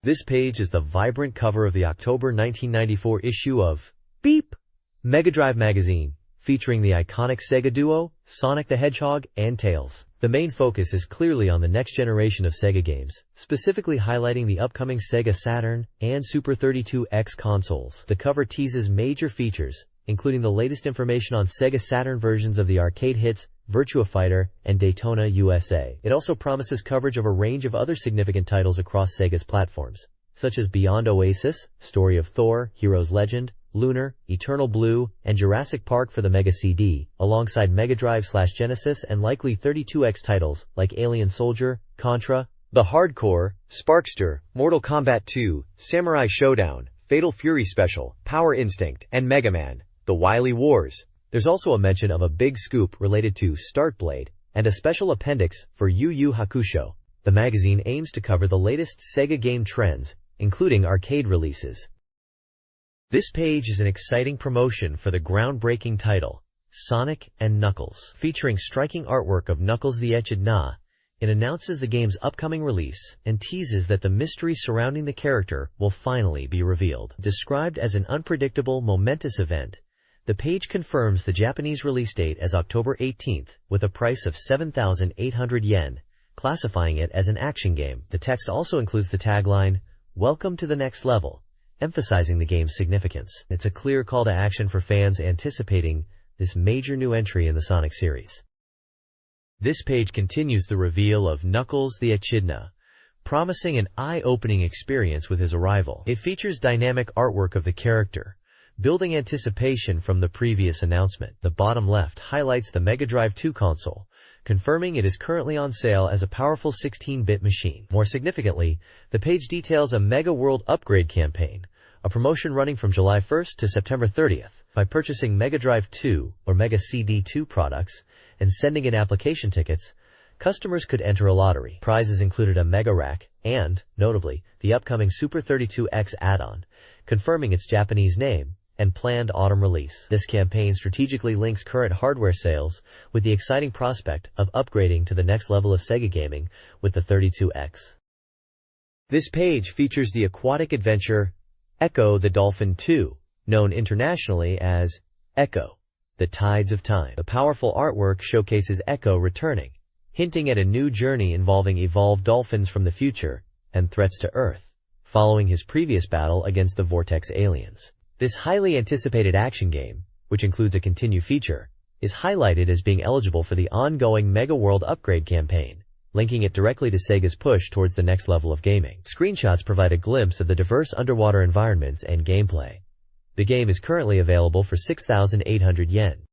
This page is the vibrant cover of the October 1994 issue of Beep! Mega Drive magazine, featuring the iconic Sega duo, Sonic the Hedgehog, and Tails. The main focus is clearly on the next generation of Sega games, specifically highlighting the upcoming Sega Saturn and Super 32X consoles. The cover teases major features, including the latest information on Sega Saturn versions of the arcade hits Virtua Fighter and Daytona USA. It also promises coverage of a range of other significant titles across Sega's platforms, such as Beyond Oasis, Story of Thor, Heroes Legend, Lunar, Eternal Blue, and Jurassic Park for the Mega CD, alongside Mega Drive/Genesis and likely 32X titles like Alien Soldier, Contra, The Hardcore, Sparkster, Mortal Kombat 2, Samurai Showdown, Fatal Fury Special, Power Instinct, and Mega Man: The Wily Wars. There's also a mention of a big scoop related to Start Blade, and a special appendix for Yu Yu Hakusho. The magazine aims to cover the latest Sega game trends, including arcade releases. This page is an exciting promotion for the groundbreaking title, Sonic and Knuckles. Featuring striking artwork of Knuckles the Echidna, it announces the game's upcoming release and teases that the mystery surrounding the character will finally be revealed. Described as an unpredictable, momentous event, the page confirms the Japanese release date as October 18th with a price of 7,800 yen, classifying it as an action game. The text also includes the tagline, "Welcome to the next level," emphasizing the game's significance. It's a clear call to action for fans anticipating this major new entry in the Sonic series. This page continues the reveal of Knuckles the Echidna, promising an eye-opening experience with his arrival. It features dynamic artwork of the character, building anticipation from the previous announcement. The bottom left highlights the Mega Drive 2 console, confirming it is currently on sale as a powerful 16-bit machine. More significantly, the page details a Mega World Upgrade campaign, a promotion running from July 1st to September 30th. By purchasing Mega Drive 2 or Mega CD2 products and sending in application tickets, customers could enter a lottery. Prizes included a Mega Rack and, notably, the upcoming Super 32X add-on, confirming its Japanese name and planned autumn release. This campaign strategically links current hardware sales with the exciting prospect of upgrading to the next level of Sega gaming with the 32X. This page features the aquatic adventure Echo the Dolphin 2, known internationally as Echo: The Tides of Time. The powerful artwork showcases Echo returning, hinting at a new journey involving evolved dolphins from the future and threats to Earth, following his previous battle against the Vortex aliens. This highly anticipated action game, which includes a continue feature, is highlighted as being eligible for the ongoing Mega World Upgrade campaign, linking it directly to Sega's push towards the next level of gaming. Screenshots provide a glimpse of the diverse underwater environments and gameplay. The game is currently available for 6,800 yen.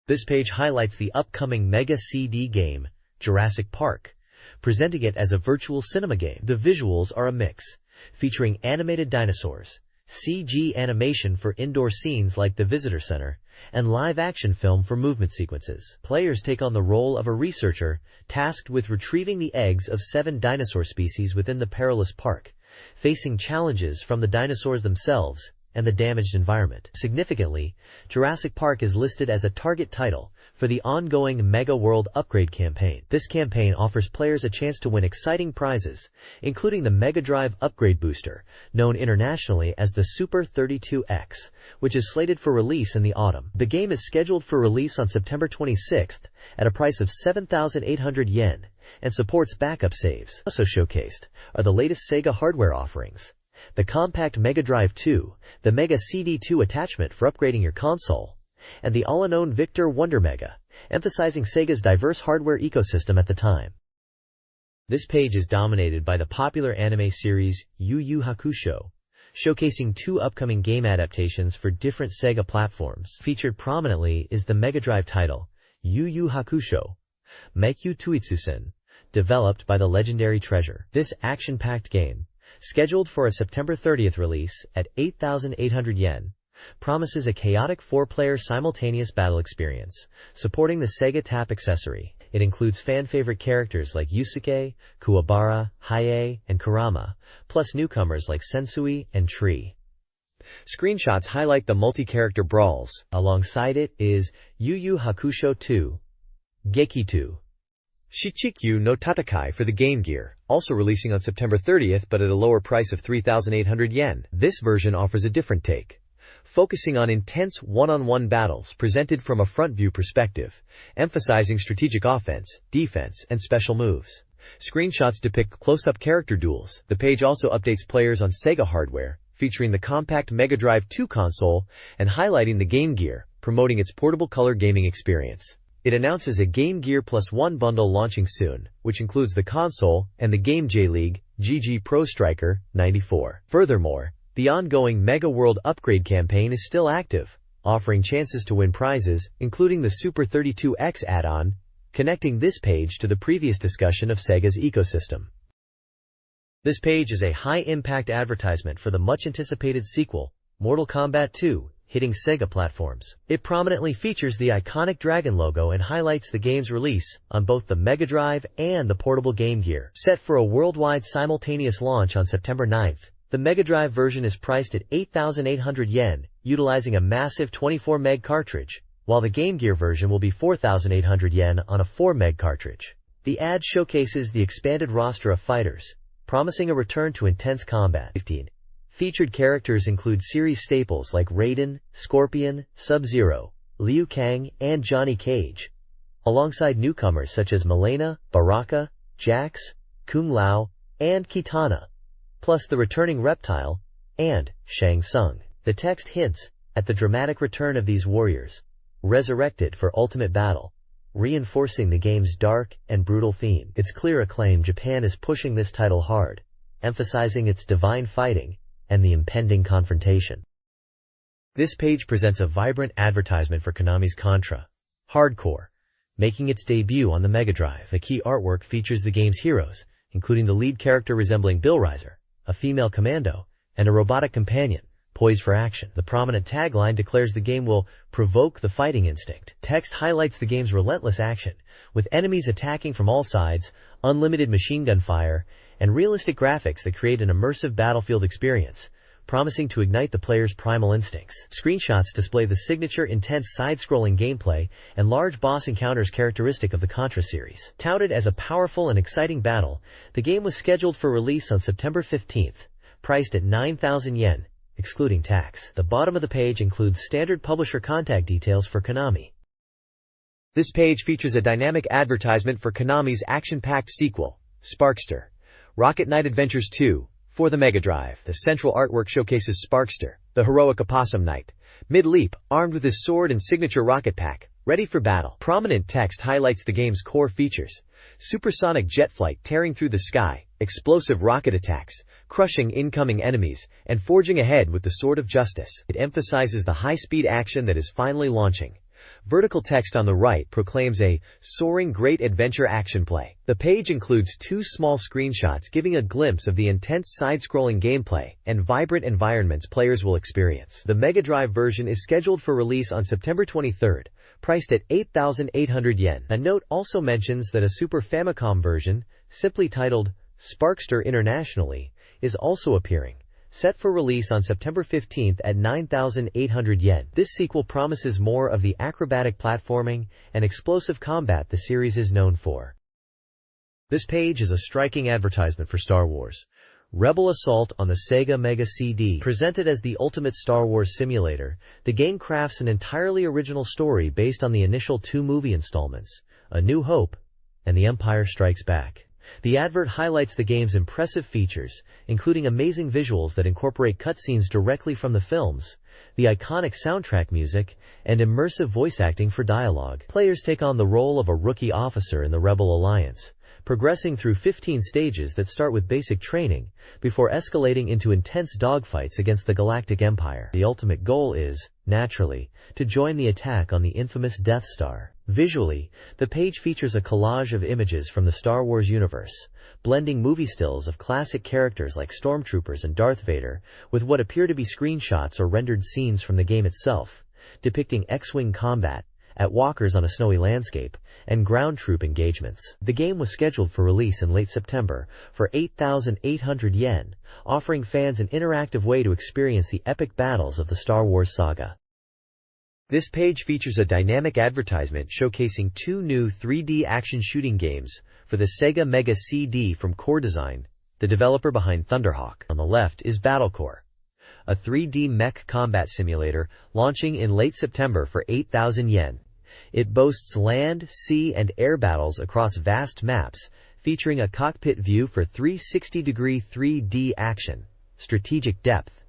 This page highlights the upcoming Mega CD game, Jurassic Park, presenting it as a virtual cinema game. The visuals are a mix, featuring animated dinosaurs, CG animation for indoor scenes like the visitor center, and live-action film for movement sequences. Players take on the role of a researcher tasked with retrieving the eggs of 7 dinosaur species within the perilous park, facing challenges from the dinosaurs themselves and the damaged environment. Significantly, Jurassic Park is listed as a target title for the ongoing Mega World Upgrade campaign. This campaign offers players a chance to win exciting prizes, including the Mega Drive Upgrade Booster, known internationally as the Super 32X, which is slated for release in the autumn. The game is scheduled for release on September 26th at a price of 7,800 yen and supports backup saves. Also showcased are the latest Sega hardware offerings: the compact Mega Drive 2, the Mega CD2 attachment for upgrading your console, and the all-unknown Victor Wonder Mega, emphasizing Sega's diverse hardware ecosystem at the time. This page is dominated by the popular anime series Yu Yu Hakusho, showcasing 2 upcoming game adaptations for different Sega platforms. Featured prominently is the Mega Drive title, Yu Yu Hakusho: Meikyu Tuitsusen, developed by the legendary Treasure. This action-packed game, scheduled for a September 30th release at 8,800 yen, promises a chaotic 4-player simultaneous battle experience, supporting the Sega Tap accessory. It includes fan-favorite characters like Yusuke, Kuwabara, Hiei, and Kurama, plus newcomers like Sensui and Tree. Screenshots highlight the multi-character brawls. Alongside it is Yu Yu Hakusho 2, Gekitu, Shichikyu no Tatakai for the Game Gear, also releasing on September 30th but at a lower price of 3,800 yen. This version offers a different take, focusing on intense one-on-one battles presented from a front-view perspective, emphasizing strategic offense, defense, and special moves. Screenshots depict close-up character duels. The page also updates players on Sega hardware, featuring the compact Mega Drive 2 console and highlighting the Game Gear, promoting its portable color gaming experience. It announces a Game Gear Plus 1 bundle launching soon, which includes the console and the Game J-League, GG Pro Striker, 94. Furthermore, the ongoing Mega World upgrade campaign is still active, offering chances to win prizes, including the Super 32X add-on, connecting this page to the previous discussion of Sega's ecosystem. This page is a high-impact advertisement for the much-anticipated sequel, Mortal Kombat 2, hitting Sega platforms. It prominently features the iconic dragon logo and highlights the game's release on both the Mega Drive and the portable Game Gear. Set for a worldwide simultaneous launch on September 9th, the Mega Drive version is priced at 8,800 yen, utilizing a massive 24 meg cartridge, while the Game Gear version will be 4,800 yen on a 4 meg cartridge. The ad showcases the expanded roster of fighters, promising a return to intense combat. 15. Featured characters include series staples like Raiden, Scorpion, Sub-Zero, Liu Kang, and Johnny Cage, alongside newcomers such as Milena, Baraka, Jax, Kung Lao, and Kitana, plus the returning Reptile and Shang Tsung. The text hints at the dramatic return of these warriors, resurrected for ultimate battle, reinforcing the game's dark and brutal theme. It's clear acclaim Japan is pushing this title hard, emphasizing its divine fighting and the impending confrontation. This page presents a vibrant advertisement for Konami's Contra Hardcore, making its debut on the Mega Drive. The key artwork features the game's heroes, including the lead character resembling Bill Riser, a female commando, and a robotic companion, poised for action. The prominent tagline declares the game will provoke the fighting instinct. Text highlights the game's relentless action, with enemies attacking from all sides, unlimited machine gun fire, and realistic graphics that create an immersive battlefield experience, promising to ignite the player's primal instincts. Screenshots display the signature intense side-scrolling gameplay and large boss encounters characteristic of the Contra series. Touted as a powerful and exciting battle, the game was scheduled for release on September 15th, priced at 9,000 yen, excluding tax. The bottom of the page includes standard publisher contact details for Konami. This page features a dynamic advertisement for Konami's action-packed sequel, Sparkster, Rocket Knight Adventures 2, for the Mega Drive. The central artwork showcases Sparkster, the heroic opossum knight, mid-leap, armed with his sword and signature rocket pack, ready for battle. Prominent text highlights the game's core features: supersonic jet flight tearing through the sky, explosive rocket attacks, crushing incoming enemies, and forging ahead with the sword of justice. It emphasizes the high-speed action that is finally launching. Vertical text on the right proclaims a soaring great adventure action play. The page includes two small screenshots giving a glimpse of the intense side-scrolling gameplay and vibrant environments players will experience. The Mega Drive version is scheduled for release on September 23rd, priced at 8,800 yen. A note also mentions that a Super Famicom version, simply titled Sparkster internationally, is also appearing, set for release on September 15th at 9,800 yen. This sequel promises more of the acrobatic platforming and explosive combat the series is known for. This page is a striking advertisement for Star Wars Rebel Assault on the Sega Mega CD. Presented as the ultimate Star Wars simulator, the game crafts an entirely original story based on the initial two movie installments, A New Hope and The Empire Strikes Back. The advert highlights the game's impressive features, including amazing visuals that incorporate cutscenes directly from the films, the iconic soundtrack music, and immersive voice acting for dialogue. Players take on the role of a rookie officer in the Rebel Alliance, progressing through 15 stages that start with basic training, before escalating into intense dogfights against the Galactic Empire. The ultimate goal is, naturally, to join the attack on the infamous Death Star. Visually, the page features a collage of images from the Star Wars universe, blending movie stills of classic characters like Stormtroopers and Darth Vader with what appear to be screenshots or rendered scenes from the game itself, depicting X-Wing combat, at walkers on a snowy landscape, and ground troop engagements. The game was scheduled for release in late September for 8,800 yen, offering fans an interactive way to experience the epic battles of the Star Wars saga. This page features a dynamic advertisement showcasing two new 3D action shooting games for the Sega Mega CD from Core Design, the developer behind Thunderhawk. On the left is Battlecore, a 3D mech combat simulator launching in late September for 8,000 yen. It boasts land, sea, and air battles across vast maps, featuring a cockpit view for 360-degree 3D action, strategic depth,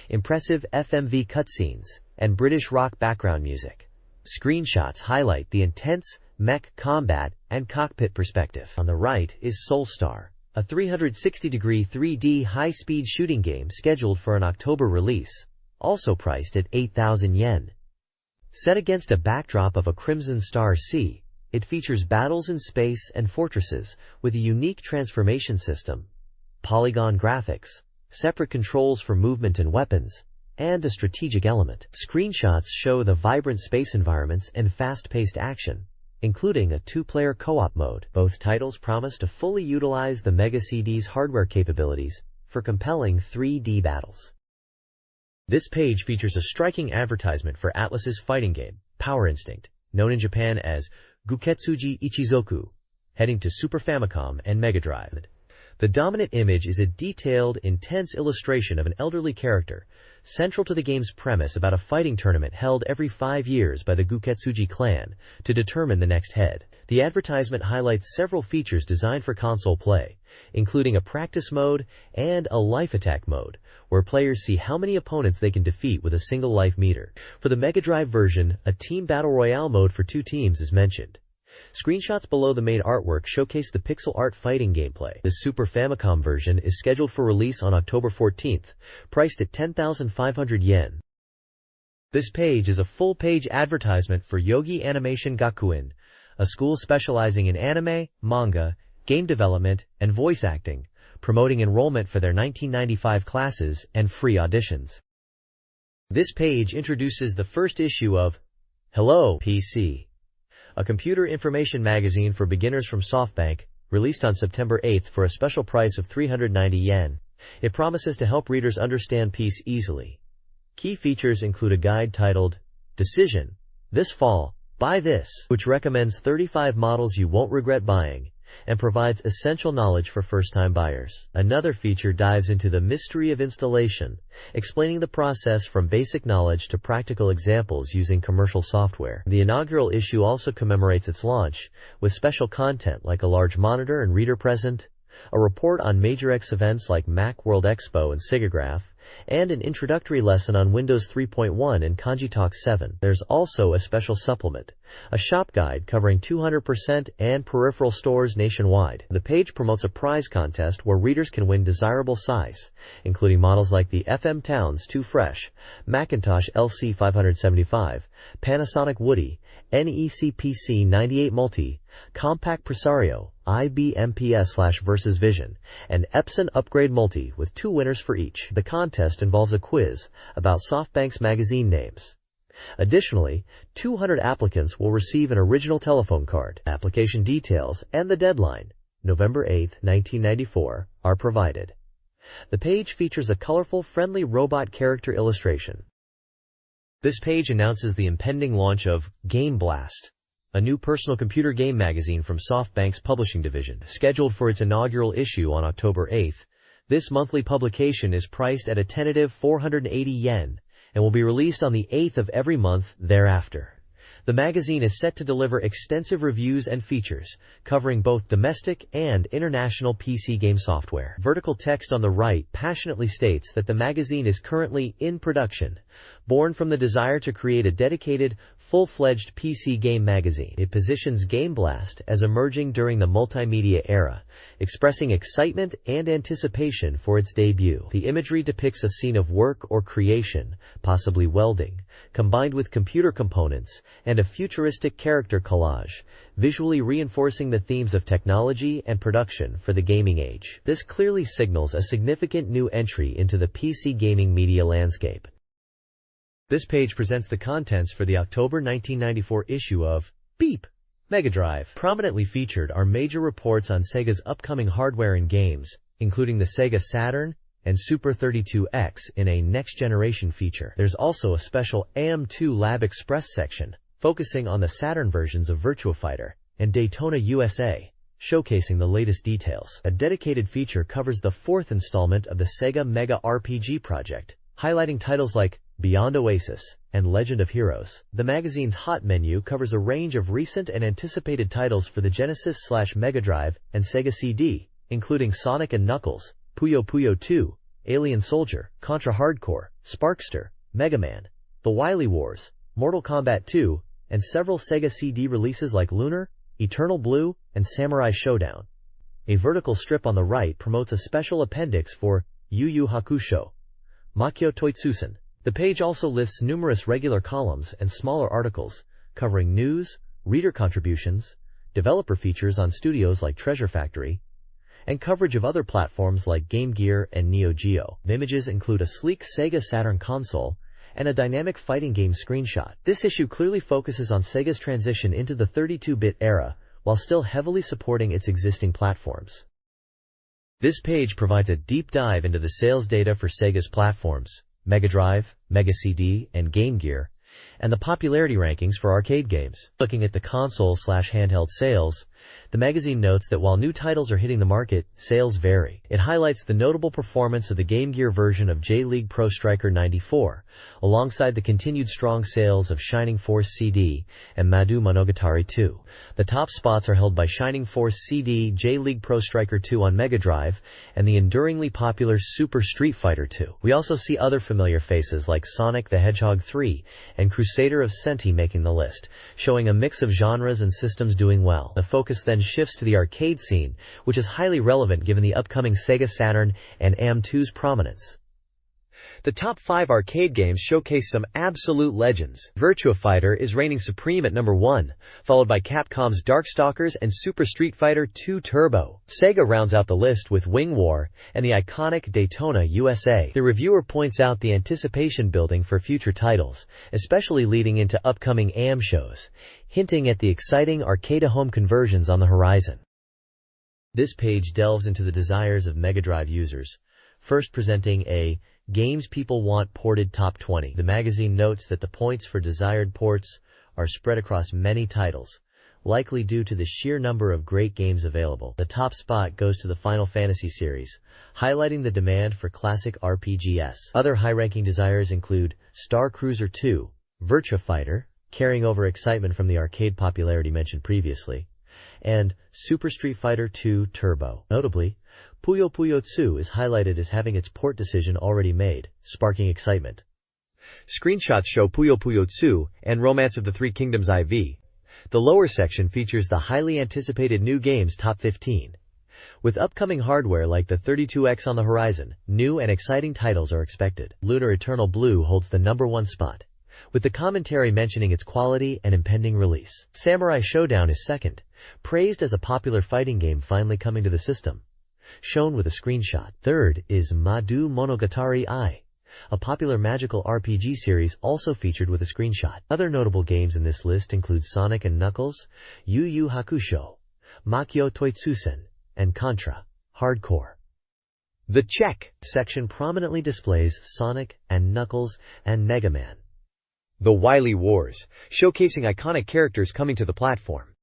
impressive FMV cutscenes, and British rock background music. Screenshots highlight the intense mech combat and cockpit perspective. On the right is Soulstar, a 360-degree 3D high-speed shooting game scheduled for an October release, also priced at 8,000 yen. Set against a backdrop of a crimson star sea, it features battles in space and fortresses with a unique transformation system, polygon graphics, separate controls for movement and weapons, and a strategic element. Screenshots show the vibrant space environments and fast-paced action, including a two-player co-op mode. Both titles promise to fully utilize the Mega CD's hardware capabilities for compelling 3D battles. This page features a striking advertisement for Atlus's fighting game, Power Instinct, known in Japan as Guketsuji Ichizoku, heading to Super Famicom and Mega Drive. The dominant image is a detailed, intense illustration of an elderly character, central to the game's premise about a fighting tournament held every 5 years by the Guketsuji clan to determine the next head. The advertisement highlights several features designed for console play, including a practice mode and a life attack mode, where players see how many opponents they can defeat with a single life meter. For the Mega Drive version, a team battle royale mode for 2 teams is mentioned. Screenshots below the main artwork showcase the pixel art fighting gameplay. The Super Famicom version is scheduled for release on October 14th, priced at 10,500 yen. This page is a full-page advertisement for Yogi Animation Gakuen, a school specializing in anime, manga, game development, and voice acting, promoting enrollment for their 1995 classes and free auditions. This page introduces the first issue of Hello PC, a computer information magazine for beginners from SoftBank, released on September 8th for a special price of 390 yen. It promises to help readers understand peace easily. Key features include a guide titled, Decision, This Fall, Buy This, which recommends 35 models you won't regret buying, and provides essential knowledge for first-time buyers. Another feature dives into the mystery of installation, explaining the process from basic knowledge to practical examples using commercial software. The inaugural issue also commemorates its launch, with special content like a large monitor and reader present, a report on major X events like Mac World Expo and SIGAgraph, and an introductory lesson on Windows 3.1 and Kanji Talk 7. There's also a special supplement, a shop guide covering 200% and peripheral stores nationwide. The page promotes a prize contest where readers can win desirable size, including models like the FM Towns 2 Fresh, Macintosh LC 575, Panasonic Woody, NEC PC 98 Multi, Compact Presario, IBM PS/Versus Vision, and Epson Upgrade Multi, with 2 winners for each. The contest involves a quiz about SoftBank's magazine names. Additionally, 200 applicants will receive an original telephone card. Application details and the deadline, November 8, 1994, are provided. The page features a colorful, friendly robot character illustration. This page announces the impending launch of Game Blast, a new personal computer game magazine from SoftBank's publishing division. Scheduled for its inaugural issue on October 8th, this monthly publication is priced at a tentative 480 yen and will be released on the 8th of every month thereafter. The magazine is set to deliver extensive reviews and features, covering both domestic and international PC game software. Vertical text on the right passionately states that the magazine is currently in production, born from the desire to create a dedicated, full-fledged PC game magazine. It positions Game Blast as emerging during the multimedia era, expressing excitement and anticipation for its debut. The imagery depicts a scene of work or creation, possibly welding, combined with computer components and a futuristic character collage, visually reinforcing the themes of technology and production for the gaming age. This clearly signals a significant new entry into the PC gaming media landscape. This page presents the contents for the October 1994 issue of Beep! Mega Drive. Prominently featured are major reports on Sega's upcoming hardware and games, including the Sega Saturn, and Super 32X in a next-generation feature. There's also a special AM2 Lab Express section focusing on the Saturn versions of Virtua Fighter and Daytona USA, showcasing the latest details. A dedicated feature covers the fourth installment of the Sega Mega RPG project, highlighting titles like Beyond Oasis and Legend of Heroes. The magazine's hot menu covers a range of recent and anticipated titles for the Genesis/Mega Drive and Sega CD, including Sonic and Knuckles, Puyo Puyo 2, Alien Soldier, Contra Hardcore, Sparkster, Mega Man, The Wily Wars, Mortal Kombat 2, and several Sega CD releases like Lunar, Eternal Blue, and Samurai Showdown. A vertical strip on the right promotes a special appendix for Yu Yu Hakusho, Makyo Toitsusen. The page also lists numerous regular columns and smaller articles covering news, reader contributions, developer features on studios like Treasure Factory, and coverage of other platforms like Game Gear and Neo Geo. The images include a sleek Sega Saturn console and a dynamic fighting game screenshot. This issue clearly focuses on Sega's transition into the 32-bit era while still heavily supporting its existing platforms. This page provides a deep dive into the sales data for Sega's platforms, Mega Drive, Mega CD, and Game Gear, and the popularity rankings for arcade games. Looking at the console/handheld sales, the magazine notes that while new titles are hitting the market, sales vary. It highlights the notable performance of the Game Gear version of J-League Pro Striker 94, alongside the continued strong sales of Shining Force CD and Madu Monogatari 2. The top spots are held by Shining Force CD, J-League Pro Striker 2 on Mega Drive, and the enduringly popular Super Street Fighter 2. We also see other familiar faces like Sonic the Hedgehog 3 and Crusader of Senti making the list, showing a mix of genres and systems doing well. The focus then shifts to the arcade scene, which is highly relevant given the upcoming Sega Saturn and AM2's prominence. The top 5 arcade games showcase some absolute legends. Virtua Fighter is reigning supreme at number 1, followed by Capcom's Darkstalkers and Super Street Fighter 2 Turbo. Sega rounds out the list with Wing War and the iconic Daytona USA. The reviewer points out the anticipation building for future titles, especially leading into upcoming AM shows, hinting at the exciting arcade-to-home conversions on the horizon. This page delves into the desires of Mega Drive users, first presenting a Games People Want Ported Top 20. The magazine notes that the points for desired ports are spread across many titles, likely due to the sheer number of great games available. The top spot goes to the Final Fantasy series, highlighting the demand for classic RPGs. Other high-ranking desires include Star Cruiser 2, Virtua Fighter, carrying over excitement from the arcade popularity mentioned previously, and Super Street Fighter 2 Turbo. Notably, Puyo Puyo 2 is highlighted as having its port decision already made, sparking excitement. Screenshots show Puyo Puyo 2 and Romance of the Three Kingdoms IV. The lower section features the highly anticipated new games top 15. With upcoming hardware like the 32X on the horizon, new and exciting titles are expected. Lunar Eternal Blue holds the number 1 spot, with the commentary mentioning its quality and impending release. Samurai Showdown is second, praised as a popular fighting game finally coming to the system, shown with a screenshot. Third is Madu Monogatari I, a popular magical RPG series also featured with a screenshot. Other notable games in this list include Sonic and Knuckles, Yu Yu Hakusho, Makyo Toitsusen, and Contra Hardcore. The Check section prominently displays Sonic and Knuckles and Mega Man. The Wily Wars, showcasing iconic characters coming to the platform.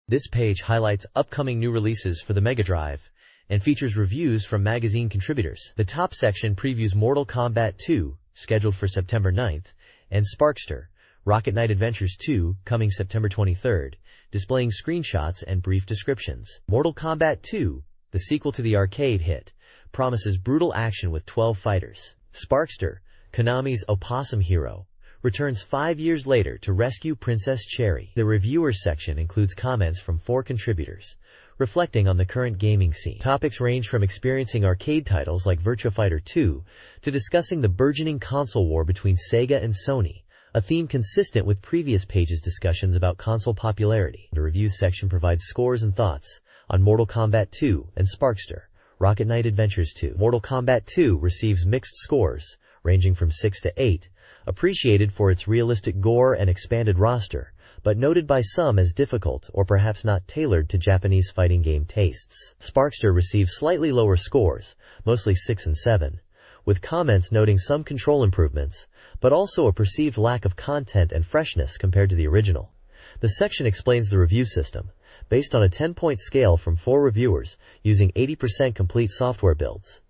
This page highlights upcoming new releases for the Mega Drive and features reviews from magazine contributors. The top section previews Mortal Kombat 2, scheduled for September 9th, and Sparkster, Rocket Knight Adventures 2, coming September 23rd, displaying screenshots and brief descriptions. Mortal Kombat 2, the sequel to the arcade hit, promises brutal action with 12 fighters. Sparkster, Konami's opossum hero, returns 5 years later to rescue Princess Cherry. The reviewers section includes comments from 4 contributors, reflecting on the current gaming scene. Topics range from experiencing arcade titles like Virtua Fighter 2 to discussing the burgeoning console war between Sega and Sony, a theme consistent with previous pages' discussions about console popularity. The reviews section provides scores and thoughts on Mortal Kombat 2 and Sparkster, Rocket Knight Adventures 2. Mortal Kombat 2 receives mixed scores, ranging from 6 to 8, appreciated for its realistic gore and expanded roster, but noted by some as difficult or perhaps not tailored to Japanese fighting game tastes. Sparkster received slightly lower scores, mostly 6 and 7, with comments noting some control improvements, but also a perceived lack of content and freshness compared to the original. The section explains the review system, based on a 10-point scale from 4 reviewers, using 80% complete software builds.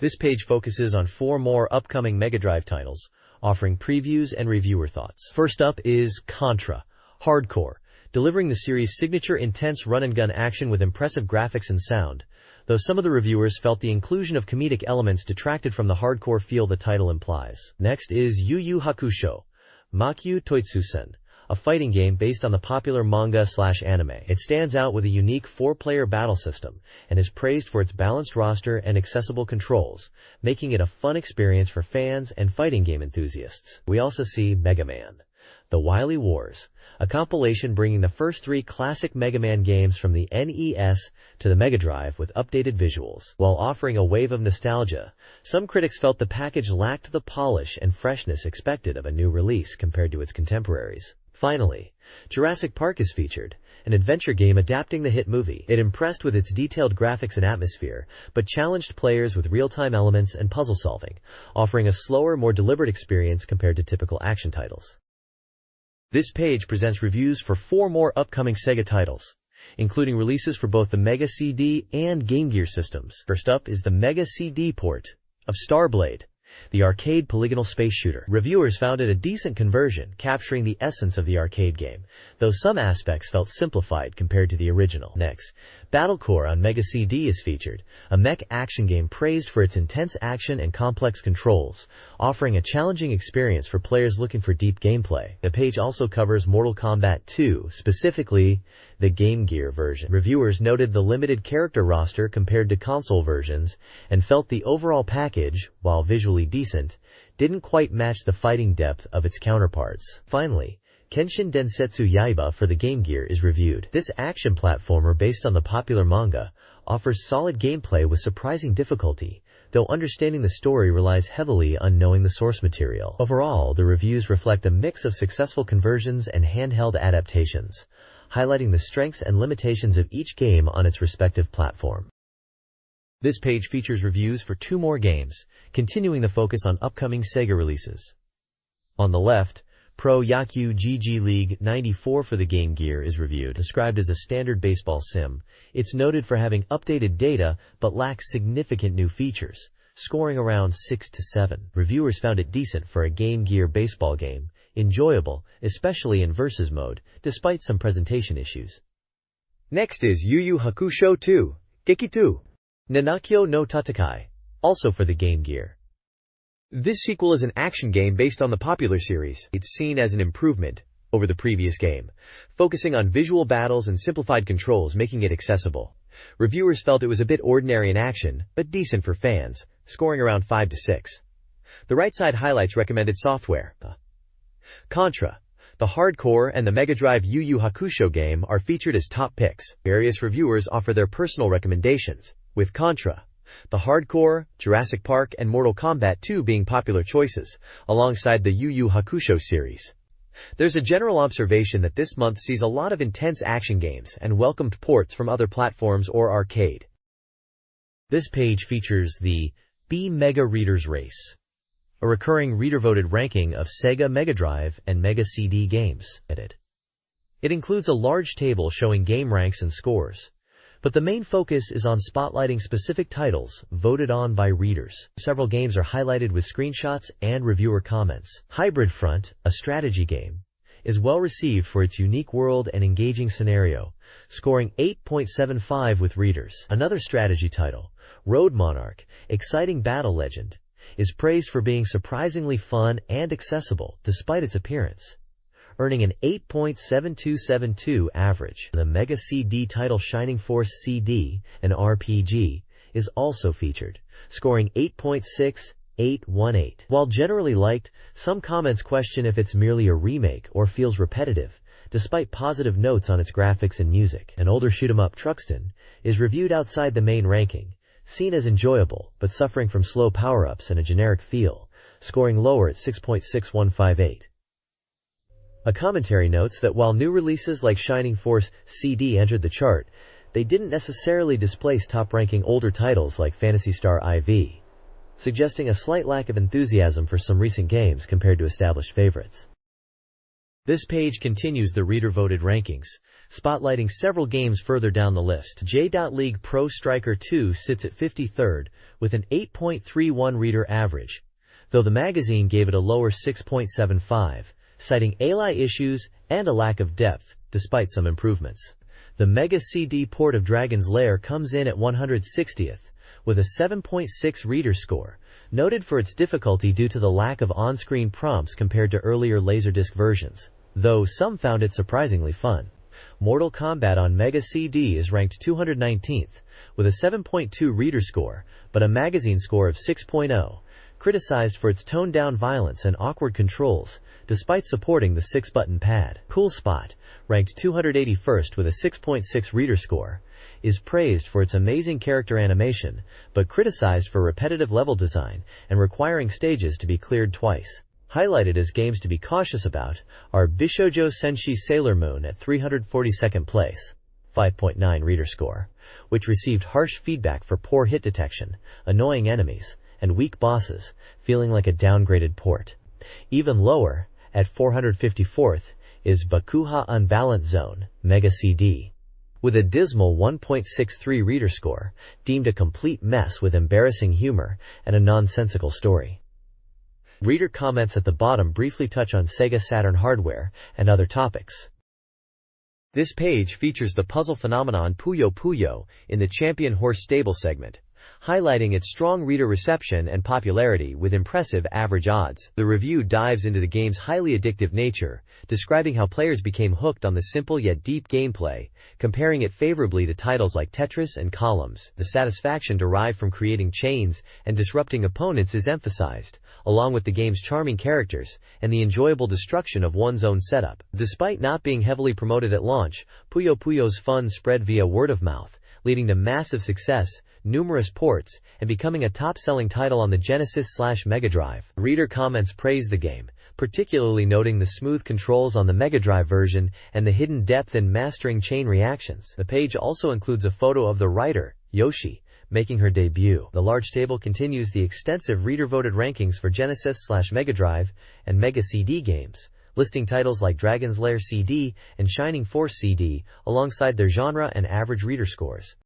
This page focuses on 4 more upcoming Mega Drive titles, offering previews and reviewer thoughts. First up is Contra Hardcore, delivering the series' signature intense run-and-gun action with impressive graphics and sound, though some of the reviewers felt the inclusion of comedic elements detracted from the hardcore feel the title implies. Next is Yu Yu Hakusho Makyu Toitsusen, a fighting game based on the popular manga/anime. It stands out with a unique 4-player battle system and is praised for its balanced roster and accessible controls, making it a fun experience for fans and fighting game enthusiasts. We also see Mega Man: The Wily Wars, a compilation bringing the first 3 classic Mega Man games from the NES to the Mega Drive with updated visuals. While offering a wave of nostalgia, some critics felt the package lacked the polish and freshness expected of a new release compared to its contemporaries. Finally, Jurassic Park is featured, an adventure game adapting the hit movie. It impressed with its detailed graphics and atmosphere, but challenged players with real-time elements and puzzle solving, offering a slower, more deliberate experience compared to typical action titles. This page presents reviews for 4 more upcoming Sega titles, including releases for both the Mega CD and Game Gear systems. First up is the Mega CD port of Starblade, the arcade polygonal space shooter. Reviewers found it a decent conversion, capturing the essence of the arcade game, though some aspects felt simplified compared to the original. Next, Battlecore on Mega CD is featured, a mech action game praised for its intense action and complex controls, offering a challenging experience for players looking for deep gameplay. The page also covers Mortal Kombat 2, specifically the Game Gear version. Reviewers noted the limited character roster compared to console versions and felt the overall package, while visually decent, didn't quite match the fighting depth of its counterparts. Finally, Kenshin Densetsu Yaiba for the Game Gear is reviewed. This action platformer based on the popular manga offers solid gameplay with surprising difficulty, though understanding the story relies heavily on knowing the source material. Overall, the reviews reflect a mix of successful conversions and handheld adaptations, highlighting the strengths and limitations of each game on its respective platform. This page features reviews for 2 more games, continuing the focus on upcoming Sega releases. On the left, Pro Yaku GG League 94 for the Game Gear is reviewed. Described as a standard baseball sim, it's noted for having updated data but lacks significant new features, scoring around 6 to 7. Reviewers found it decent for a Game Gear baseball game, enjoyable, especially in versus mode, despite some presentation issues. Next is Yu Yu Hakusho 2, Gekitu Nanakyo no Tatakai, also for the Game Gear. This sequel is an action game based on the popular series. It's seen as an improvement over the previous game, focusing on visual battles and simplified controls, making it accessible. Reviewers felt it was a bit ordinary in action, but decent for fans, scoring around 5 to 6. The right side highlights recommended software. Contra, the Hardcore and the Mega Drive Yu Yu Hakusho game are featured as top picks. Various reviewers offer their personal recommendations, with Contra, the Hardcore, Jurassic Park, and Mortal Kombat 2 being popular choices, alongside the Yu Yu Hakusho series. There's a general observation that this month sees a lot of intense action games and welcomed ports from other platforms or arcade. This page features the B-Mega Readers Race, a recurring reader-voted ranking of Sega Mega Drive and Mega CD games. It includes a large table showing game ranks and scores, but the main focus is on spotlighting specific titles voted on by readers. Several games are highlighted with screenshots and reviewer comments. Hybrid Front, a strategy game, is well received for its unique world and engaging scenario, scoring 8.75 with readers. Another strategy title, Road Monarch, Exciting Battle Legend, is praised for being surprisingly fun and accessible despite its appearance, earning an 8.7272 average. The Mega CD title Shining Force CD, an RPG, is also featured, scoring 8.6818. While generally liked, some comments question if it's merely a remake or feels repetitive, despite positive notes on its graphics and music. An older shoot-'em-up, Truxton, is reviewed outside the main ranking, seen as enjoyable but suffering from slow power-ups and a generic feel, scoring lower at 6.6158. A commentary notes that while new releases like Shining Force CD entered the chart, they didn't necessarily displace top-ranking older titles like Phantasy Star IV, suggesting a slight lack of enthusiasm for some recent games compared to established favorites. This page continues the reader-voted rankings, spotlighting several games further down the list. J.League Pro Striker 2 sits at 53rd with an 8.31 reader average, though the magazine gave it a lower 6.75, citing AI issues and a lack of depth, despite some improvements. The Mega CD port of Dragon's Lair comes in at 160th, with a 7.6 reader score, noted for its difficulty due to the lack of on-screen prompts compared to earlier Laserdisc versions, though some found it surprisingly fun. Mortal Kombat on Mega CD is ranked 219th, with a 7.2 reader score, but a magazine score of 6.0, criticized for its toned-down violence and awkward controls, despite supporting the 6-button pad. Cool Spot, ranked 281st with a 6.6 reader score, is praised for its amazing character animation, but criticized for repetitive level design and requiring stages to be cleared twice. Highlighted as games to be cautious about are Bishoujo Senshi Sailor Moon at 342nd place, 5.9 reader score, which received harsh feedback for poor hit detection, annoying enemies, and weak bosses, feeling like a downgraded port. Even lower, at 454th, is Bakuha Unbalanced Zone, Mega CD, with a dismal 1.63 reader score, deemed a complete mess with embarrassing humor and a nonsensical story. Reader comments at the bottom briefly touch on Sega Saturn hardware and other topics. This page features the puzzle phenomenon Puyo Puyo in the Champion Horse Stable segment, highlighting its strong reader reception and popularity with impressive average odds. The review dives into the game's highly addictive nature, describing how players became hooked on the simple yet deep gameplay, comparing it favorably to titles like Tetris and Columns. The satisfaction derived from creating chains and disrupting opponents is emphasized, along with the game's charming characters and the enjoyable destruction of one's own setup. Despite not being heavily promoted at launch, Puyo Puyo's fun spread via word of mouth, leading to massive success, numerous ports, and becoming a top-selling title on the Genesis/Mega Drive. Reader comments praise the game, particularly noting the smooth controls on the Mega Drive version and the hidden depth in mastering chain reactions. The page also includes a photo of the writer, Yoshi, making her debut. The large table continues the extensive reader-voted rankings for Genesis/Mega Drive and Mega CD games, listing titles like Dragon's Lair CD and Shining Force CD alongside their genre and average reader scores.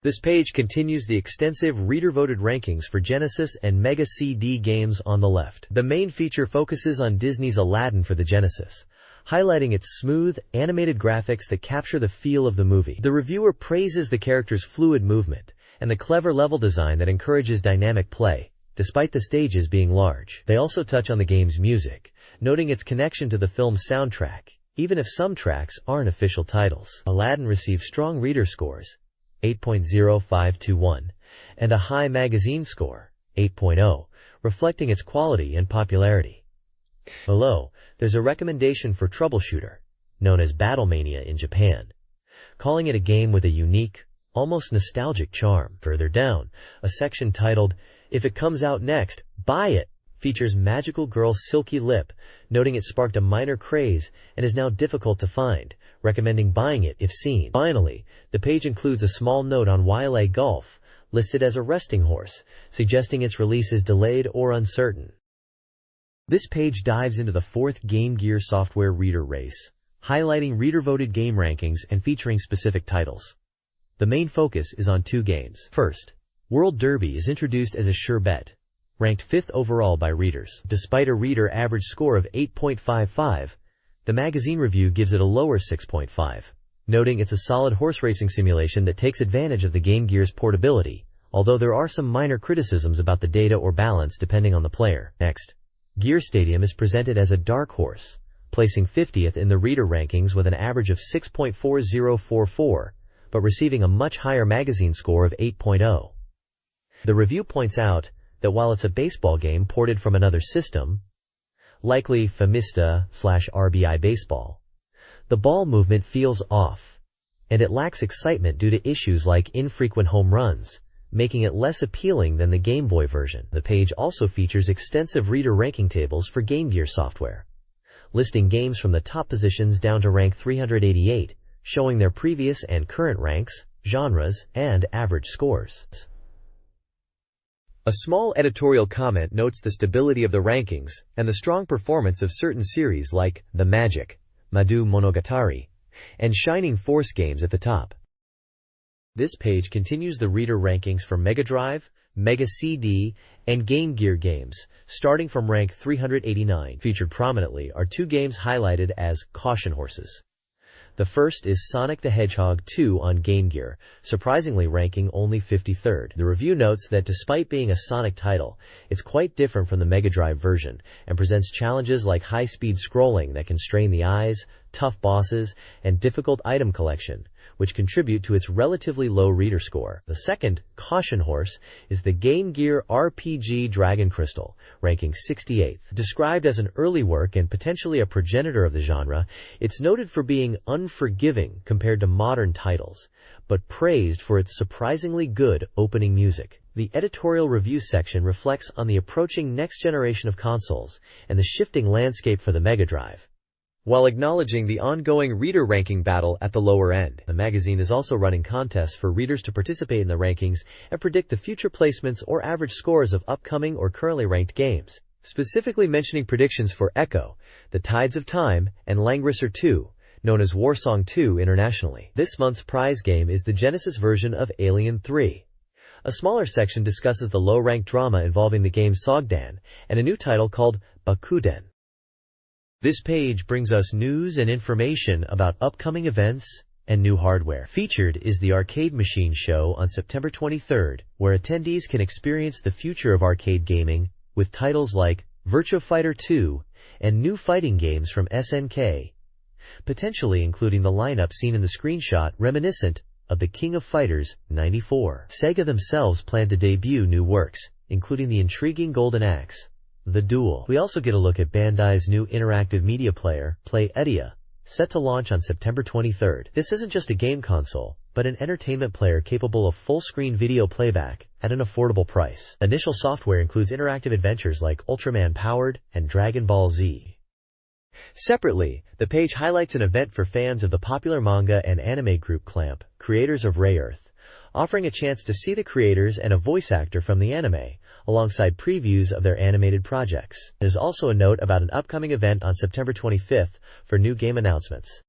This page continues the extensive reader-voted rankings for Genesis and Mega CD games on the left. The main feature focuses on Disney's Aladdin for the Genesis, highlighting its smooth, animated graphics that capture the feel of the movie. The reviewer praises the character's fluid movement and the clever level design that encourages dynamic play, despite the stages being large. They also touch on the game's music, noting its connection to the film's soundtrack, even if some tracks aren't official titles. Aladdin received strong reader scores, 8.0521, and a high magazine score, 8.0, reflecting its quality and popularity. Below, there's a recommendation for Troubleshooter, known as Battlemania in Japan, calling it a game with a unique, almost nostalgic charm. Further down, a section titled, "If It Comes Out Next, Buy It!" features Magical Girl's Silky Lip, noting it sparked a minor craze and is now difficult to find, recommending buying it if seen. Finally, the page includes a small note on YLA Golf, listed as a resting horse, suggesting its release is delayed or uncertain. This page dives into the fourth Game Gear software reader race, highlighting reader-voted game rankings and featuring specific titles. The main focus is on two games. First, World Derby is introduced as a sure bet, ranked 5th overall by readers. Despite a reader average score of 8.55, the magazine review gives it a lower 6.5, noting it's a solid horse racing simulation that takes advantage of the Game Gear's portability, although there are some minor criticisms about the data or balance depending on the player. Next, Gear Stadium is presented as a dark horse, placing 50th in the reader rankings with an average of 6.4044, but receiving a much higher magazine score of 8.0. The review points out that while it's a baseball game ported from another system, likely Famista/RBI Baseball, the ball movement feels off, and it lacks excitement due to issues like infrequent home runs, making it less appealing than the Game Boy version. The page also features extensive reader ranking tables for Game Gear software, listing games from the top positions down to rank 388, showing their previous and current ranks, genres, and average scores. A small editorial comment notes the stability of the rankings and the strong performance of certain series like The Magic, Madu Monogatari, and Shining Force games at the top. This page continues the reader rankings for Mega Drive, Mega CD, and Game Gear games, starting from rank 389. Featured prominently are two games highlighted as caution horses. The first is Sonic the Hedgehog 2 on Game Gear, surprisingly ranking only 53rd. The review notes that despite being a Sonic title, it's quite different from the Mega Drive version, and presents challenges like high-speed scrolling that can strain the eyes, tough bosses, and difficult item collection, which contribute to its relatively low reader score. The second, caution horse, is the Game Gear RPG Dragon Crystal, ranking 68th. Described as an early work and potentially a progenitor of the genre, it's noted for being unforgiving compared to modern titles, but praised for its surprisingly good opening music. The editorial review section reflects on the approaching next generation of consoles and the shifting landscape for the Mega Drive, while acknowledging the ongoing reader ranking battle at the lower end. The magazine is also running contests for readers to participate in the rankings and predict the future placements or average scores of upcoming or currently ranked games, specifically mentioning predictions for Echo, The Tides of Time, and Langrisser 2, known as Warsong 2 internationally. This month's prize game is the Genesis version of Alien 3. A smaller section discusses the low-ranked drama involving the game Sogdan and a new title called Bakuden. This page brings us news and information about upcoming events and new hardware. Featured is the Arcade Machine Show on September 23rd, where attendees can experience the future of arcade gaming with titles like Virtua Fighter 2 and new fighting games from SNK, potentially including the lineup seen in the screenshot reminiscent of the King of Fighters 94. Sega themselves plan to debut new works, including the intriguing Golden Axe, The Duel. We also get a look at Bandai's new interactive media player, Play Edia, set to launch on September 23rd. This isn't just a game console, but an entertainment player capable of full-screen video playback at an affordable price. Initial software includes interactive adventures like Ultraman Powered and Dragon Ball Z. Separately, the page highlights an event for fans of the popular manga and anime group Clamp, creators of Ray Earth, offering a chance to see the creators and a voice actor from the anime, alongside previews of their animated projects. There's also a note about an upcoming event on September 25th for new game announcements.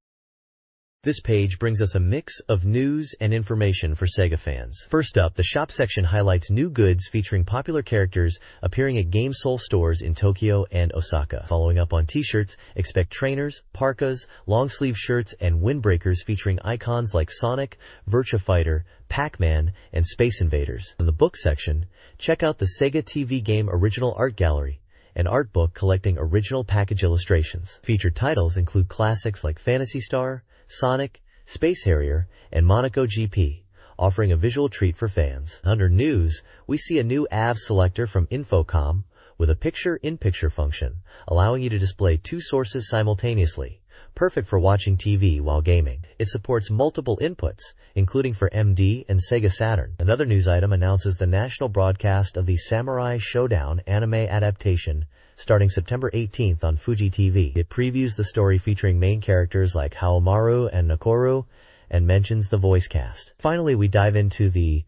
This page brings us a mix of news and information for Sega fans. First up, the shop section highlights new goods featuring popular characters appearing at GameSoul stores in Tokyo and Osaka. Following up on t-shirts, expect trainers, parkas, long-sleeve shirts, and windbreakers featuring icons like Sonic, Virtua Fighter, Pac-Man, and Space Invaders. In the book section, check out the Sega TV Game Original Art Gallery, an art book collecting original package illustrations. Featured titles include classics like Phantasy Star, Sonic, Space Harrier, and Monaco GP, offering a visual treat for fans. Under News, we see a new AV selector from Infocom with a picture-in-picture function, allowing you to display two sources simultaneously, perfect for watching TV while gaming. It supports multiple inputs, including for MD and Sega Saturn. Another news item announces the national broadcast of the Samurai Showdown anime adaptation starting September 18th on Fuji TV. It previews the story featuring main characters like Haomaru and Nakoru and mentions the voice cast. Finally, we dive into the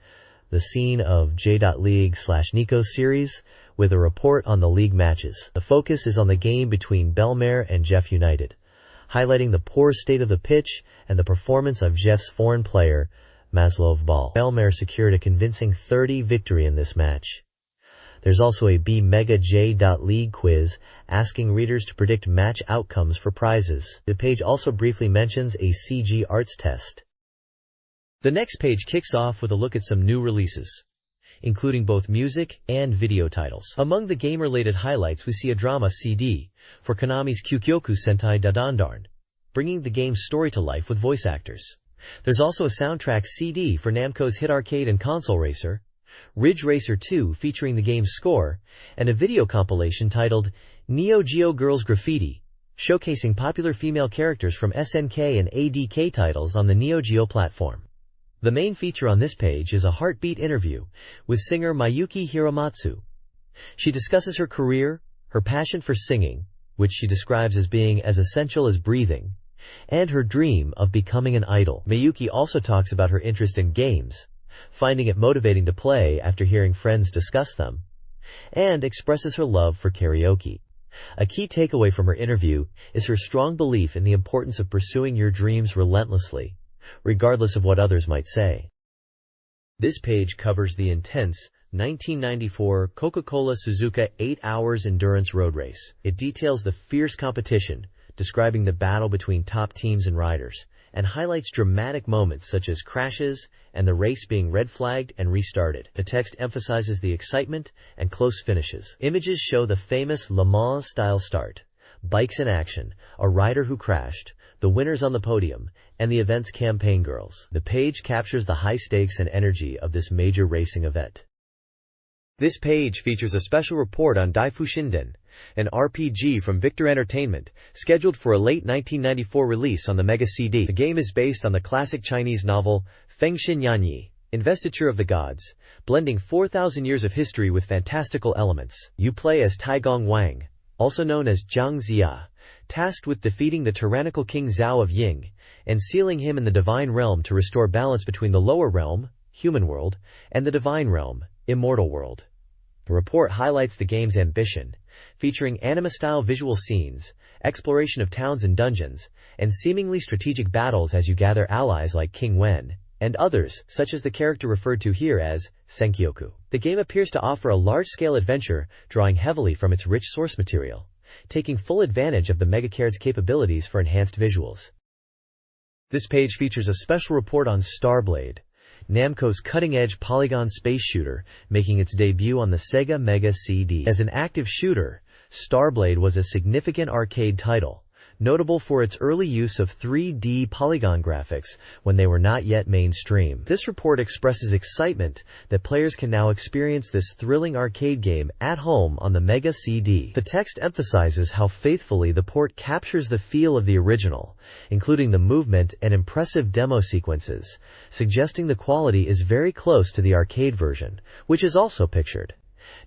scene of J.League/Nico series with a report on the league matches. The focus is on the game between Belmare and Jeff United, highlighting the poor state of the pitch and the performance of Jeff's foreign player, Maslov Ball. Belmare secured a convincing 30 victory in this match. There's also a BeepMD quiz asking readers to predict match outcomes for prizes. The page also briefly mentions a CG arts test. The next page kicks off with a look at some new releases, including both music and video titles. Among the game-related highlights, we see a drama CD for Konami's Kyukyoku Sentai Dadandarn, bringing the game's story to life with voice actors. There's also a soundtrack CD for Namco's hit arcade and console racer, Ridge Racer 2, featuring the game's score, and a video compilation titled Neo Geo Girls Graffiti, showcasing popular female characters from SNK and ADK titles on the Neo Geo platform. The main feature on this page is a heartbeat interview with singer Mayuki Hiromatsu. She discusses her career, her passion for singing, which she describes as being as essential as breathing, and her dream of becoming an idol. Miyuki also talks about her interest in games, finding it motivating to play after hearing friends discuss them, and expresses her love for karaoke. A key takeaway from her interview is her strong belief in the importance of pursuing your dreams relentlessly, regardless of what others might say. This page covers the intense 1994 Coca-Cola Suzuka 8 Hours Endurance Road Race. It details the fierce competition, describing the battle between top teams and riders, and highlights dramatic moments such as crashes and the race being red-flagged and restarted. The text emphasizes the excitement and close finishes. Images show the famous Le Mans-style start, bikes in action, a rider who crashed, the winners on the podium, and the event's campaign girls. The page captures the high stakes and energy of this major racing event. This page features a special report on Daifushinden, an RPG from Victor Entertainment, scheduled for a late 1994 release on the Mega CD. The game is based on the classic Chinese novel Fengshin Yanyi, Investiture of the Gods, blending 4,000 years of history with fantastical elements. You play as Taigong Wang, also known as Zhang Xia, tasked with defeating the tyrannical King Zhao of Ying, and sealing him in the Divine Realm to restore balance between the lower realm, human world, and the Divine Realm, immortal world. The report highlights the game's ambition, featuring anime-style visual scenes, exploration of towns and dungeons, and seemingly strategic battles as you gather allies like King Wen, and others, such as the character referred to here as Senkyoku. The game appears to offer a large-scale adventure, drawing heavily from its rich source material, taking full advantage of the MegaCard's capabilities for enhanced visuals. This page features a special report on Starblade, Namco's cutting-edge polygon space shooter, making its debut on the Sega Mega CD. As an active shooter, Starblade was a significant arcade title, notable for its early use of 3D polygon graphics when they were not yet mainstream. This report expresses excitement that players can now experience this thrilling arcade game at home on the Mega CD. The text emphasizes how faithfully the port captures the feel of the original, including the movement and impressive demo sequences, suggesting the quality is very close to the arcade version, which is also pictured.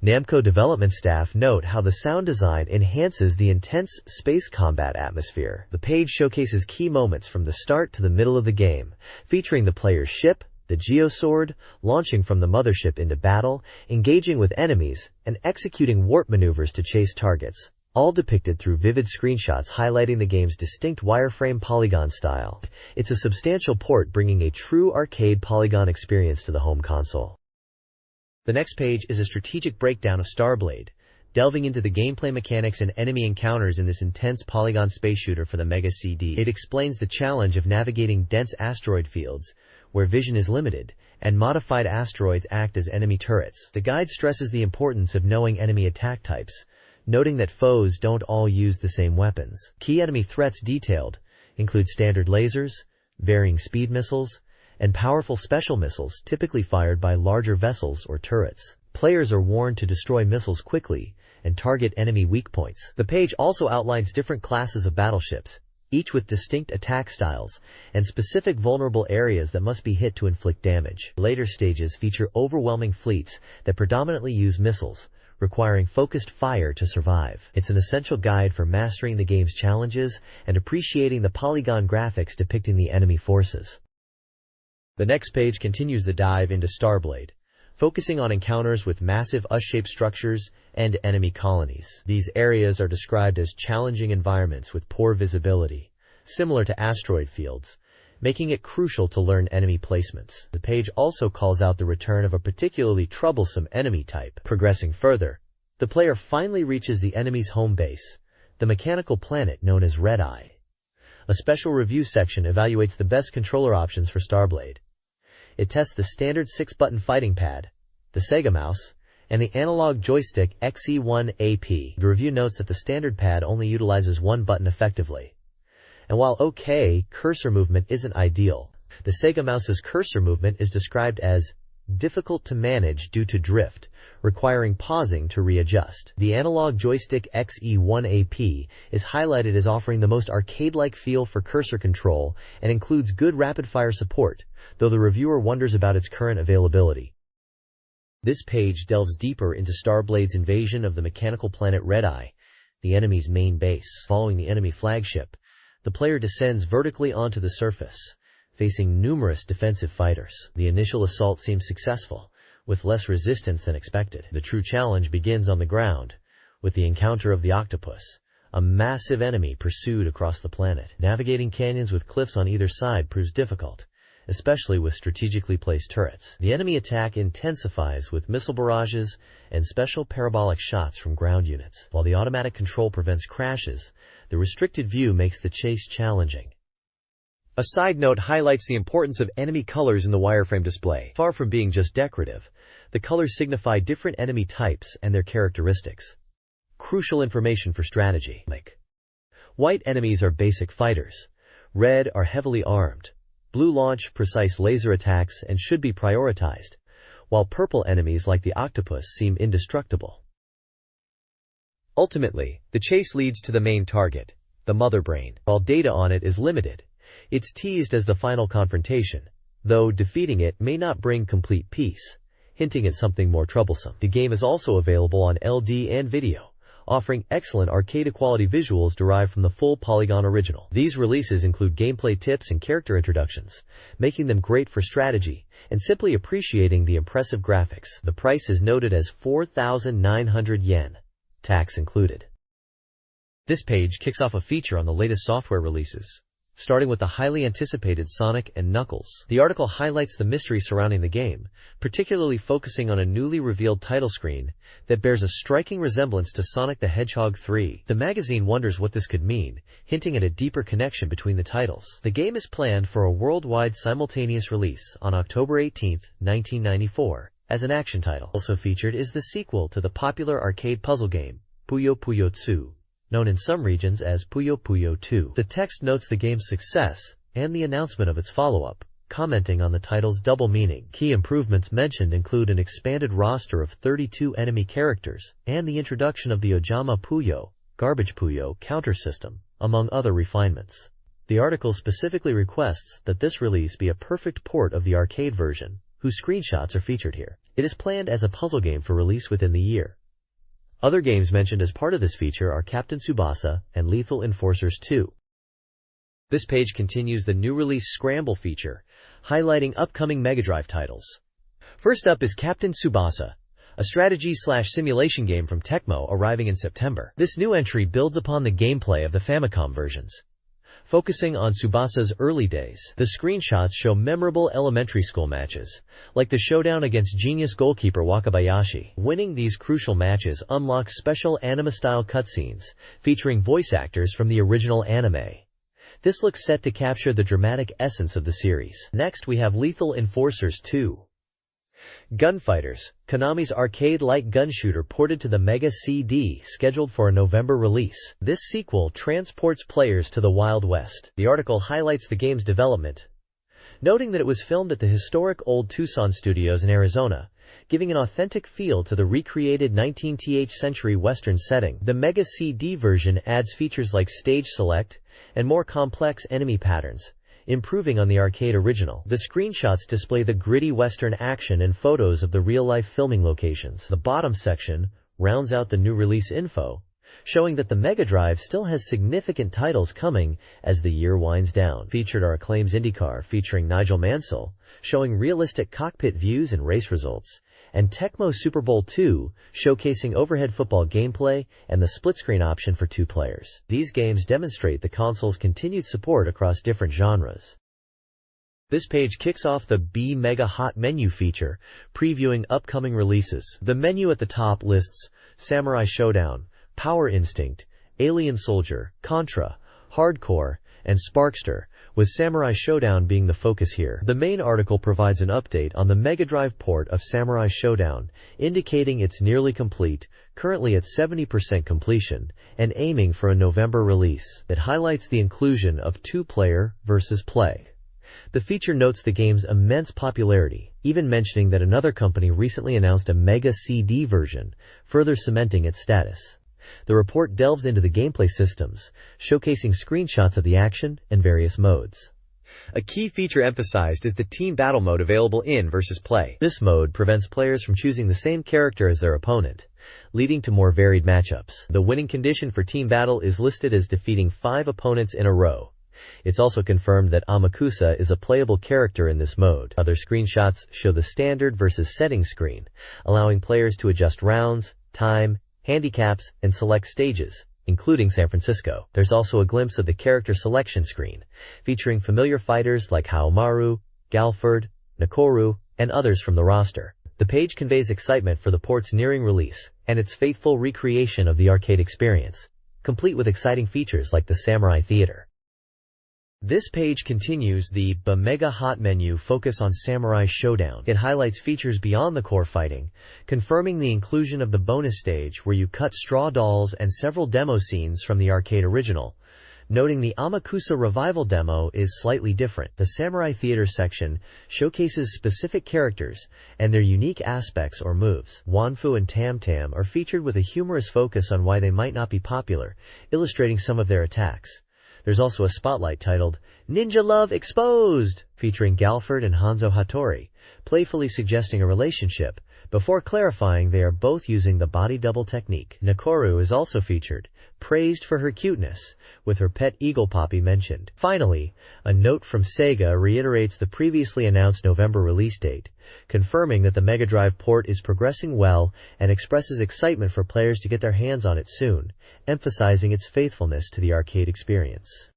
Namco development staff note how the sound design enhances the intense space combat atmosphere. The page showcases key moments from the start to the middle of the game, featuring the player's ship, the Geosword, launching from the mothership into battle, engaging with enemies, and executing warp maneuvers to chase targets, all depicted through vivid screenshots highlighting the game's distinct wireframe polygon style. It's a substantial port bringing a true arcade polygon experience to the home console. The next page is a strategic breakdown of Starblade, delving into the gameplay mechanics and enemy encounters in this intense polygon space shooter for the Mega CD. It explains the challenge of navigating dense asteroid fields, where vision is limited, and modified asteroids act as enemy turrets. The guide stresses the importance of knowing enemy attack types, noting that foes don't all use the same weapons. Key enemy threats detailed include standard lasers, varying speed missiles, and powerful special missiles typically fired by larger vessels or turrets. Players are warned to destroy missiles quickly and target enemy weak points. The page also outlines different classes of battleships, each with distinct attack styles and specific vulnerable areas that must be hit to inflict damage. Later stages feature overwhelming fleets that predominantly use missiles, requiring focused fire to survive. It's an essential guide for mastering the game's challenges and appreciating the polygon graphics depicting the enemy forces. The next page continues the dive into Starblade, focusing on encounters with massive U-shaped structures and enemy colonies. These areas are described as challenging environments with poor visibility, similar to asteroid fields, making it crucial to learn enemy placements. The page also calls out the return of a particularly troublesome enemy type. Progressing further, the player finally reaches the enemy's home base, the mechanical planet known as Red Eye. A special review section evaluates the best controller options for Starblade. It tests the standard 6-button fighting pad, the Sega mouse, and the analog joystick XE1AP. The review notes that the standard pad only utilizes one button effectively. And while okay, cursor movement isn't ideal, the Sega mouse's cursor movement is described as difficult to manage due to drift, requiring pausing to readjust. The analog joystick XE1AP is highlighted as offering the most arcade-like feel for cursor control and includes good rapid-fire support, though the reviewer wonders about its current availability. This page delves deeper into Starblade's invasion of the mechanical planet Red Eye, the enemy's main base. Following the enemy flagship, the player descends vertically onto the surface, facing numerous defensive fighters. The initial assault seems successful, with less resistance than expected. The true challenge begins on the ground, with the encounter of the octopus, a massive enemy pursued across the planet. Navigating canyons with cliffs on either side proves difficult, especially with strategically placed turrets. The enemy attack intensifies with missile barrages and special parabolic shots from ground units. While the automatic control prevents crashes, the restricted view makes the chase challenging. A side note highlights the importance of enemy colors in the wireframe display. Far from being just decorative, the colors signify different enemy types and their characteristics. Crucial information for strategy. White enemies are basic fighters. Red are heavily armed. Blue launch precise laser attacks and should be prioritized, while purple enemies like the octopus seem indestructible. Ultimately, the chase leads to the main target, the mother brain. While data on it is limited, it's teased as the final confrontation, though defeating it may not bring complete peace, hinting at something more troublesome. The game is also available on LD and video, offering excellent arcade-quality visuals derived from the full polygon original. These releases include gameplay tips and character introductions, making them great for strategy and simply appreciating the impressive graphics. The price is noted as 4,900 yen, tax included. This page kicks off a feature on the latest software releases, starting with the highly anticipated Sonic and Knuckles. The article highlights the mystery surrounding the game, particularly focusing on a newly revealed title screen that bears a striking resemblance to Sonic the Hedgehog 3. The magazine wonders what this could mean, hinting at a deeper connection between the titles. The game is planned for a worldwide simultaneous release on October 18, 1994, as an action title. Also featured is the sequel to the popular arcade puzzle game, Puyo Puyo 2. Known in some regions as Puyo Puyo 2. The text notes the game's success and the announcement of its follow-up, commenting on the title's double meaning. Key improvements mentioned include an expanded roster of 32 enemy characters and the introduction of the Ojama Puyo, Garbage Puyo counter system, among other refinements. The article specifically requests that this release be a perfect port of the arcade version, whose screenshots are featured here. It is planned as a puzzle game for release within the year. Other games mentioned as part of this feature are Captain Tsubasa and Lethal Enforcers 2. This page continues the new release Scramble feature, highlighting upcoming Mega Drive titles. First up is Captain Tsubasa, a strategy/simulation game from Tecmo arriving in September. This new entry builds upon the gameplay of the Famicom versions, focusing on Tsubasa's early days. The screenshots show memorable elementary school matches, like the showdown against genius goalkeeper Wakabayashi. Winning these crucial matches unlocks special anime-style cutscenes, featuring voice actors from the original anime. This looks set to capture the dramatic essence of the series. Next we have Lethal Enforcers 2. Gunfighters, Konami's arcade-like gun shooter ported to the Mega CD, scheduled for a November release. This sequel transports players to the Wild West. The article highlights the game's development, noting that it was filmed at the historic old Tucson studios in Arizona, giving an authentic feel to the recreated 19th century Western setting. The Mega CD version adds features like stage select and more complex enemy patterns, improving on the arcade original. The screenshots display the gritty Western action and photos of the real-life filming locations. The bottom section rounds out the new release info, showing that the Mega Drive still has significant titles coming as the year winds down. Featured are Acclaim's IndyCar featuring Nigel Mansell, showing realistic cockpit views and race results, and Tecmo Super Bowl 2, showcasing overhead football gameplay and the split-screen option for 2 players. These games demonstrate the console's continued support across different genres. This page kicks off the B Mega Hot Menu feature, previewing upcoming releases. The menu at the top lists Samurai Showdown, Power Instinct, Alien Soldier, Contra, Hardcore, and Sparkster, with Samurai Showdown being the focus here. The main article provides an update on the Mega Drive port of Samurai Showdown, indicating it's nearly complete, currently at 70% completion, and aiming for a November release. It highlights the inclusion of 2-player versus play. The feature notes the game's immense popularity, even mentioning that another company recently announced a Mega CD version, further cementing its status. The report delves into the gameplay systems, showcasing screenshots of the action and various modes. A key feature emphasized is the team battle mode available in versus play. This mode prevents players from choosing the same character as their opponent, leading to more varied matchups. The winning condition for team battle is listed as defeating 5 opponents in a row. It's also confirmed that Amakusa is a playable character in this mode. Other screenshots show the standard versus settings screen, allowing players to adjust rounds, time, handicaps, and select stages, including San Francisco. There's also a glimpse of the character selection screen, featuring familiar fighters like Haomaru, Galford, Nakoru, and others from the roster. The page conveys excitement for the port's nearing release, and its faithful recreation of the arcade experience, complete with exciting features like the Samurai Theater. This page continues the BeepMD Hot menu focus on Samurai Showdown. It highlights features beyond the core fighting, confirming the inclusion of the bonus stage where you cut straw dolls and several demo scenes from the arcade original, noting the Amakusa revival demo is slightly different. The Samurai Theater section showcases specific characters and their unique aspects or moves. Wanfu and Tam Tam are featured with a humorous focus on why they might not be popular, illustrating some of their attacks. There's also a spotlight titled, Ninja Love Exposed, featuring Galford and Hanzo Hattori, playfully suggesting a relationship, before clarifying they are both using the body double technique. Nakoru is also featured, praised for her cuteness, with her pet eagle Poppy mentioned. Finally, a note from Sega reiterates the previously announced November release date, confirming that the Mega Drive port is progressing well and expresses excitement for players to get their hands on it soon, emphasizing its faithfulness to the arcade experience.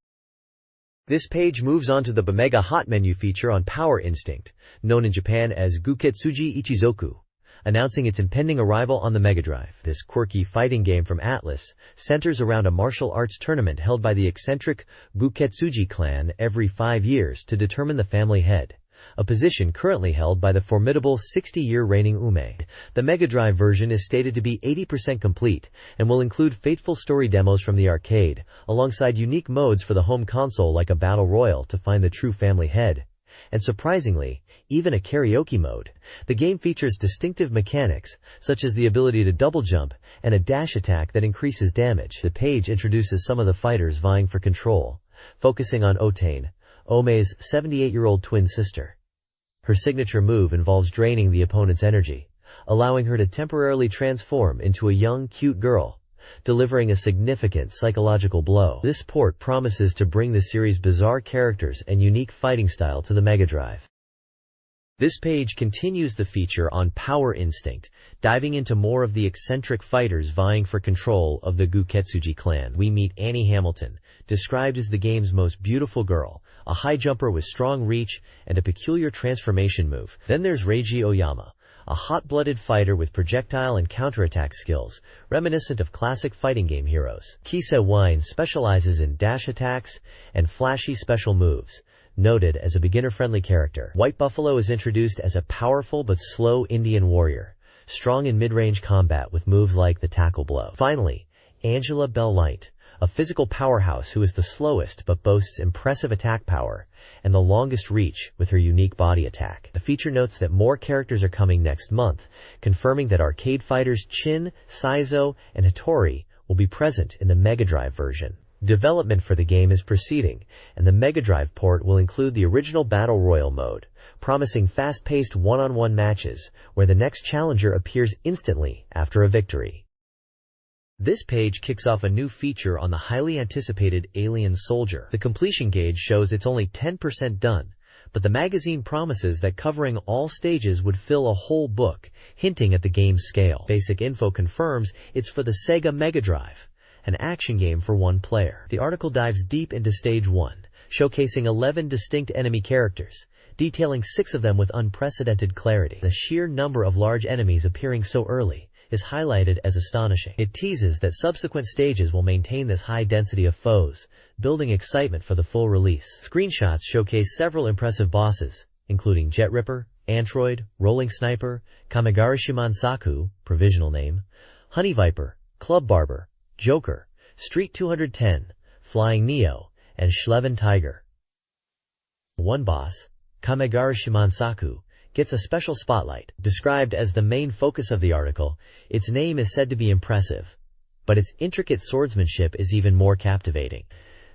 This page moves on to the BeepMD Hot menu feature on Power Instinct, known in Japan as Guketsuji Ichizoku, announcing its impending arrival on the Mega Drive. This quirky fighting game from Atlas centers around a martial arts tournament held by the eccentric Guketsuji clan every 5 years to determine the family head, a position currently held by the formidable 60-year reigning Ume. The Mega Drive version is stated to be 80% complete and will include faithful story demos from the arcade, alongside unique modes for the home console like a battle royal to find the true family head, and surprisingly, even a karaoke mode. The game features distinctive mechanics, such as the ability to double jump and a dash attack that increases damage. The page introduces some of the fighters vying for control, focusing on Otane, Ome's 78-year-old twin sister. Her signature move involves draining the opponent's energy, allowing her to temporarily transform into a young, cute girl, delivering a significant psychological blow. This port promises to bring the series' bizarre characters and unique fighting style to the Mega Drive. This page continues the feature on Power Instinct, diving into more of the eccentric fighters vying for control of the Guketsuji clan. We meet Annie Hamilton, described as the game's most beautiful girl, a high jumper with strong reach and a peculiar transformation move. Then there's Reiji Oyama, a hot-blooded fighter with projectile and counterattack skills, reminiscent of classic fighting game heroes. Kisa Wine specializes in dash attacks and flashy special moves, noted as a beginner-friendly character. White Buffalo is introduced as a powerful but slow Indian warrior, strong in mid-range combat with moves like the tackle blow. Finally, Angela Bell Light, a physical powerhouse who is the slowest but boasts impressive attack power and the longest reach with her unique body attack. The feature notes that more characters are coming next month, confirming that arcade fighters Chin, Saizo, and Hattori will be present in the Mega Drive version. Development for the game is proceeding, and the Mega Drive port will include the original Battle Royal mode, promising fast-paced one-on-one matches where the next challenger appears instantly after a victory. This page kicks off a new feature on the highly anticipated Alien Soldier. The completion gauge shows it's only 10% done, but the magazine promises that covering all stages would fill a whole book, hinting at the game's scale. Basic info confirms it's for the Sega Mega Drive, an action game for one player. The article dives deep into Stage 1, showcasing 11 distinct enemy characters, detailing 6 of them with unprecedented clarity. The sheer number of large enemies appearing so early is highlighted as astonishing. It teases that subsequent stages will maintain this high density of foes, building excitement for the full release. Screenshots showcase several impressive bosses, including Jet Ripper, Antroid, Rolling Sniper, Kamigari Saku, provisional name, Honey Viper, Club Barber, Joker, Street 210, Flying Neo, and Schleven Tiger. One boss, Kamigari Saku, gets a special spotlight. Described as the main focus of the article, its name is said to be impressive, but its intricate swordsmanship is even more captivating.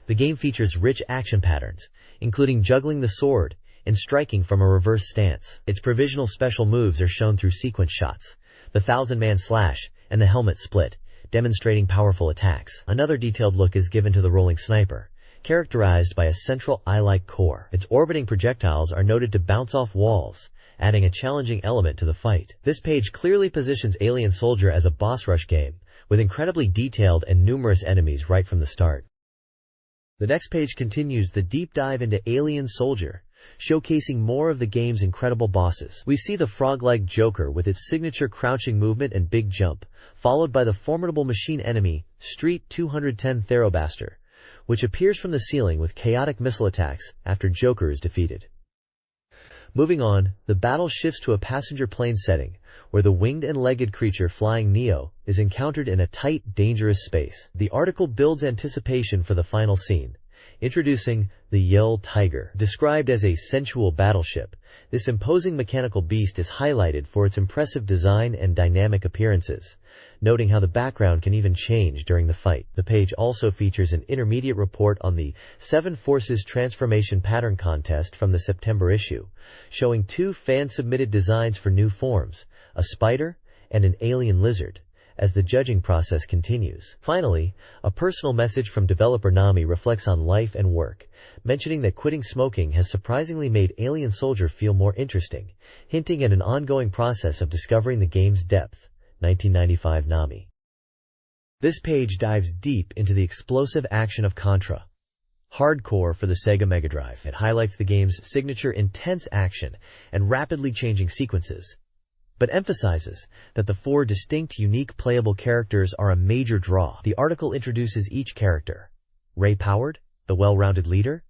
The game features rich action patterns, including juggling the sword and striking from a reverse stance. Its provisional special moves are shown through sequence shots, the 1000-man slash, and the helmet split, demonstrating powerful attacks. Another detailed look is given to the rolling sniper, characterized by a central eye-like core. Its orbiting projectiles are noted to bounce off walls, adding a challenging element to the fight. This page clearly positions Alien Soldier as a boss rush game, with incredibly detailed and numerous enemies right from the start. The next page continues the deep dive into Alien Soldier, showcasing more of the game's incredible bosses. We see the frog-like Joker with its signature crouching movement and big jump, followed by the formidable machine enemy, Street 210 Therobaster, which appears from the ceiling with chaotic missile attacks after Joker is defeated. Moving on, the battle shifts to a passenger plane setting, where the winged and legged creature Flying Neo is encountered in a tight, dangerous space. The article builds anticipation for the final scene, introducing the Yell Tiger. Described as a sensual battleship, this imposing mechanical beast is highlighted for its impressive design and dynamic appearances, noting how the background can even change during the fight. The page also features an intermediate report on the 7 Forces Transformation Pattern Contest from the September issue, showing 2 fan-submitted designs for new forms, a spider and an alien lizard, as the judging process continues. Finally, a personal message from developer Nami reflects on life and work, mentioning that quitting smoking has surprisingly made Alien Soldier feel more interesting, hinting at an ongoing process of discovering the game's depth. 1995 Nami. This page dives deep into the explosive action of Contra Hardcore for the Sega Mega Drive. It highlights the game's signature intense action and rapidly changing sequences, but emphasizes that the 4 distinct, unique playable characters are a major draw. The article introduces each character: Ray Powered, the well-rounded leader;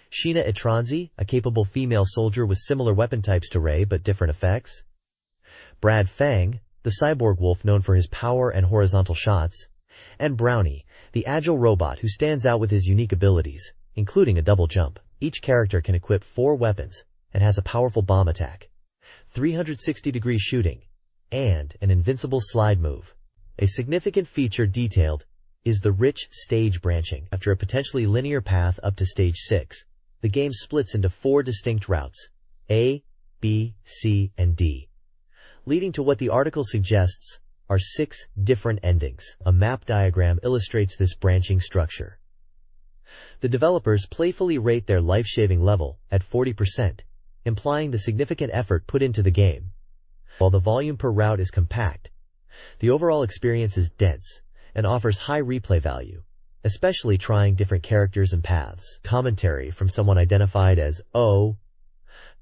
Sheena Itranzi, a capable female soldier with similar weapon types to Ray but different effects; Brad Fang, the cyborg wolf known for his power and horizontal shots; and Brownie, the agile robot who stands out with his unique abilities, including a double jump. Each character can equip 4 weapons and has a powerful bomb attack, 360-degree shooting, and an invincible slide move. A significant feature detailed is the rich stage branching. After a potentially linear path up to Stage 6, the game splits into 4 distinct routes, A, B, C, and D, leading to what the article suggests are 6 different endings. A map diagram illustrates this branching structure. The developers playfully rate their life-saving level at 40%, implying the significant effort put into the game. While the volume per route is compact, the overall experience is dense and offers high replay value, especially trying different characters and paths. Commentary from someone identified as O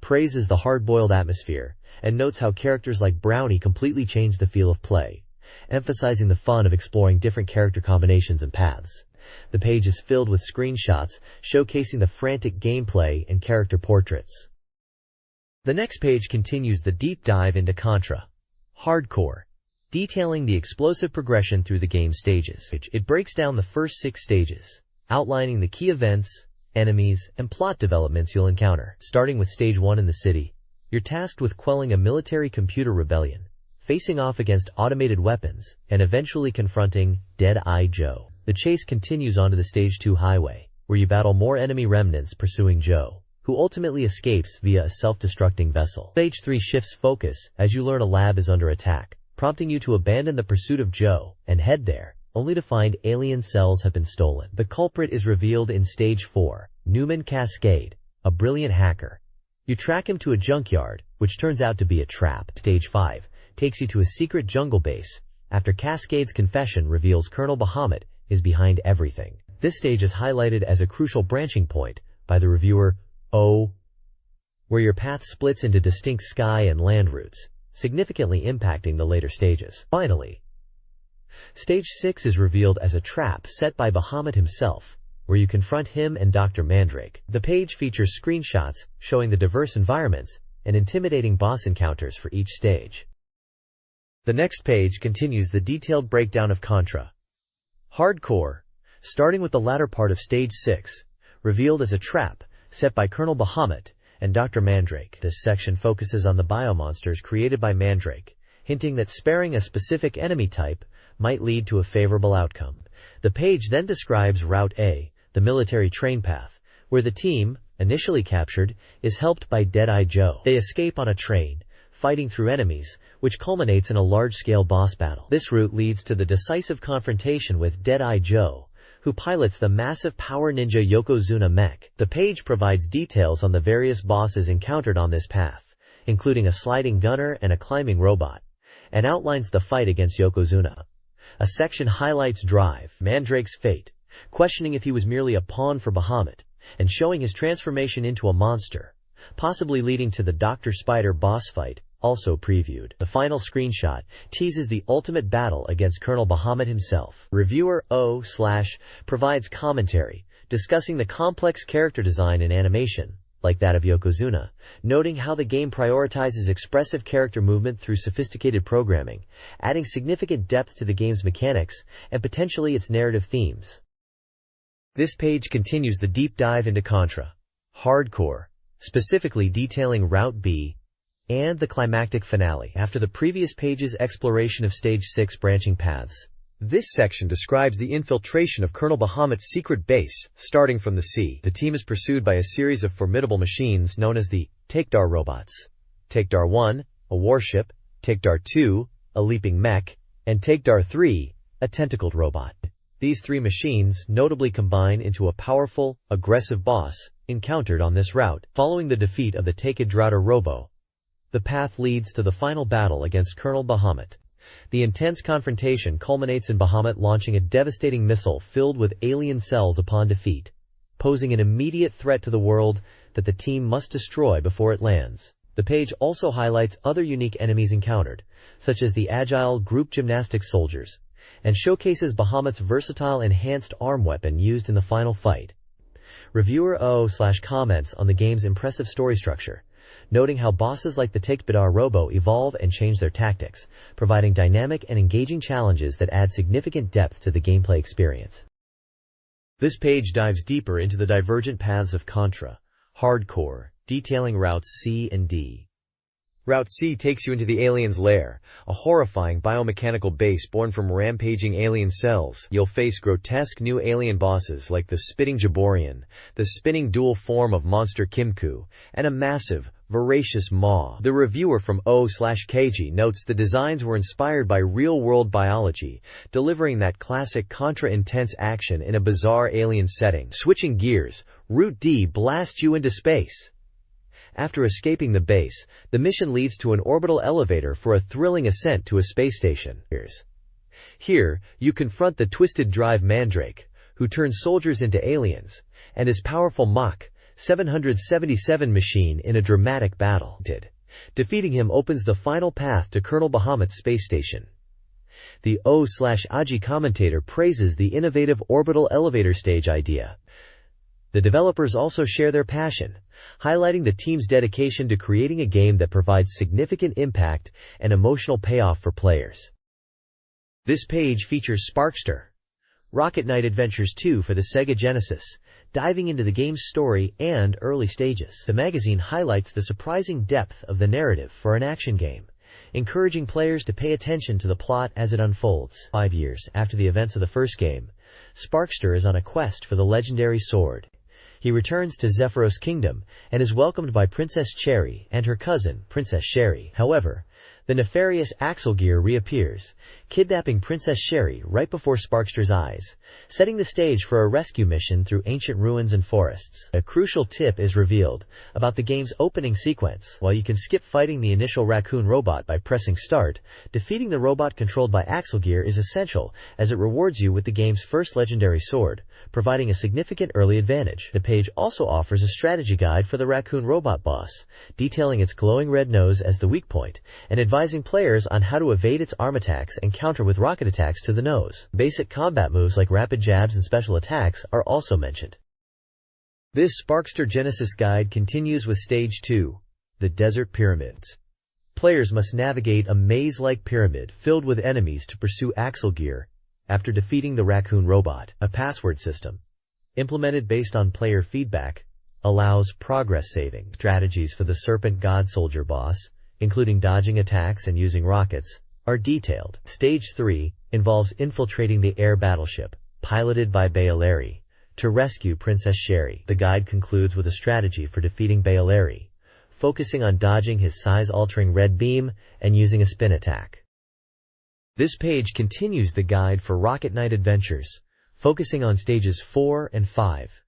praises the hard-boiled atmosphere and notes how characters like Brownie completely change the feel of play, emphasizing the fun of exploring different character combinations and paths. The page is filled with screenshots showcasing the frantic gameplay and character portraits. The next page continues the deep dive into Contra Hardcore, detailing the explosive progression through the game's stages. It breaks down the first 6 stages, outlining the key events, enemies, and plot developments you'll encounter. Starting with Stage 1 in the city, you're tasked with quelling a military computer rebellion, facing off against automated weapons, and eventually confronting Dead-Eye Joe. The chase continues onto the Stage 2 highway, where you battle more enemy remnants pursuing Joe, who ultimately escapes via a self-destructing vessel. Stage 3 shifts focus as you learn a lab is under attack, prompting you to abandon the pursuit of Joe and head there, only to find alien cells have been stolen. The culprit is revealed in Stage 4, Newman Cascade, a brilliant hacker. You track him to a junkyard, which turns out to be a trap. Stage 5 takes you to a secret jungle base, after Cascade's confession reveals Colonel Bahamut is behind everything. This stage is highlighted as a crucial branching point by the reviewer O, where your path splits into distinct sky and land routes, significantly impacting the later stages. Finally, Stage 6 is revealed as a trap set by Bahamut himself, where you confront him and Dr. Mandrake. The page features screenshots showing the diverse environments and intimidating boss encounters for each stage. The next page continues the detailed breakdown of Contra Hardcore, starting with the latter part of Stage 6, revealed as a trap set by Colonel Bahamut and Dr. Mandrake. This section focuses on the biomonsters created by Mandrake, hinting that sparing a specific enemy type might lead to a favorable outcome. The page then describes Route A, the military train path, where the team, initially captured, is helped by Dead-Eye Joe. They escape on a train, fighting through enemies, which culminates in a large-scale boss battle. This route leads to the decisive confrontation with Dead-Eye Joe, who pilots the massive Power Ninja Yokozuna mech. The page provides details on the various bosses encountered on this path, including a sliding gunner and a climbing robot, and outlines the fight against Yokozuna. A section highlights Drive, Mandrake's fate, questioning if he was merely a pawn for Bahamut, and showing his transformation into a monster, possibly leading to the Dr. Spider boss fight, also previewed. The final screenshot teases the ultimate battle against Colonel Bahamut himself. Reviewer O/ provides commentary, discussing the complex character design and animation, like that of Yokozuna, noting how the game prioritizes expressive character movement through sophisticated programming, adding significant depth to the game's mechanics and potentially its narrative themes. This page continues the deep dive into Contra Hardcore, specifically detailing Route B and the climactic finale. After the previous page's exploration of Stage 6 branching paths, this section describes the infiltration of Colonel Bahamut's secret base, starting from the sea. The team is pursued by a series of formidable machines known as the Takedar robots. Takedar 1, a warship, Takedar 2, a leaping mech, and Takedar 3, a tentacled robot. These three machines notably combine into a powerful, aggressive boss encountered on this route. Following the defeat of the Takedraughter Robo, the path leads to the final battle against Colonel Bahamut. The intense confrontation culminates in Bahamut launching a devastating missile filled with alien cells upon defeat, posing an immediate threat to the world that the team must destroy before it lands. The page also highlights other unique enemies encountered, such as the agile group gymnastics soldiers, and showcases Bahamut's versatile enhanced arm weapon used in the final fight. Reviewer O/ comments on the game's impressive story structure, noting how bosses like the Takedar Robo evolve and change their tactics, providing dynamic and engaging challenges that add significant depth to the gameplay experience. This page dives deeper into the divergent paths of Contra Hardcore, detailing routes C and D. Route C takes you into the alien's lair, a horrifying biomechanical base born from rampaging alien cells. You'll face grotesque new alien bosses like the Spitting Jaborian, the spinning dual form of monster Kimku, and a massive, voracious maw. The reviewer from O/KG notes the designs were inspired by real-world biology, delivering that classic Contra intense action in a bizarre alien setting. Switching gears, Route D blasts you into space. After escaping the base, the mission leads to an orbital elevator for a thrilling ascent to a space station. Here, you confront the Twisted Drive Mandrake, who turns soldiers into aliens, and his powerful Mach 777 machine in a dramatic battle. Defeating him opens the final path to Colonel Bahamut's space station. The O/AG commentator praises the innovative orbital elevator stage idea. The developers also share their passion, highlighting the team's dedication to creating a game that provides significant impact and emotional payoff for players. This page features Sparkster Rocket Knight Adventures 2 for the Sega Genesis, diving into the game's story and early stages. The magazine highlights the surprising depth of the narrative for an action game, encouraging players to pay attention to the plot as it unfolds. 5 years after the events of the first game, Sparkster is on a quest for the legendary sword. He returns to Zephyros Kingdom and is welcomed by Princess Cherry and her cousin, Princess Sherry. However, the nefarious Axelgear reappears, kidnapping Princess Sherry right before Sparkster's eyes, setting the stage for a rescue mission through ancient ruins and forests. A crucial tip is revealed about the game's opening sequence. While you can skip fighting the initial raccoon robot by pressing start, defeating the robot controlled by Axelgear is essential as it rewards you with the game's first legendary sword, providing a significant early advantage. The page also offers a strategy guide for the raccoon robot boss, detailing its glowing red nose as the weak point, and advising players on how to evade its arm attacks and counter with rocket attacks to the nose. Basic combat moves like rapid jabs and special attacks are also mentioned. This Sparkster Genesis guide continues with Stage 2, the Desert Pyramids. Players must navigate a maze-like pyramid filled with enemies to pursue Axelgear after defeating the raccoon robot. A password system, implemented based on player feedback, allows progress saving. Strategies for the Serpent God Soldier boss, including dodging attacks and using rockets, are detailed. Stage 3 involves infiltrating the air battleship, piloted by Baeleri, to rescue Princess Sherry. The guide concludes with a strategy for defeating Baeleri, focusing on dodging his size-altering red beam and using a spin attack. This page continues the guide for Rocket Knight Adventures, focusing on stages 4 and 5.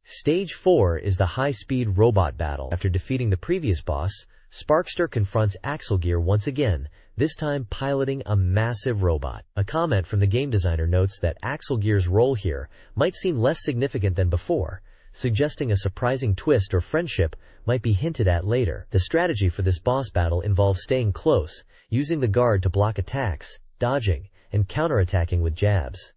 Stage 4 is the high-speed robot battle. After defeating the previous boss, Sparkster confronts Axel Gear once again, this time piloting a massive robot. A comment from the game designer notes that Axel Gear's role here might seem less significant than before, suggesting a surprising twist or friendship might be hinted at later. The strategy for this boss battle involves staying close, using the guard to block attacks, dodging, and counterattacking with jabs.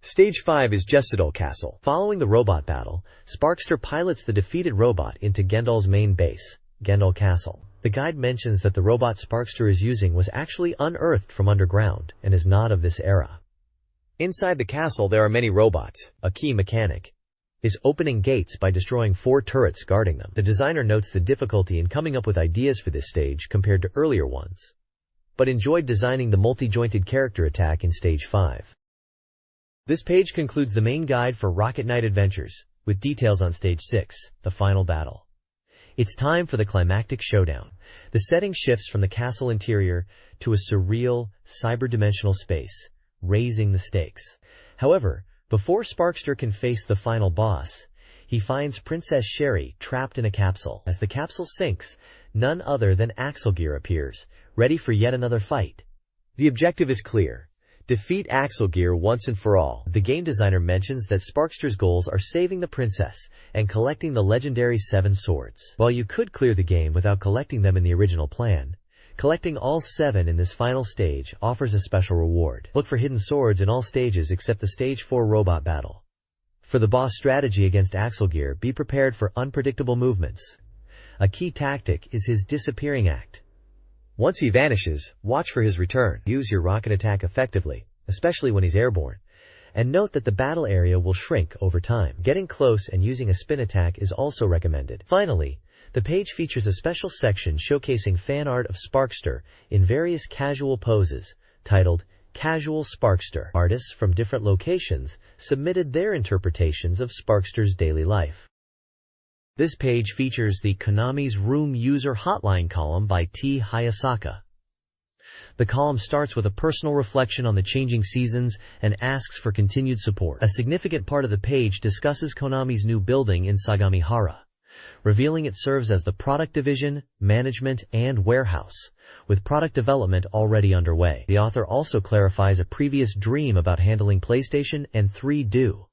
Stage 5 is Jessedal Castle. Following the robot battle, Sparkster pilots the defeated robot into Gendal's main base, Gendal Castle. The guide mentions that the robot Sparkster is using was actually unearthed from underground and is not of this era. Inside the castle there are many robots. A key mechanic is opening gates by destroying 4 turrets guarding them. The designer notes the difficulty in coming up with ideas for this stage compared to earlier ones, but enjoyed designing the multi-jointed character attack in Stage 5. This page concludes the main guide for Rocket Knight Adventures, with details on Stage 6, the final battle. It's time for the climactic showdown. The setting shifts from the castle interior to a surreal, cyber-dimensional space, raising the stakes. However, before Sparkster can face the final boss, he finds Princess Sherry trapped in a capsule. As the capsule sinks, none other than Axel Gear appears, ready for yet another fight. The objective is clear: defeat Axel Gear once and for all. The game designer mentions that Sparkster's goals are saving the princess and collecting the legendary 7 swords. While you could clear the game without collecting them in the original plan, collecting all 7 in this final stage offers a special reward. Look for hidden swords in all stages except the Stage 4 robot battle. For the boss strategy against Axel Gear, be prepared for unpredictable movements. A key tactic is his disappearing act. Once he vanishes, watch for his return. Use your rocket attack effectively, especially when he's airborne. And note that the battle area will shrink over time. Getting close and using a spin attack is also recommended. Finally, the page features a special section showcasing fan art of Sparkster in various casual poses, titled Casual Sparkster. Artists from different locations submitted their interpretations of Sparkster's daily life. This page features the Konami's Room User Hotline column by T. Hayasaka. The column starts with a personal reflection on the changing seasons and asks for continued support. A significant part of the page discusses Konami's new building in Sagamihara, revealing it serves as the product division, management, and warehouse, with product development already underway. The author also clarifies a previous dream about handling PlayStation and 3DO,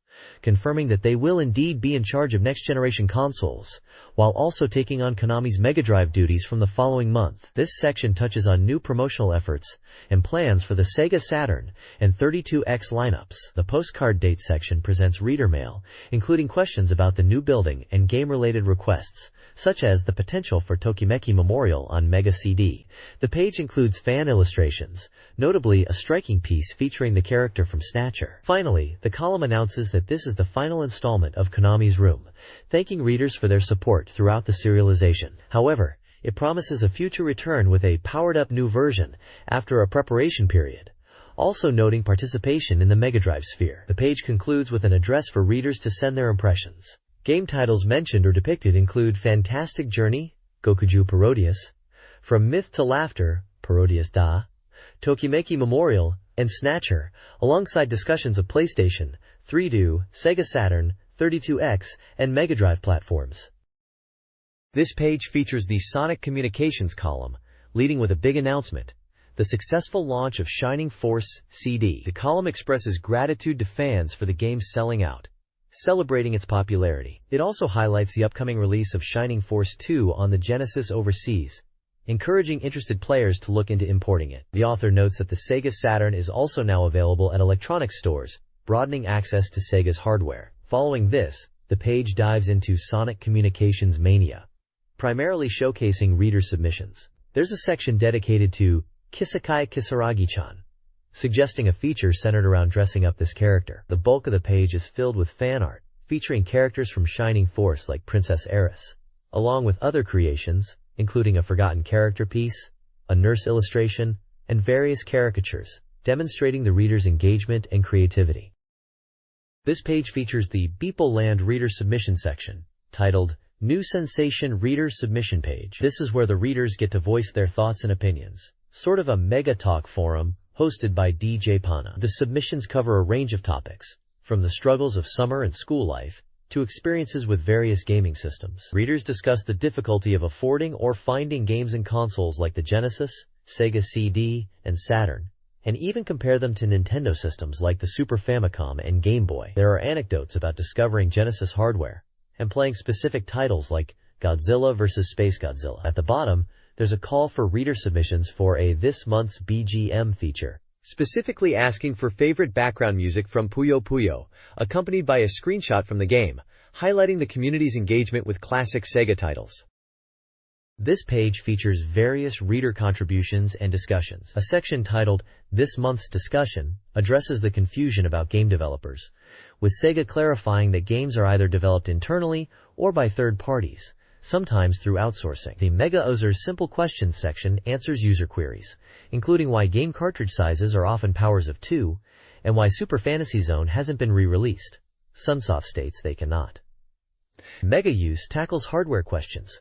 confirming that they will indeed be in charge of next-generation consoles, while also taking on Konami's Mega Drive duties from the following month. This section touches on new promotional efforts and plans for the Sega Saturn and 32X lineups. The postcard date section presents reader mail, including questions about the new building and game-related requests, such as the potential for Tokimeki Memorial on Mega CD. The page includes fan illustrations, notably a striking piece featuring the character from Snatcher. Finally, the column announces that this is the final installment of Konami's Room, thanking readers for their support throughout the serialization. However, it promises a future return with a powered-up new version after a preparation period, also noting participation in the Mega Drive sphere. The page concludes with an address for readers to send their impressions. Game titles mentioned or depicted include Fantastic Journey, Gokuju Parodius, From Myth to Laughter, Parodius Da, Tokimeki Memorial, and Snatcher, alongside discussions of PlayStation, 3DO, Sega Saturn, 32X, and Mega Drive platforms. This page features the Sonic Communications column, leading with a big announcement: the successful launch of Shining Force CD. The column expresses gratitude to fans for the game's selling out, celebrating its popularity. It also highlights the upcoming release of Shining Force 2 on the Genesis overseas, encouraging interested players to look into importing it. The author notes that the Sega Saturn is also now available at electronics stores, broadening access to Sega's hardware. Following this, the page dives into Sonic Communications Mania, primarily showcasing reader submissions. There's a section dedicated to Kisakai Kisaragi-chan, suggesting a feature centered around dressing up this character. The bulk of the page is filled with fan art, featuring characters from Shining Force like Princess Eris, along with other creations, including a forgotten character piece, a nurse illustration, and various caricatures, demonstrating the reader's engagement and creativity. This page features the Beeple Land reader submission section, titled New sensation reader submission page. This is where the readers get to voice their thoughts and opinions. Sort of a mega talk forum hosted by DJ Pana. The submissions cover a range of topics, from the struggles of summer and school life to experiences with various gaming systems. Readers discuss the difficulty of affording or finding games and consoles like the Genesis, Sega CD, and Saturn, and even compare them to Nintendo systems like the Super Famicom and Game Boy. There are anecdotes about discovering Genesis hardware and playing specific titles like Godzilla vs. Space Godzilla. At the bottom, there's a call for reader submissions for a This Month's BGM feature, specifically asking for favorite background music from Puyo Puyo, accompanied by a screenshot from the game, highlighting the community's engagement with classic Sega titles. This page features various reader contributions and discussions. A section titled, This Month's Discussion, addresses the confusion about game developers, with Sega clarifying that games are either developed internally or by third parties, sometimes through outsourcing. The Mega Ozer's Simple Questions section answers user queries, including why game cartridge sizes are often powers of 2, and why Super Fantasy Zone hasn't been re-released. Sunsoft states they cannot. Mega Use tackles hardware questions,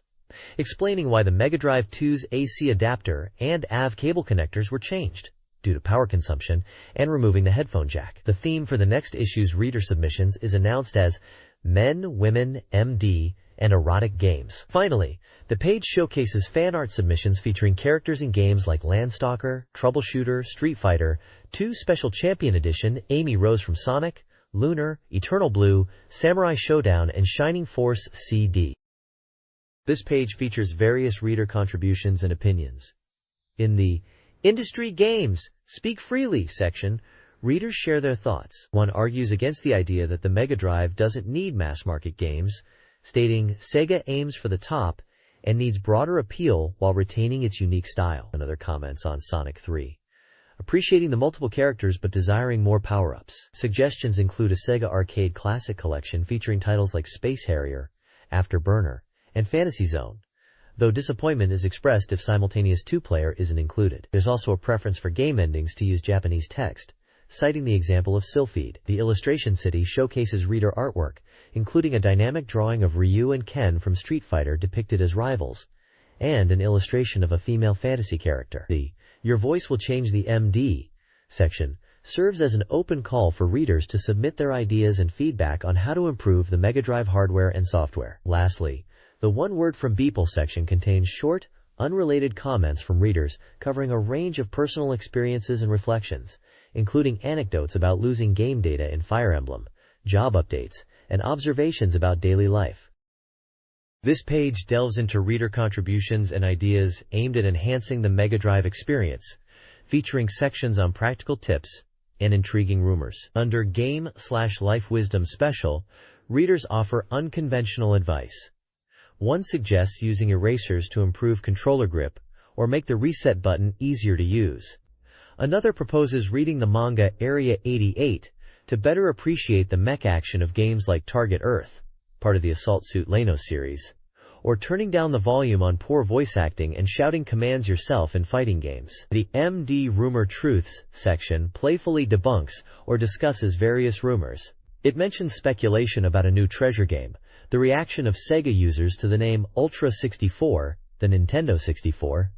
explaining why the Mega Drive 2's AC adapter and AV cable connectors were changed due to power consumption and removing the headphone jack. The theme for the next issue's reader submissions is announced as Men, Women, MD, and Erotic Games. Finally, the page showcases fan art submissions featuring characters in games like Landstalker, Troubleshooter, Street Fighter, 2 Special Champion Edition, Amy Rose from Sonic, Lunar, Eternal Blue, Samurai Showdown, and Shining Force CD. This page features various reader contributions and opinions. In the Industry Games Speak Freely section, readers share their thoughts. One argues against the idea that the Mega Drive doesn't need mass-market games, stating Sega aims for the top and needs broader appeal while retaining its unique style. Another comments on Sonic 3, appreciating the multiple characters but desiring more power-ups. Suggestions include a Sega Arcade Classic collection featuring titles like Space Harrier, Afterburner, and Fantasy Zone, though disappointment is expressed if simultaneous 2-player isn't included. There's also a preference for game endings to use Japanese text, citing the example of Sylphid. The Illustration City showcases reader artwork, including a dynamic drawing of Ryu and Ken from Street Fighter depicted as rivals, and an illustration of a female fantasy character. The Your Voice Will Change the MD section serves as an open call for readers to submit their ideas and feedback on how to improve the Mega Drive hardware and software. Lastly, the One Word from Beeple section contains short, unrelated comments from readers covering a range of personal experiences and reflections, including anecdotes about losing game data in Fire Emblem, job updates, and observations about daily life. This page delves into reader contributions and ideas aimed at enhancing the Mega Drive experience, featuring sections on practical tips and intriguing rumors. Under Game/Life Wisdom Special, readers offer unconventional advice. One suggests using erasers to improve controller grip or make the reset button easier to use. Another proposes reading the manga Area 88 to better appreciate the mech action of games like Target Earth, part of the Assault Suit Leno series, or turning down the volume on poor voice acting and shouting commands yourself in fighting games. The MD Rumor Truths section playfully debunks or discusses various rumors. It mentions speculation about a new treasure game, the reaction of Sega users to the name Ultra 64, the Nintendo 64,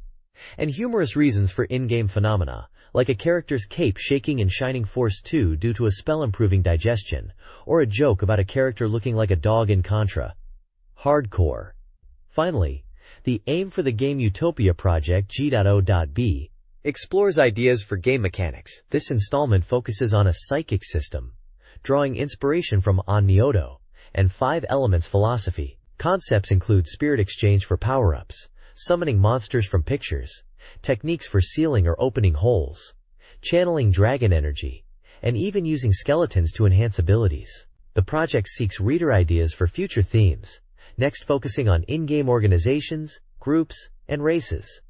and humorous reasons for in-game phenomena, like a character's cape shaking in Shining Force 2 due to a spell-improving digestion, or a joke about a character looking like a dog in Contra. Hardcore. Finally, the Aim for the Game Utopia project G.O.B. explores ideas for game mechanics. This installment focuses on a psychic system, drawing inspiration from Onmyoto and 5 Elements philosophy. Concepts include spirit exchange for power-ups, summoning monsters from pictures, techniques for sealing or opening holes, channeling dragon energy, and even using skeletons to enhance abilities. The project seeks reader ideas for future themes, next focusing on in-game organizations, groups, and races.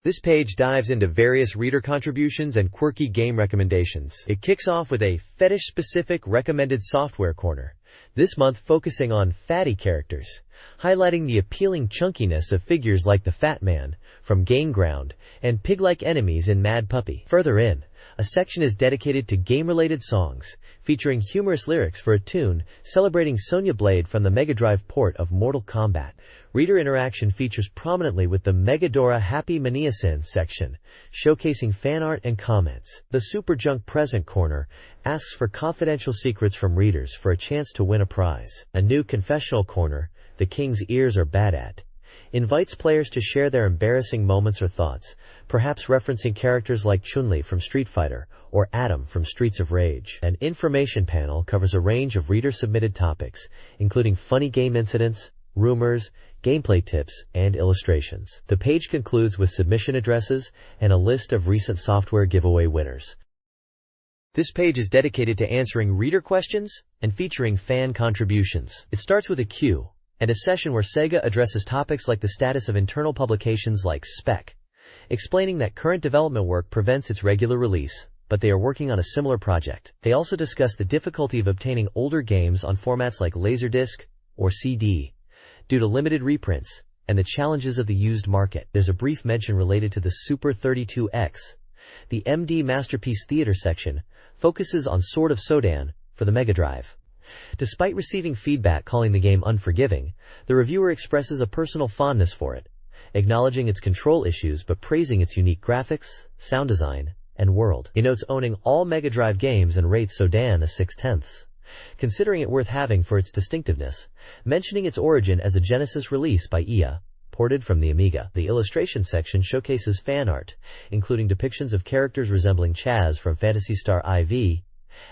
This page dives into various reader contributions and quirky game recommendations. It kicks off with a fetish-specific recommended software corner, this month focusing on fatty characters, highlighting the appealing chunkiness of figures like the Fat Man from Game Ground and pig-like enemies in Mad Puppy. Further in, a section is dedicated to game-related songs, featuring humorous lyrics for a tune celebrating Sonya Blade from the Mega Drive port of Mortal Kombat. Reader interaction features prominently with the Megadora Happy Maniasin section, showcasing fan art and comments. The Super Junk Present Corner asks for confidential secrets from readers for a chance to win a prize. A new confessional corner, The King's Ears Are Bad At, invites players to share their embarrassing moments or thoughts, perhaps referencing characters like Chun-Li from Street Fighter or Adam from Streets of Rage. An information panel covers a range of reader-submitted topics, including funny game incidents, rumors, gameplay tips, and illustrations. The page concludes with submission addresses and a list of recent software giveaway winners. This page is dedicated to answering reader questions and featuring fan contributions. It starts with a Q and a session where Sega addresses topics like the status of internal publications like Spec, explaining that current development work prevents its regular release, but they are working on a similar project. They also discuss the difficulty of obtaining older games on formats like Laserdisc or CD, due to limited reprints, and the challenges of the used market. There's a brief mention related to the Super 32X. The MD Masterpiece Theater section focuses on Sword of Sodan for the Mega Drive. Despite receiving feedback calling the game unforgiving, the reviewer expresses a personal fondness for it, acknowledging its control issues but praising its unique graphics, sound design, and world. He notes owning all Mega Drive games and rates Sodan a 6/10, considering it worth having for its distinctiveness, mentioning its origin as a Genesis release by EA, ported from the Amiga. The illustration section showcases fan art, including depictions of characters resembling Chaz from Phantasy Star IV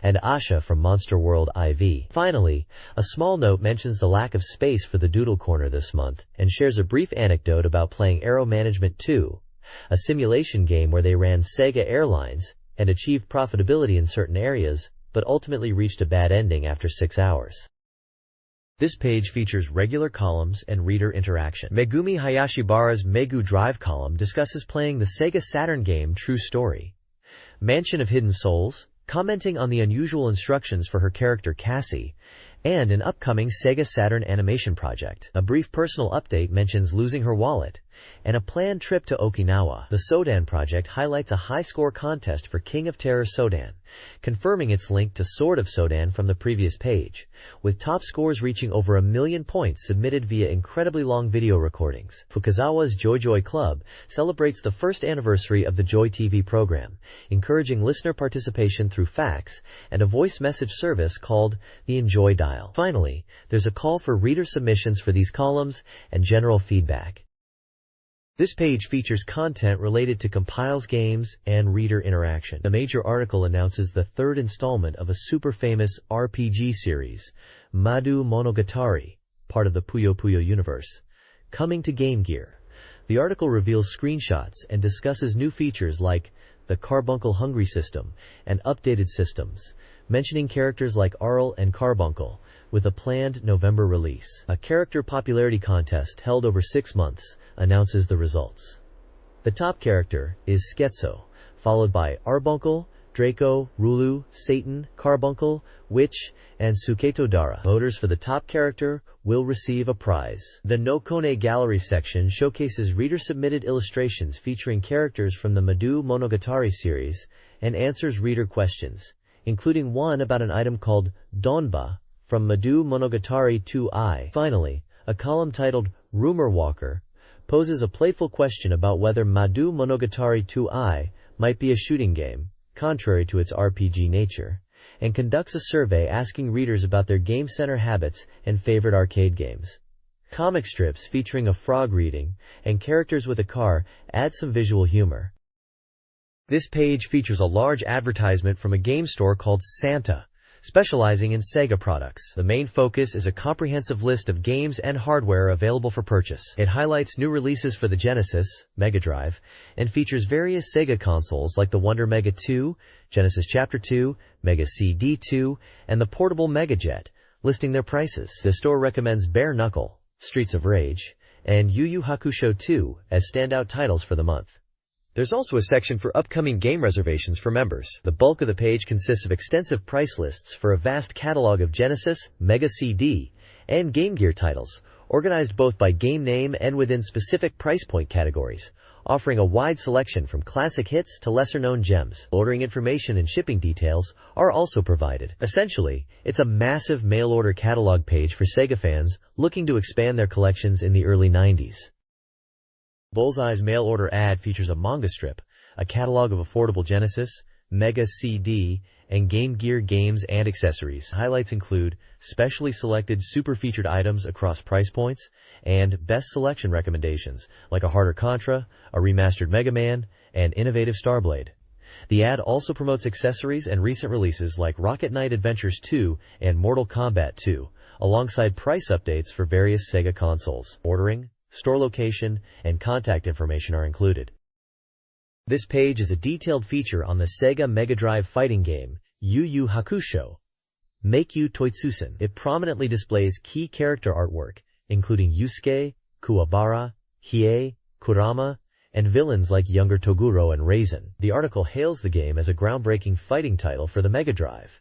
and Asha from Monster World IV. Finally, a small note mentions the lack of space for the Doodle Corner this month, and shares a brief anecdote about playing Aero Management 2, a simulation game where they ran Sega Airlines and achieved profitability in certain areas, but ultimately reached a bad ending after 6 hours. This page features regular columns and reader interaction. Megumi Hayashibara's MegaDrive column discusses playing the Sega Saturn game True Story. Mansion of Hidden Souls, commenting on the unusual instructions for her character Cassie, and an upcoming Sega Saturn animation project. A brief personal update mentions losing her wallet, and a planned trip to Okinawa. The Sodan project highlights a high-score contest for King of Terror Sodan, confirming its link to Sword of Sodan from the previous page, with top scores reaching over 1 million points submitted via incredibly long video recordings. Fukazawa's Joy Club celebrates the first anniversary of the Joy TV program, encouraging listener participation through fax and a voice message service called the Enjoy Dial. Finally, there's a call for reader submissions for these columns and general feedback. This page features content related to compiles games and reader interaction. The major article announces the third installment of a super famous RPG series, Madu Monogatari, part of the Puyo Puyo universe, coming to Game Gear. The article reveals screenshots and discusses new features like the Carbuncle Hungry system and updated systems, mentioning characters like Arl and Carbuncle, with a planned November release. A character popularity contest held over 6 months announces the results. The top character is Schizo, followed by Arbuncle, Draco, Rulu, Satan, Carbuncle, Witch, and Suketo Dara. Voters for the top character will receive a prize. The Nokone Gallery section showcases reader-submitted illustrations featuring characters from the Madu Monogatari series and answers reader questions, including one about an item called Donba from Madu Monogatari 2i. Finally, a column titled Rumor Walker poses a playful question about whether Madu Monogatari 2i might be a shooting game, contrary to its RPG nature, and conducts a survey asking readers about their Game Center habits and favorite arcade games. Comic strips featuring a frog reading and characters with a car add some visual humor. This page features a large advertisement from a game store called Santa, specializing in Sega products. The main focus is a comprehensive list of games and hardware available for purchase. It highlights new releases for the Genesis, Mega Drive, and features various Sega consoles like the Wonder Mega 2, Genesis Chapter 2, Mega CD 2, and the portable Mega Jet, listing their prices. The store recommends Bare Knuckle, Streets of Rage, and Yu Yu Hakusho 2 as standout titles for the month. There's also a section for upcoming game reservations for members. The bulk of the page consists of extensive price lists for a vast catalog of Genesis, Mega CD, and Game Gear titles, organized both by game name and within specific price point categories, offering a wide selection from classic hits to lesser-known gems. Ordering information and shipping details are also provided. Essentially, it's a massive mail-order catalog page for Sega fans looking to expand their collections in the early 90s. Bullseye's mail-order ad features a manga strip, a catalog of affordable Genesis, Mega CD, and Game Gear games and accessories. Highlights include specially selected super-featured items across price points and best selection recommendations like a harder Contra, a remastered Mega Man, and innovative Starblade. The ad also promotes accessories and recent releases like Rocket Knight Adventures 2 and Mortal Kombat 2, alongside price updates for various Sega consoles. Ordering, store location, and contact information are included. This page is a detailed feature on the Sega Mega Drive fighting game, Yu Yu Hakusho, Meikyu Toitsusen. It prominently displays key character artwork, including Yusuke, Kuwabara, Hiei, Kurama, and villains like younger Toguro and Raisin. The article hails the game as a groundbreaking fighting title for the Mega Drive,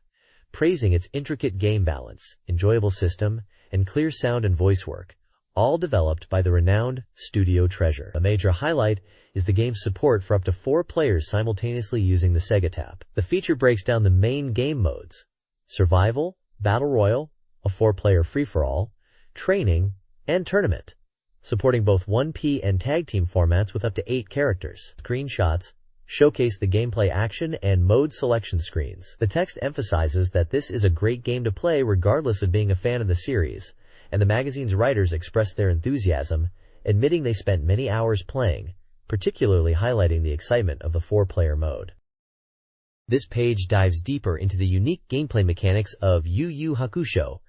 praising its intricate game balance, enjoyable system, and clear sound and voice work, all developed by the renowned Studio Treasure. A major highlight is the game's support for up to 4 players simultaneously using the Sega Tap. The feature breaks down the main game modes: Survival, Battle Royale, a 4-player free-for-all, Training, and Tournament, supporting both 1P and tag team formats with up to 8 characters. Screenshots showcase the gameplay action and mode selection screens. The text emphasizes that this is a great game to play regardless of being a fan of the series, and the magazine's writers expressed their enthusiasm, admitting they spent many hours playing, particularly highlighting the excitement of the 4-player mode. This page dives deeper into the unique gameplay mechanics of Yu Yu Hakusho,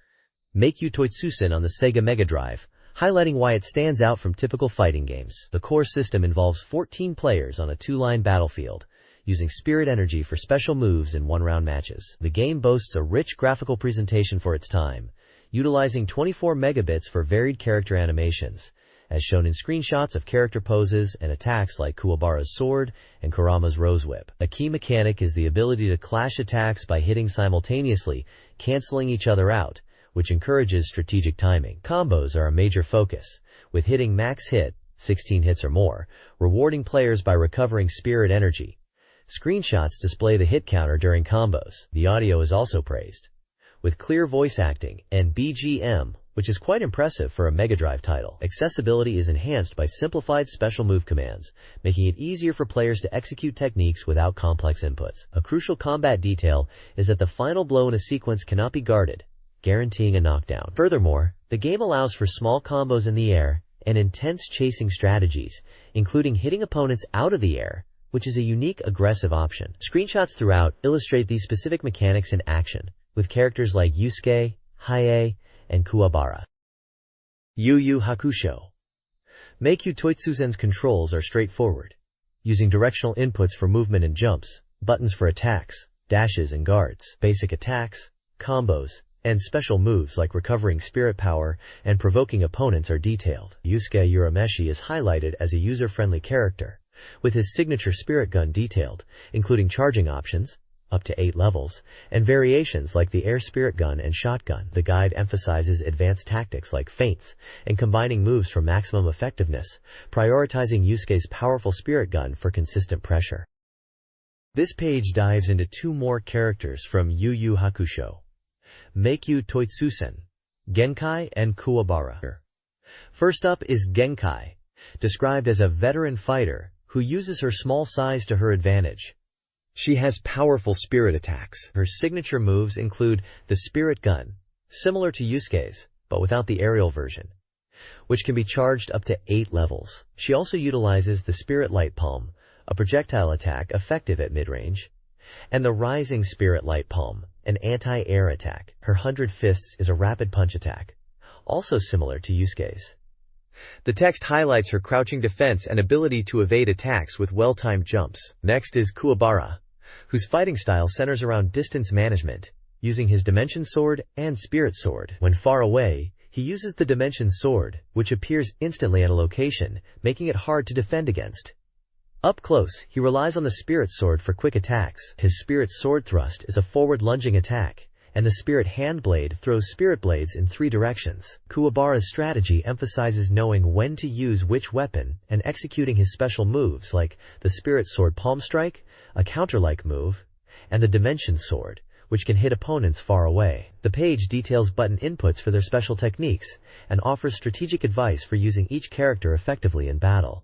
Meikyu Toitsusen on the Sega Mega Drive, highlighting why it stands out from typical fighting games. The core system involves 14 players on a 2-line battlefield, using spirit energy for special moves in 1-round matches. The game boasts a rich graphical presentation for its time, utilizing 24 megabits for varied character animations, as shown in screenshots of character poses and attacks like Kuwabara's sword and Kurama's rose whip. A key mechanic is the ability to clash attacks by hitting simultaneously, canceling each other out, which encourages strategic timing. Combos are a major focus, with hitting max hit, 16 hits or more, rewarding players by recovering spirit energy. Screenshots display the hit counter during combos. The audio is also praised, with clear voice acting and BGM, which is quite impressive for a Mega Drive title. Accessibility is enhanced by simplified special move commands, making it easier for players to execute techniques without complex inputs. A crucial combat detail is that the final blow in a sequence cannot be guarded, guaranteeing a knockdown. Furthermore, the game allows for small combos in the air and intense chasing strategies, including hitting opponents out of the air, which is a unique aggressive option. Screenshots throughout illustrate these specific mechanics in action, with characters like Yusuke, Hiei, and Kuwabara. Yu Yu Hakusho. Meikyu Toitsusen's controls are straightforward, using directional inputs for movement and jumps, buttons for attacks, dashes and guards. Basic attacks, combos, and special moves like recovering spirit power and provoking opponents are detailed. Yusuke Urameshi is highlighted as a user-friendly character, with his signature spirit gun detailed, including charging options, up to 8 levels, and variations like the air spirit gun and shotgun. The guide emphasizes advanced tactics like feints and combining moves for maximum effectiveness, prioritizing Yusuke's powerful spirit gun for consistent pressure. This page dives into 2 more characters from Yu Yu Hakusho: Meikyu Toitsusen, Genkai, and Kuwabara. First up is Genkai, described as a veteran fighter who uses her small size to her advantage. She has powerful spirit attacks. Her signature moves include the spirit gun, similar to Yusuke's, but without the aerial version, which can be charged up to 8 levels. She also utilizes the spirit light palm, a projectile attack effective at mid-range, and the rising spirit light palm, an anti-air attack. Her 100 fists is a rapid punch attack, also similar to Yusuke's. The text highlights her crouching defense and ability to evade attacks with well-timed jumps. Next is Kuwabara, whose fighting style centers around distance management, using his Dimension Sword and Spirit Sword. When far away, he uses the Dimension Sword, which appears instantly at a location, making it hard to defend against. Up close, he relies on the Spirit Sword for quick attacks. His Spirit Sword Thrust is a forward-lunging attack, and the Spirit Hand Blade throws Spirit Blades in 3 directions. Kuwabara's strategy emphasizes knowing when to use which weapon and executing his special moves like the Spirit Sword Palm Strike, a counter-like move, and the Dimension Sword, which can hit opponents far away. The page details button inputs for their special techniques and offers strategic advice for using each character effectively in battle.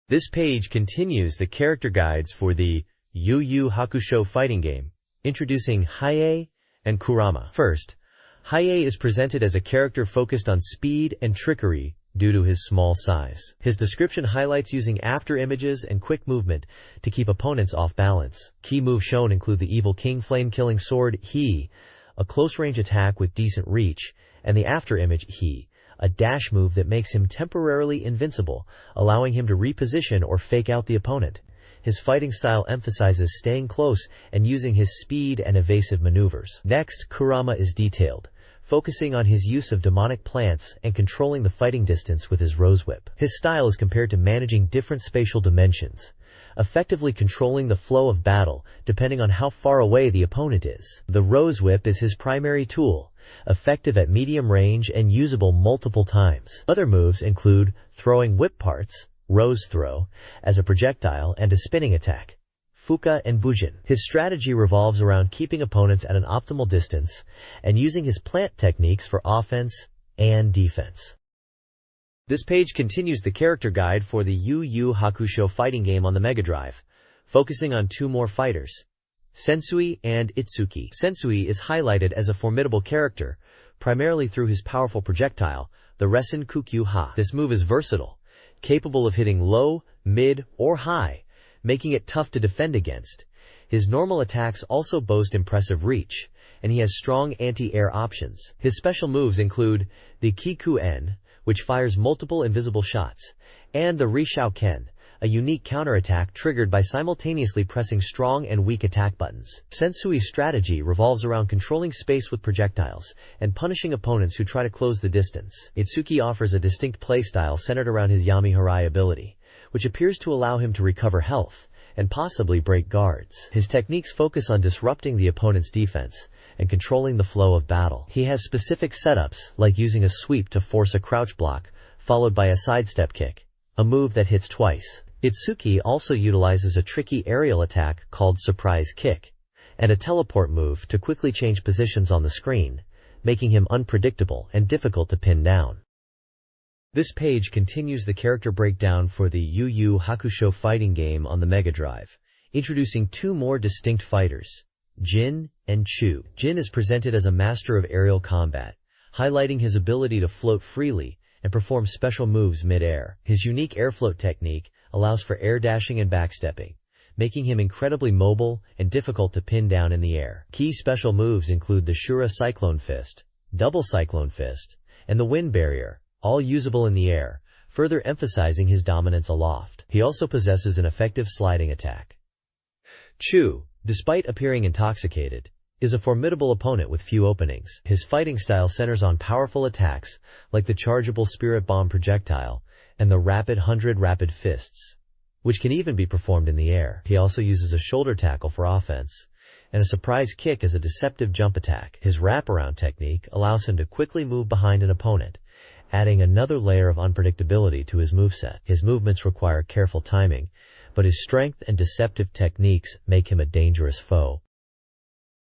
This page continues the character guides for the Yu Yu Hakusho fighting game, introducing Hiei and Kurama. First, Hiei is presented as a character focused on speed and trickery due to his small size. His description highlights using after images and quick movement to keep opponents off balance. Key moves shown include the Evil King flame-killing sword He, a close-range attack with decent reach, and the after image He, a dash move that makes him temporarily invincible, allowing him to reposition or fake out the opponent. His fighting style emphasizes staying close and using his speed and evasive maneuvers. Next, Kurama is detailed, focusing on his use of demonic plants and controlling the fighting distance with his Rose Whip. His style is compared to managing different spatial dimensions, effectively controlling the flow of battle depending on how far away the opponent is. The Rose Whip is his primary tool, effective at medium range and usable multiple times. Other moves include throwing whip parts, Rose Throw, as a projectile and a spinning attack, Fuka and Bujin. His strategy revolves around keeping opponents at an optimal distance and using his plant techniques for offense and defense. This page continues the character guide for the Yu Yu Hakusho fighting game on the Mega Drive, focusing on 2 more fighters, Sensui and Itsuki. Sensui is highlighted as a formidable character, primarily through his powerful projectile, the Resen Kukyu Ha. This move is versatile, capable of hitting low, mid, or high, making it tough to defend against. His normal attacks also boast impressive reach, and he has strong anti-air options. His special moves include the Kiku-en, which fires multiple invisible shots, and the Rishao Ken, a unique counterattack triggered by simultaneously pressing strong and weak attack buttons. Sensui's strategy revolves around controlling space with projectiles and punishing opponents who try to close the distance. Itsuki offers a distinct playstyle centered around his Yami Harai ability, which appears to allow him to recover health and possibly break guards. His techniques focus on disrupting the opponent's defense and controlling the flow of battle. He has specific setups, like using a sweep to force a crouch block, followed by a sidestep kick, a move that hits twice. Itsuki also utilizes a tricky aerial attack called Surprise Kick, and a teleport move to quickly change positions on the screen, making him unpredictable and difficult to pin down. This page continues the character breakdown for the Yu Yu Hakusho fighting game on the Mega Drive, introducing 2 more distinct fighters, Jin and Chu. Jin is presented as a master of aerial combat, highlighting his ability to float freely and perform special moves mid-air. His unique airfloat technique allows for air dashing and backstepping, making him incredibly mobile and difficult to pin down in the air. Key special moves include the Shura Cyclone Fist, Double Cyclone Fist, and the Wind Barrier, all usable in the air, further emphasizing his dominance aloft. He also possesses an effective sliding attack. Chu, despite appearing intoxicated, is a formidable opponent with few openings. His fighting style centers on powerful attacks like the chargeable Spirit Bomb projectile and the Rapid 100 Rapid Fists, which can even be performed in the air. He also uses a shoulder tackle for offense and a surprise kick as a deceptive jump attack. His wraparound technique allows him to quickly move behind an opponent, adding another layer of unpredictability to his moveset. His movements require careful timing, but his strength and deceptive techniques make him a dangerous foe.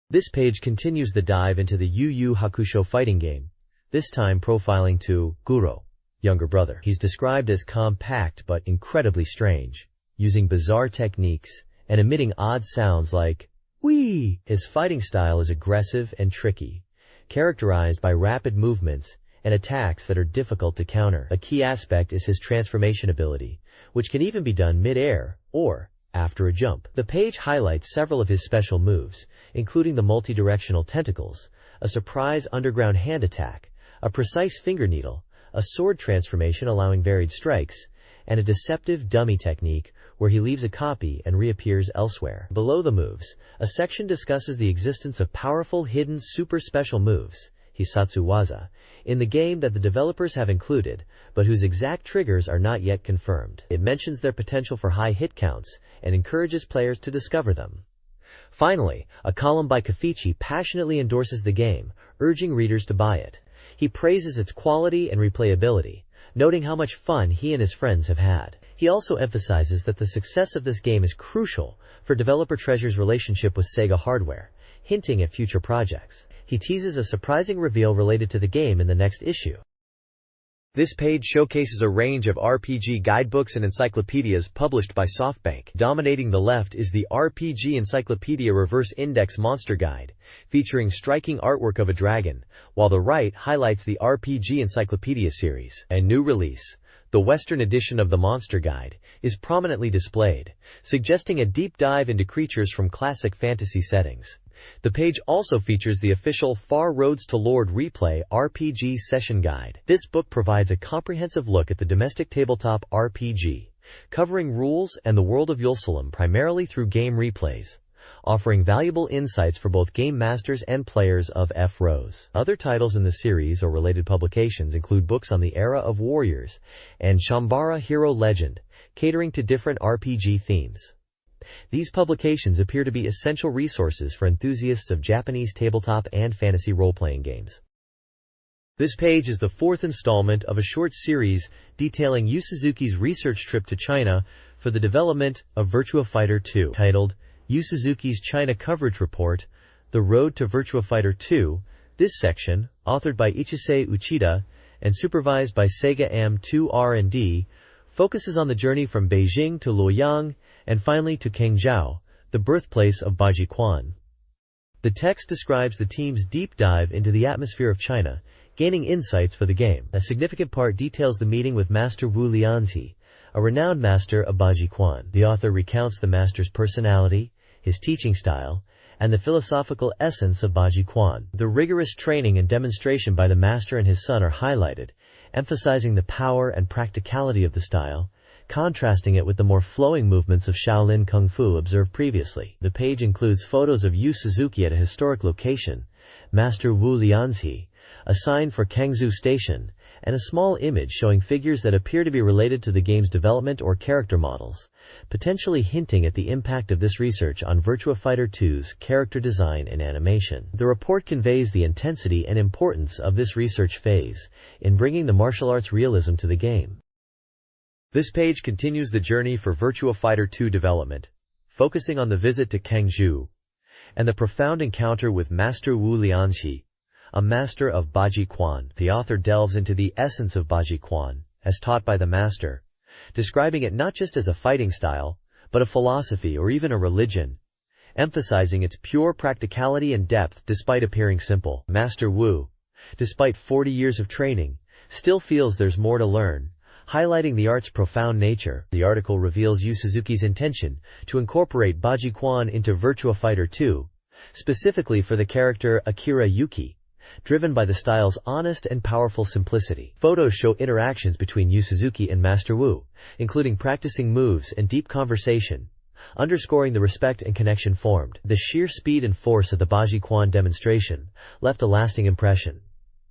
This page continues the dive into the Yu Yu Hakusho fighting game, this time profiling to Guro, younger brother. He's described as compact but incredibly strange, using bizarre techniques and emitting odd sounds like wee. His fighting style is aggressive and tricky, characterized by rapid movements and attacks that are difficult to counter. A key aspect is his transformation ability, which can even be done mid-air or after a jump. The page highlights several of his special moves, including the multi-directional tentacles, a surprise underground hand attack, a precise finger needle, a sword transformation allowing varied strikes, and a deceptive dummy technique where he leaves a copy and reappears elsewhere. Below the moves, a section discusses the existence of powerful hidden super special moves. Hisatsu Waza, in the game that the developers have included, but whose exact triggers are not yet confirmed. It mentions their potential for high hit counts and encourages players to discover them. Finally, a column by Kafichi passionately endorses the game, urging readers to buy it. He praises its quality and replayability, noting how much fun he and his friends have had. He also emphasizes that the success of this game is crucial for developer Treasure's relationship with Sega hardware, hinting at future projects. He teases a surprising reveal related to the game in the next issue. This page showcases a range of RPG guidebooks and encyclopedias published by SoftBank. Dominating the left is the RPG Encyclopedia Reverse Index Monster Guide, featuring striking artwork of a dragon, while the right highlights the RPG Encyclopedia series. A new release, the Western edition of the Monster Guide, is prominently displayed, suggesting a deep dive into creatures from classic fantasy settings. The page also features the official Far Roads to Lord Replay RPG Session Guide. This book provides a comprehensive look at the domestic tabletop RPG, covering rules and the world of Yulsalam primarily through game replays, offering valuable insights for both game masters and players of F-Rose. Other titles in the series or related publications include books on the era of warriors and Shambara Hero Legend, catering to different RPG themes. These publications appear to be essential resources for enthusiasts of Japanese tabletop and fantasy role-playing games. This page is the fourth installment of a short series detailing Yu Suzuki's research trip to China for the development of Virtua Fighter 2, titled Yu Suzuki's China Coverage Report, The Road to Virtua Fighter 2. This section, authored by Ichise Uchida and supervised by Sega M2 R&D, focuses on the journey from Beijing to Luoyang and finally to Kangzhou, the birthplace of Baji Quan. The text describes the team's deep dive into the atmosphere of China, gaining insights for the game. A significant part details the meeting with Master Wu Lianzi, a renowned master of Baji Quan. The author recounts the master's personality, his teaching style, and the philosophical essence of Baji Quan. The rigorous training and demonstration by the master and his son are highlighted, emphasizing the power and practicality of the style, contrasting it with the more flowing movements of Shaolin Kung Fu observed previously. The page includes photos of Yu Suzuki at a historic location, Master Wu Lianzi, a sign for Kangzhou Station, and a small image showing figures that appear to be related to the game's development or character models, potentially hinting at the impact of this research on Virtua Fighter 2's character design and animation. The report conveys the intensity and importance of this research phase in bringing the martial arts realism to the game. This page continues the journey for Virtua Fighter 2 development, focusing on the visit to Kangzhou and the profound encounter with Master Wu Lianzi, a master of Baji Quan. The author delves into the essence of Baji Quan, as taught by the master, describing it not just as a fighting style, but a philosophy or even a religion, emphasizing its pure practicality and depth despite appearing simple. Master Wu, despite 40 years of training, still feels there's more to learn, highlighting the art's profound nature. The article reveals Yu Suzuki's intention to incorporate Baji Quan into Virtua Fighter 2, specifically for the character Akira Yuki, driven by the style's honest and powerful simplicity. Photos show interactions between Yu Suzuki and Master Wu, including practicing moves and deep conversation, underscoring the respect and connection formed. The sheer speed and force of the Baji Quan demonstration left a lasting impression.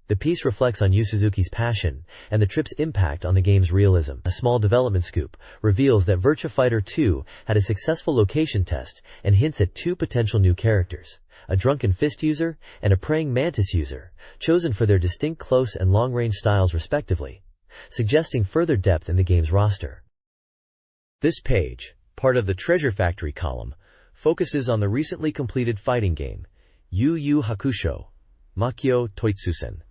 The piece reflects on Yu Suzuki's passion and the trip's impact on the game's realism. A small development scoop reveals that Virtua Fighter 2 had a successful location test and hints at two potential new characters, a drunken fist user and a praying mantis user, chosen for their distinct close and long-range styles respectively, suggesting further depth in the game's roster. This page, part of the Treasure Factory column, focuses on the recently completed fighting game, Yu Yu Hakusho, Makyo Toitsusen.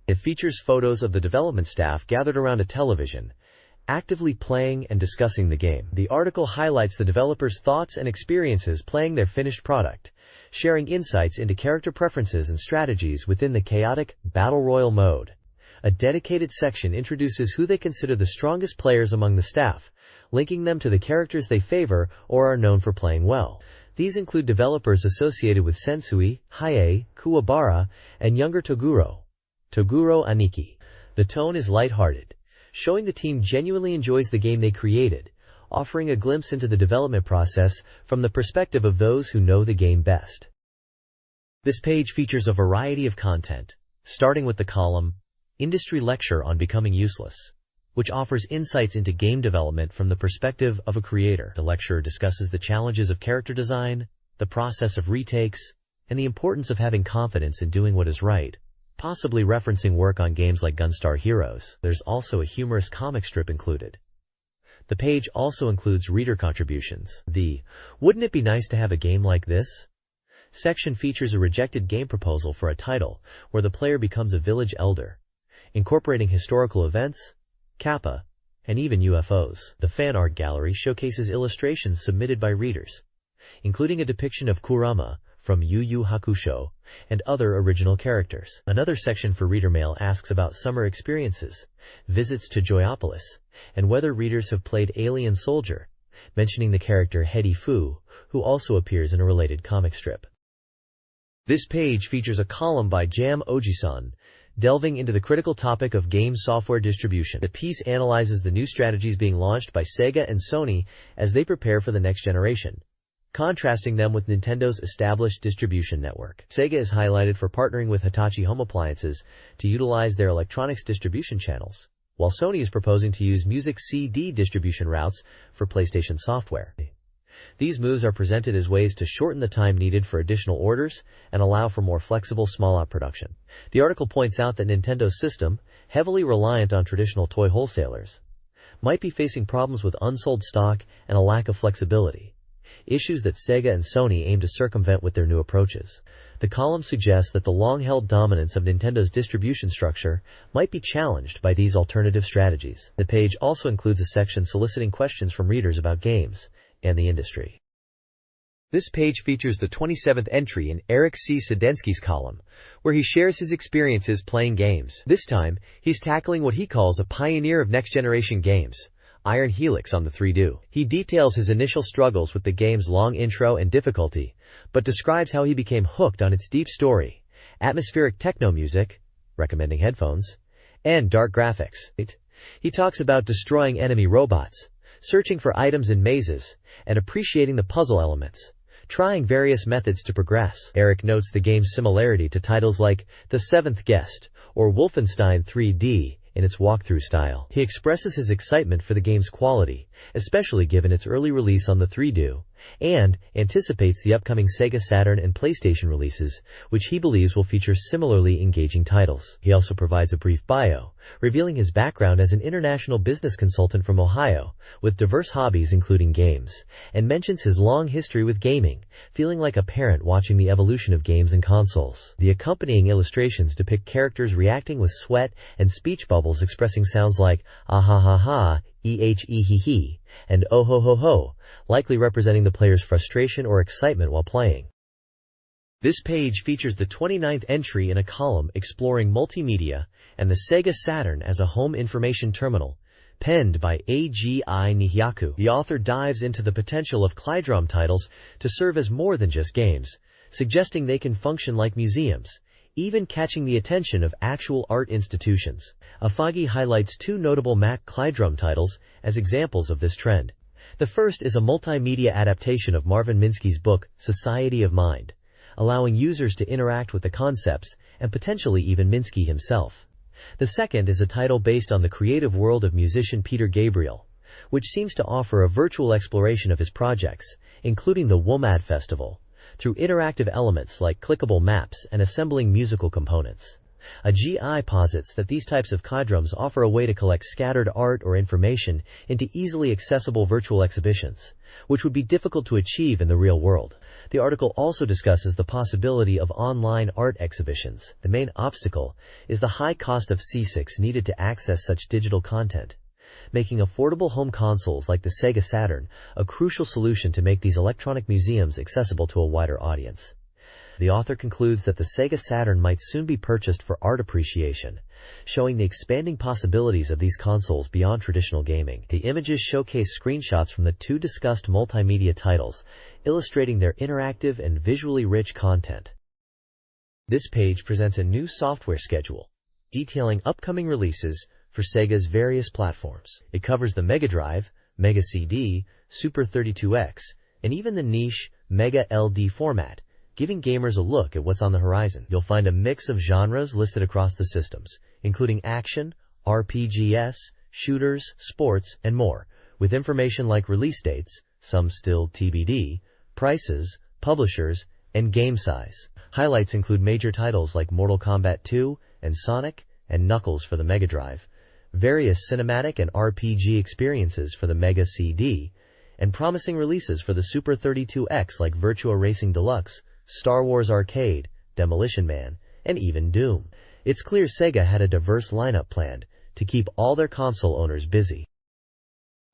It features photos of the development staff gathered around a television, actively playing and discussing the game. The article highlights the developers' thoughts and experiences playing their finished product, sharing insights into character preferences and strategies within the chaotic Battle Royale mode. A dedicated section introduces who they consider the strongest players among the staff, linking them to the characters they favor or are known for playing well. These include developers associated with Sensui, Hiei, Kuwabara, and younger Toguro Aniki. The tone is lighthearted, showing the team genuinely enjoys the game they created, offering a glimpse into the development process from the perspective of those who know the game best. This page features a variety of content, starting with the column Industry Lecture on Becoming Useless, which offers insights into game development from the perspective of a creator. The lecture discusses the challenges of character design, the process of retakes, and the importance of having confidence in doing what is right, possibly referencing work on games like Gunstar Heroes. There's also a humorous comic strip included. The page also includes reader contributions. The "Wouldn't it be nice to have a game like this?" section features a rejected game proposal for a title where the player becomes a village elder, incorporating historical events, Kappa, and even UFOs. The fan art gallery showcases illustrations submitted by readers, including a depiction of Kurama from Yu Yu Hakusho and other original characters. Another section for reader mail asks about summer experiences, visits to Joyopolis, and whether readers have played Alien Soldier, mentioning the character Hedy Fu, who also appears in a related comic strip. This page features a column by Jam Ojisan, delving into the critical topic of game software distribution. The piece analyzes the new strategies being launched by Sega and Sony as they prepare for the next generation, contrasting them with Nintendo's established distribution network. Sega is highlighted for partnering with Hitachi Home Appliances to utilize their electronics distribution channels, while Sony is proposing to use music CD distribution routes for PlayStation software. These moves are presented as ways to shorten the time needed for additional orders and allow for more flexible small-lot production. The article points out that Nintendo's system, heavily reliant on traditional toy wholesalers, might be facing problems with unsold stock and a lack of flexibility, issues that Sega and Sony aim to circumvent with their new approaches. The column suggests that the long-held dominance of Nintendo's distribution structure might be challenged by these alternative strategies. The page also includes a section soliciting questions from readers about games and the industry. This page features the 27th entry in Eric C. Sedensky's column, where he shares his experiences playing games. This time, he's tackling what he calls a pioneer of next-generation games, Iron Helix on the 3DO. He details his initial struggles with the game's long intro and difficulty, but describes how he became hooked on its deep story, atmospheric techno music, recommending headphones, and dark graphics. He talks about destroying enemy robots, searching for items in mazes, and appreciating the puzzle elements, trying various methods to progress. Eric notes the game's similarity to titles like The Seventh Guest or Wolfenstein 3D in its walkthrough style. He expresses his excitement for the game's quality, especially given its early release on the 3DO, and anticipates the upcoming Sega Saturn and PlayStation releases, which he believes will feature similarly engaging titles. He also provides a brief bio, revealing his background as an international business consultant from Ohio, with diverse hobbies including games, and mentions his long history with gaming, feeling like a parent watching the evolution of games and consoles. The accompanying illustrations depict characters reacting with sweat and speech bubbles expressing sounds like ah ha ha ha, he, and oh ho ho ho, likely representing the player's frustration or excitement while playing. This page features the 29th entry in a column exploring multimedia and the Sega Saturn as a home information terminal, penned by Agi Nihyaku. The author dives into the potential of Klydrom titles to serve as more than just games, suggesting they can function like museums, even catching the attention of actual art institutions. Afagi highlights two notable Mac Klydrom titles as examples of this trend. The first is a multimedia adaptation of Marvin Minsky's book, Society of Mind, allowing users to interact with the concepts and potentially even Minsky himself. The second is a title based on the creative world of musician Peter Gabriel, which seems to offer a virtual exploration of his projects, including the WOMAD Festival, through interactive elements like clickable maps and assembling musical components. A GI posits that these types of Klydroms offer a way to collect scattered art or information into easily accessible virtual exhibitions, which would be difficult to achieve in the real world. The article also discusses the possibility of online art exhibitions. The main obstacle is the high cost of C6 needed to access such digital content, making affordable home consoles like the Sega Saturn a crucial solution to make these electronic museums accessible to a wider audience. The author concludes that the Sega Saturn might soon be purchased for art appreciation, showing the expanding possibilities of these consoles beyond traditional gaming. The images showcase screenshots from the two discussed multimedia titles, illustrating their interactive and visually rich content. This page presents a new software schedule, detailing upcoming releases for Sega's various platforms. It covers the Mega Drive, Mega CD, Super 32X, and even the niche Mega LD format, giving gamers a look at what's on the horizon. You'll find a mix of genres listed across the systems, including action, RPGs, shooters, sports, and more, with information like release dates, some still TBD, prices, publishers, and game size. Highlights include major titles like Mortal Kombat 2 and Sonic and Knuckles for the Mega Drive, various cinematic and RPG experiences for the Mega CD, and promising releases for the Super 32X like Virtua Racing Deluxe, Star Wars Arcade, Demolition Man, and even Doom. It's clear Sega had a diverse lineup planned to keep all their console owners busy.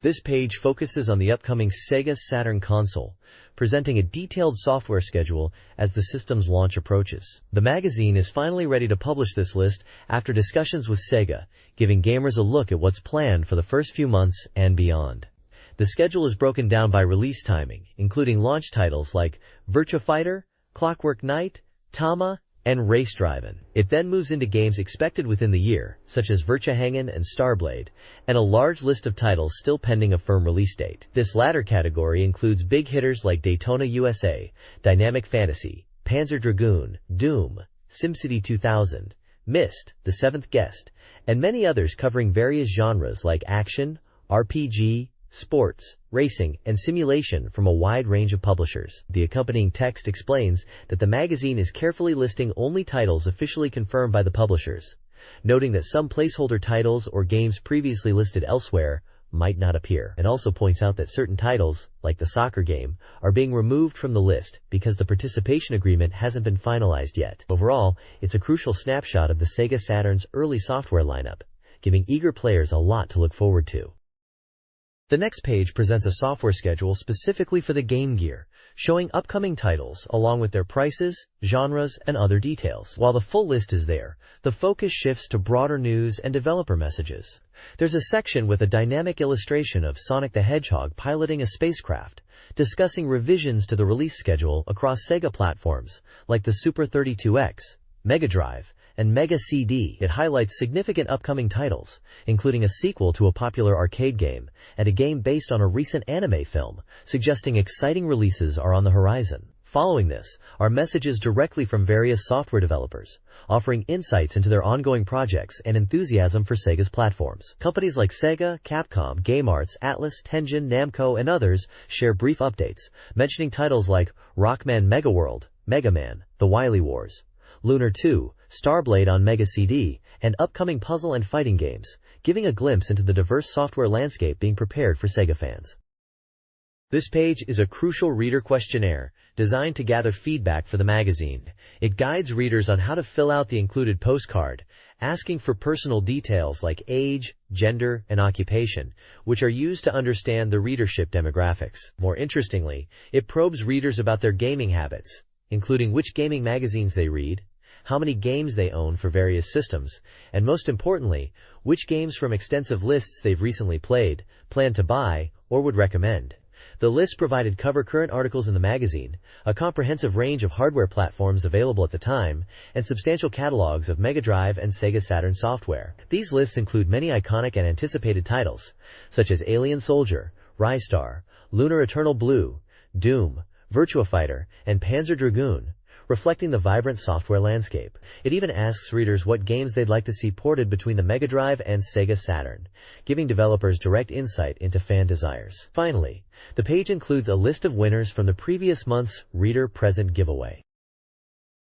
This page focuses on the upcoming Sega Saturn console, presenting a detailed software schedule as the system's launch approaches. The magazine is finally ready to publish this list after discussions with Sega, giving gamers a look at what's planned for the first few months and beyond. The schedule is broken down by release timing, including launch titles like Virtua Fighter, Clockwork Knight, Tama, and Race Drivin'. It then moves into games expected within the year, such as Virtua Hangin' and Starblade, and a large list of titles still pending a firm release date. This latter category includes big hitters like Daytona USA, Dynamic Fantasy, Panzer Dragoon, Doom, SimCity 2000, Myst, The Seventh Guest, and many others covering various genres like action, RPG, sports, racing, and simulation from a wide range of publishers. The accompanying text explains that the magazine is carefully listing only titles officially confirmed by the publishers, noting that some placeholder titles or games previously listed elsewhere might not appear, and also points out that certain titles, like the soccer game, are being removed from the list because the participation agreement hasn't been finalized yet. Overall, it's a crucial snapshot of the Sega Saturn's early software lineup, giving eager players a lot to look forward to. The next page presents a software schedule specifically for the Game Gear, showing upcoming titles along with their prices, genres, and other details. While the full list is there, the focus shifts to broader news and developer messages. There's a section with a dynamic illustration of Sonic the Hedgehog piloting a spacecraft, discussing revisions to the release schedule across Sega platforms like the Super 32X, Mega Drive, and Mega CD. It highlights significant upcoming titles, including a sequel to a popular arcade game and a game based on a recent anime film, suggesting exciting releases are on the horizon. Following this are messages directly from various software developers, offering insights into their ongoing projects and enthusiasm for Sega's platforms. Companies like Sega, Capcom, GameArts, Atlus, Tengen, Namco, and others share brief updates, mentioning titles like Rockman Mega World, Mega Man, The Wily Wars, Lunar 2, Starblade on Mega CD, and upcoming puzzle and fighting games, giving a glimpse into the diverse software landscape being prepared for Sega fans. This page is a crucial reader questionnaire designed to gather feedback for the magazine. It guides readers on how to fill out the included postcard, asking for personal details like age, gender, and occupation, which are used to understand the readership demographics. More interestingly, it probes readers about their gaming habits, including which gaming magazines they read, how many games they own for various systems, and most importantly, which games from extensive lists they've recently played, plan to buy, or would recommend. The list provided cover current articles in the magazine, a comprehensive range of hardware platforms available at the time, and substantial catalogs of Mega Drive and Sega Saturn software. These lists include many iconic and anticipated titles, such as Alien Soldier, Rystar, Lunar Eternal Blue, Doom, Virtua Fighter, and Panzer Dragoon, reflecting the vibrant software landscape. It even asks readers what games they'd like to see ported between the Mega Drive and Sega Saturn, giving developers direct insight into fan desires. Finally, the page includes a list of winners from the previous month's Reader Present giveaway.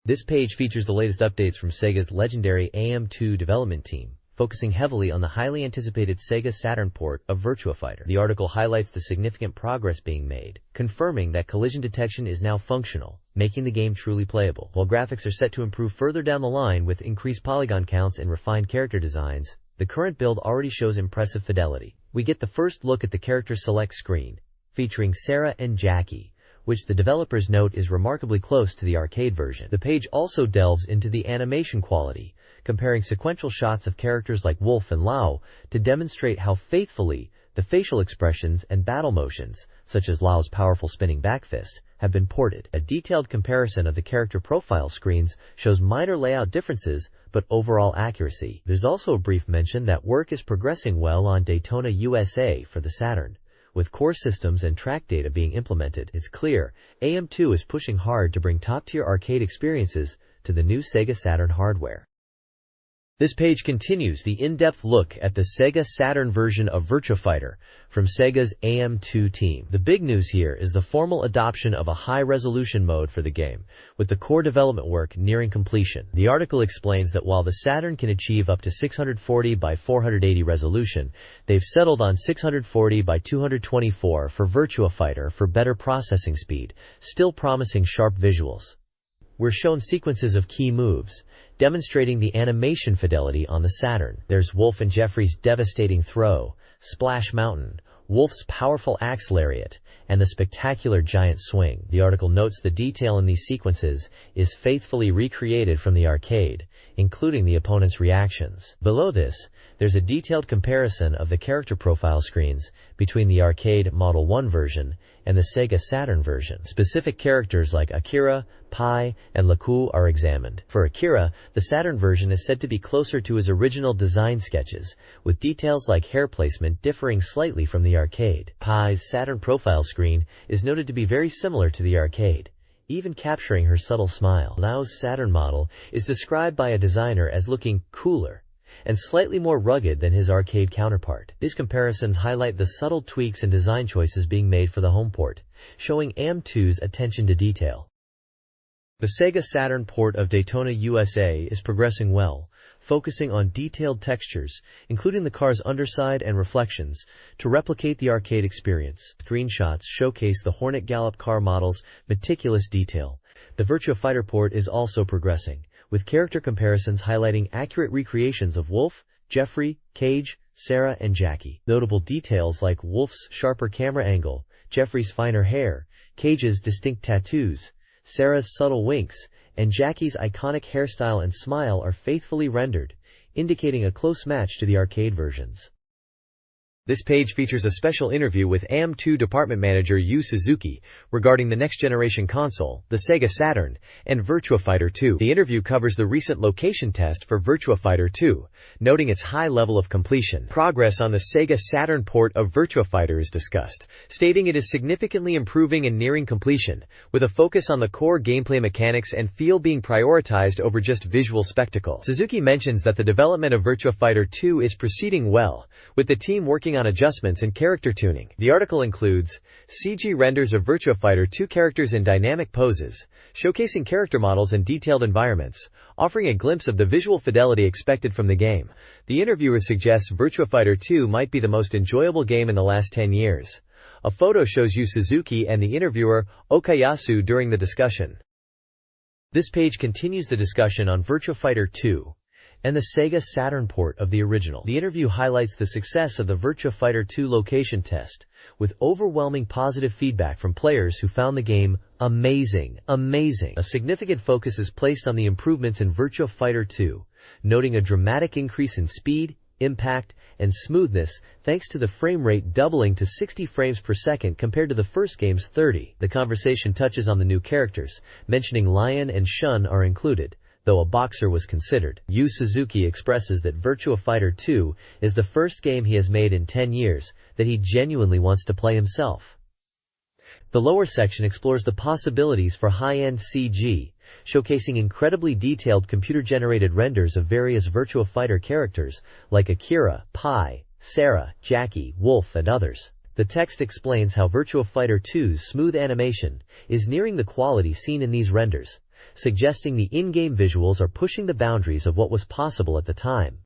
This page features the latest updates from Sega's legendary AM2 development team, focusing heavily on the highly anticipated Sega Saturn port of Virtua Fighter. The article highlights the significant progress being made, confirming that collision detection is now functional, making the game truly playable. While graphics are set to improve further down the line with increased polygon counts and refined character designs, the current build already shows impressive fidelity. We get the first look at the character select screen, featuring Sarah and Jackie, which the developers note is remarkably close to the arcade version. The page also delves into the animation quality, comparing sequential shots of characters like Wolf and Lao to demonstrate how faithfully the facial expressions and battle motions, such as Lao's powerful spinning back fist, have been ported. A detailed comparison of the character profile screens shows minor layout differences, but overall accuracy. There's also a brief mention that work is progressing well on Daytona USA for the Saturn, With core systems and track data being implemented, it's clear AM2 is pushing hard to bring top-tier arcade experiences to the new Sega Saturn hardware. This page continues the in-depth look at the Sega Saturn version of Virtua Fighter from Sega's AM2 team. The big news here is the formal adoption of a high-resolution mode for the game, with the core development work nearing completion. The article explains that while the Saturn can achieve up to 640 by 480 resolution, they've settled on 640 by 224 for Virtua Fighter for better processing speed, still promising sharp visuals. We're shown sequences of key moves, demonstrating the animation fidelity on the Saturn. There's Wolf and Jeffrey's devastating throw, Splash Mountain, Wolf's powerful axe lariat, and the spectacular giant swing. The article notes the detail in these sequences is faithfully recreated from the arcade, including the opponent's reactions. Below this, there's a detailed comparison of the character profile screens between the arcade Model 1 version and the Sega Saturn version. Specific characters like Akira, Pai, and Laku are examined. For Akira, the Saturn version is said to be closer to his original design sketches, with details like hair placement differing slightly from the arcade. Pai's Saturn profile screen is noted to be very similar to the arcade, even capturing her subtle smile. Lau's Saturn model is described by a designer as looking cooler and slightly more rugged than his arcade counterpart. These comparisons highlight the subtle tweaks and design choices being made for the home port, showing AM2's attention to detail. The Sega Saturn port of Daytona, USA is progressing well, focusing on detailed textures, including the car's underside and reflections, to replicate the arcade experience. Screenshots showcase the Hornet Gallop car model's meticulous detail. The Virtua Fighter port is also progressing, with character comparisons highlighting accurate recreations of Wolf, Jeffrey, Cage, Sarah, and Jackie. Notable details like Wolf's sharper camera angle, Jeffrey's finer hair, Cage's distinct tattoos, Sarah's subtle winks, and Jackie's iconic hairstyle and smile are faithfully rendered, indicating a close match to the arcade versions. This page features a special interview with AM2 department manager Yu Suzuki regarding the next-generation console, the Sega Saturn, and Virtua Fighter 2. The interview covers the recent location test for Virtua Fighter 2, noting its high level of completion. Progress on the Sega Saturn port of Virtua Fighter is discussed, stating it is significantly improving and nearing completion, with a focus on the core gameplay mechanics and feel being prioritized over just visual spectacle. Suzuki mentions that the development of Virtua Fighter 2 is proceeding well, with the team working on adjustments and character tuning. The article includes CG renders of Virtua Fighter 2 characters in dynamic poses, showcasing character models and detailed environments, offering a glimpse of the visual fidelity expected from the game. The interviewer suggests Virtua Fighter 2 might be the most enjoyable game in the last 10 years. A photo shows Yu Suzuki and the interviewer Okayasu during the discussion. This page continues the discussion on Virtua Fighter 2 and the Sega Saturn port of the original. The interview highlights the success of the Virtua Fighter 2 location test, with overwhelming positive feedback from players who found the game amazing. A significant focus is placed on the improvements in Virtua Fighter 2, noting a dramatic increase in speed, impact, and smoothness thanks to the frame rate doubling to 60 frames per second compared to the first game's 30. The conversation touches on the new characters, mentioning Lion and Shun are included, though a boxer was considered. Yu Suzuki expresses that Virtua Fighter 2 is the first game he has made in 10 years that he genuinely wants to play himself. The lower section explores the possibilities for high-end CG, showcasing incredibly detailed computer-generated renders of various Virtua Fighter characters like Akira, Pai, Sarah, Jackie, Wolf, and others. The text explains how Virtua Fighter 2's smooth animation is nearing the quality seen in these renders, suggesting the in-game visuals are pushing the boundaries of what was possible at the time.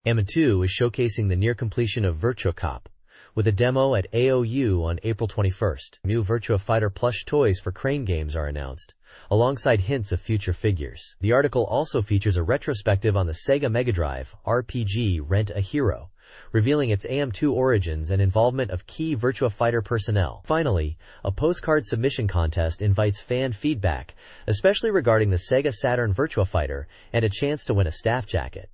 AM2 is showcasing the near completion of Virtua Cop, with a demo at AOU on April 21st. New Virtua Fighter plush toys for Crane Games are announced, alongside hints of future figures. The article also features a retrospective on the Sega Mega Drive RPG Rent a Hero, revealing its AM2 origins and involvement of key Virtua Fighter personnel. Finally, a postcard submission contest invites fan feedback, especially regarding the Sega Saturn Virtua Fighter, and a chance to win a staff jacket.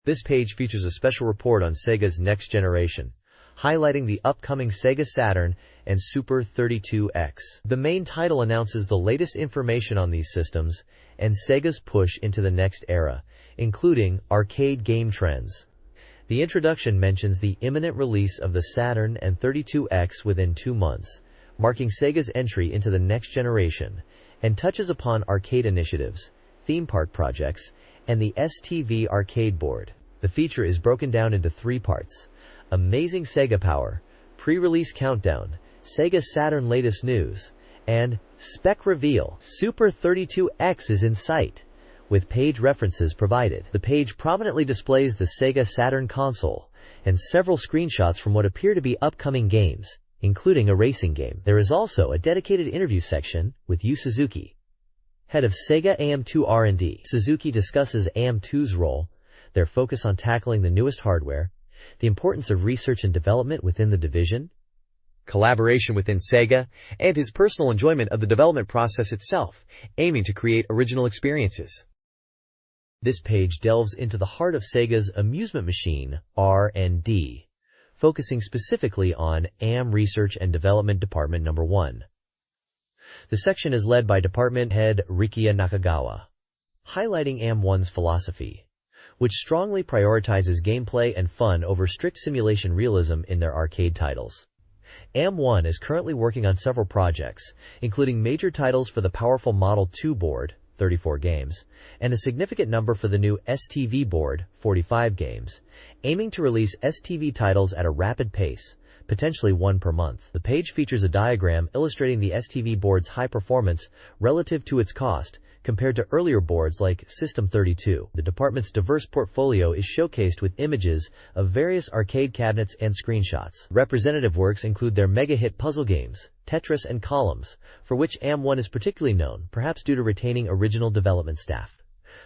This page features a special report on Sega's next generation, highlighting the upcoming Sega Saturn and Super 32X. The main title announces the latest information on these systems and Sega's push into the next era, including arcade game trends, The introduction mentions the imminent release of the Saturn and 32X within 2 months, marking Sega's entry into the next generation, and touches upon arcade initiatives, theme park projects, and the STV arcade board. The feature is broken down into 3 parts: Amazing Sega Power, Pre-Release Countdown, Sega Saturn Latest News, and Spec Reveal. Super 32X is in sight, with page references provided. The page prominently displays the Sega Saturn console, and several screenshots from what appear to be upcoming games, including a racing game. There is also a dedicated interview section with Yu Suzuki, head of Sega AM2 R&D. Suzuki discusses AM2's role, their focus on tackling the newest hardware, the importance of research and development within the division, collaboration within Sega, and his personal enjoyment of the development process itself, aiming to create original experiences. This page delves into the heart of Sega's amusement machine, R&D, focusing specifically on AM Research and Development Department Number 1. The section is led by Department Head Rikiya Nakagawa, highlighting AM1's philosophy, which strongly prioritizes gameplay and fun over strict simulation realism in their arcade titles. AM1 is currently working on several projects, including major titles for the powerful Model 2 board, 34 games, and a significant number for the new STV board, 45 games, aiming to release STV titles at a rapid pace, potentially 1 per month. The page features a diagram illustrating the STV board's high performance relative to its cost, compared to earlier boards like System 32. The department's diverse portfolio is showcased with images of various arcade cabinets and screenshots. Representative works include their mega-hit puzzle games, Tetris and Columns, for which AM1 is particularly known, perhaps due to retaining original development staff.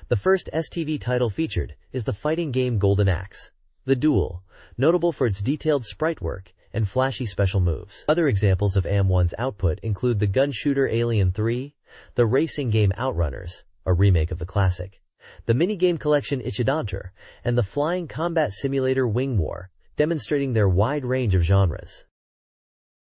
The first STV title featured is the fighting game Golden Axe, The Duel, notable for its detailed sprite work and flashy special moves. Other examples of AM1's output include the gun shooter Alien 3, the racing game Outrunners, a remake of the classic, the minigame collection Ichidanter, and the flying combat simulator Wing War, demonstrating their wide range of genres.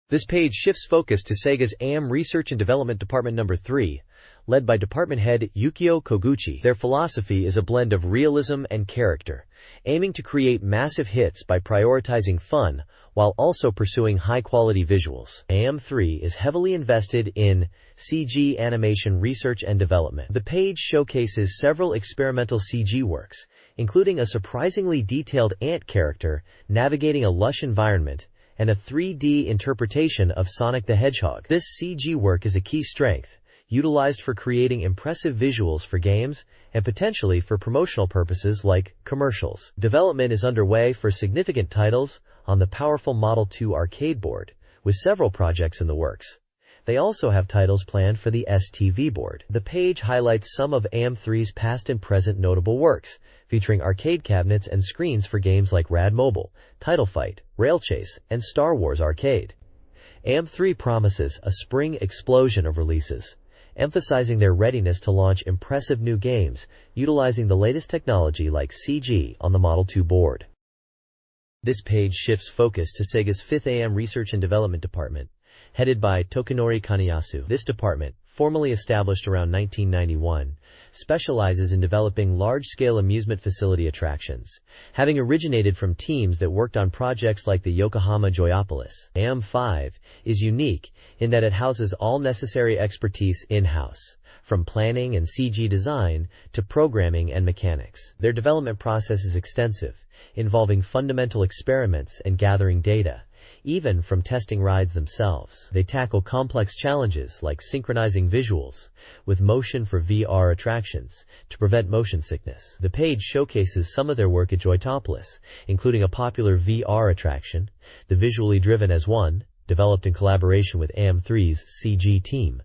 This page shifts focus to Sega's AM Research and Development Department Number 3, led by Department Head Yukio Koguchi. Their philosophy is a blend of realism and character, aiming to create massive hits by prioritizing fun while also pursuing high-quality visuals. AM3 is heavily invested in CG animation research and development. The page showcases several experimental CG works, including a surprisingly detailed ant character navigating a lush environment, and a 3D interpretation of Sonic the Hedgehog. This CG work is a key strength, utilized for creating impressive visuals for games and potentially for promotional purposes like commercials. Development is underway for significant titles on the powerful Model 2 arcade board, with several projects in the works. They also have titles planned for the STV board. The page highlights some of AM3's past and present notable works, featuring arcade cabinets and screens for games like Rad Mobile, Title Fight, Rail Chase, and Star Wars Arcade. AM3 promises a spring explosion of releases, emphasizing their readiness to launch impressive new games utilizing the latest technology like CG on the Model 2 board. This page shifts focus to Sega's 5th AM Research and Development Department, headed by Tokunori Kanayasu. This department, formally established around 1991, specializes in developing large-scale amusement facility attractions, having originated from teams that worked on projects like the Yokohama Joyopolis. AM5 is unique in that it houses all necessary expertise in-house, from planning and CG design to programming and mechanics. Their development process is extensive, involving fundamental experiments and gathering data, even from testing rides themselves. They tackle complex challenges like synchronizing visuals with motion for VR attractions to prevent motion sickness. The page showcases some of their work at Joytopolis, including a popular VR attraction, the Visually Driven as One, developed in collaboration with AM3's CG team,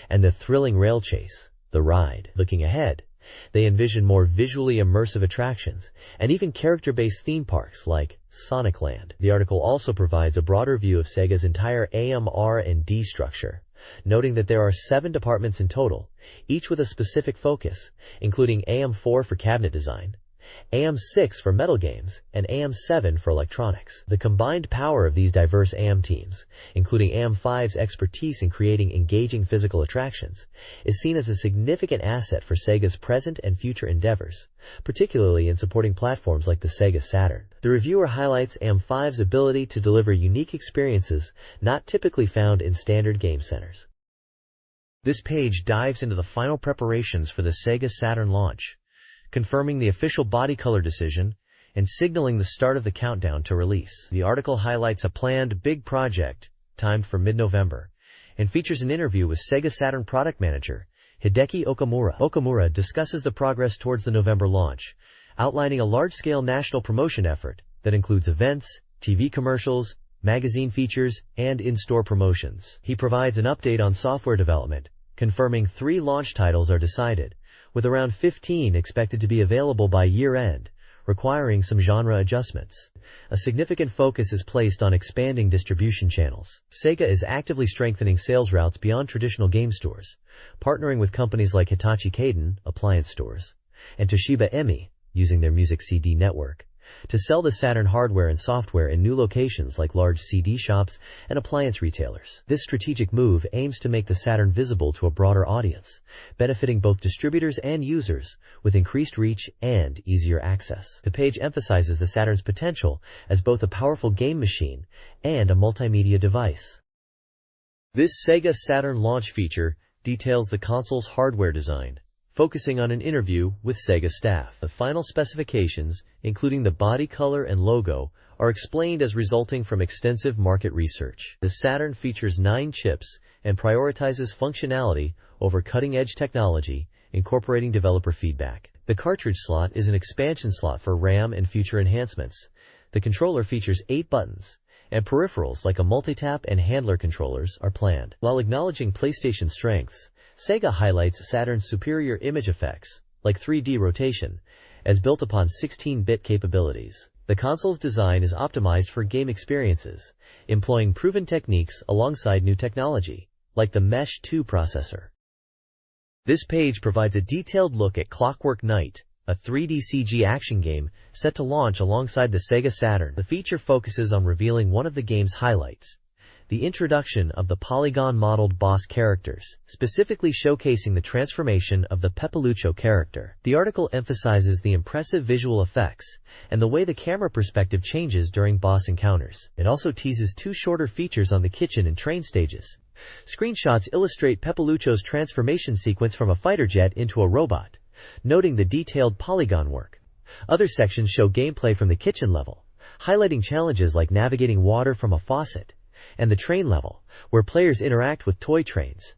and the thrilling Rail Chase, The Ride. Looking ahead, they envision more visually immersive attractions and even character-based theme parks like Sonic Land. The article also provides a broader view of Sega's entire AM&D structure, noting that there are 7 departments in total, each with a specific focus, including AM4 for cabinet design, AM6 for metal games, and AM7 for electronics. The combined power of these diverse AM teams, including AM5's expertise in creating engaging physical attractions, is seen as a significant asset for Sega's present and future endeavors, particularly in supporting platforms like the Sega Saturn. The reviewer highlights AM5's ability to deliver unique experiences not typically found in standard game centers. This page dives into the final preparations for the Sega Saturn launch, confirming the official body color decision and signaling the start of the countdown to release. The article highlights a planned big project, timed for mid-November, and features an interview with Sega Saturn product manager Hideki Okamura. Okamura discusses the progress towards the November launch, outlining a large-scale national promotion effort that includes events, TV commercials, magazine features, and in-store promotions. He provides an update on software development, confirming 3 launch titles are decided, with around 15 expected to be available by year-end, requiring some genre adjustments. A significant focus is placed on expanding distribution channels. Sega is actively strengthening sales routes beyond traditional game stores, partnering with companies like Hitachi Kaiden, appliance stores, and Toshiba Emi, using their music CD network, to sell the Saturn hardware and software in new locations like large CD shops and appliance retailers. This strategic move aims to make the Saturn visible to a broader audience, benefiting both distributors and users with increased reach and easier access. The page emphasizes the Saturn's potential as both a powerful game machine and a multimedia device. This Sega Saturn launch feature details the console's hardware design, focusing on an interview with Sega staff. The final specifications, including the body color and logo, are explained as resulting from extensive market research. The Saturn features 9 chips and prioritizes functionality over cutting-edge technology, incorporating developer feedback. The cartridge slot is an expansion slot for RAM and future enhancements. The controller features 8 buttons, and peripherals like a multitap and handler controllers are planned. While acknowledging PlayStation strengths, Sega highlights Saturn's superior image effects, like 3D rotation, as built upon 16-bit capabilities. The console's design is optimized for game experiences, employing proven techniques alongside new technology, like the Mesh 2 processor. This page provides a detailed look at Clockwork Knight, a 3D CG action game set to launch alongside the Sega Saturn. The feature focuses on revealing one of the game's highlights, the introduction of the polygon-modeled boss characters, specifically showcasing the transformation of the Pepelucho character. The article emphasizes the impressive visual effects and the way the camera perspective changes during boss encounters. It also teases 2 shorter features on the kitchen and train stages. Screenshots illustrate Pepelucho's transformation sequence from a fighter jet into a robot, noting the detailed polygon work. Other sections show gameplay from the kitchen level, highlighting challenges like navigating water from a faucet, and the train level, where players interact with toy trains.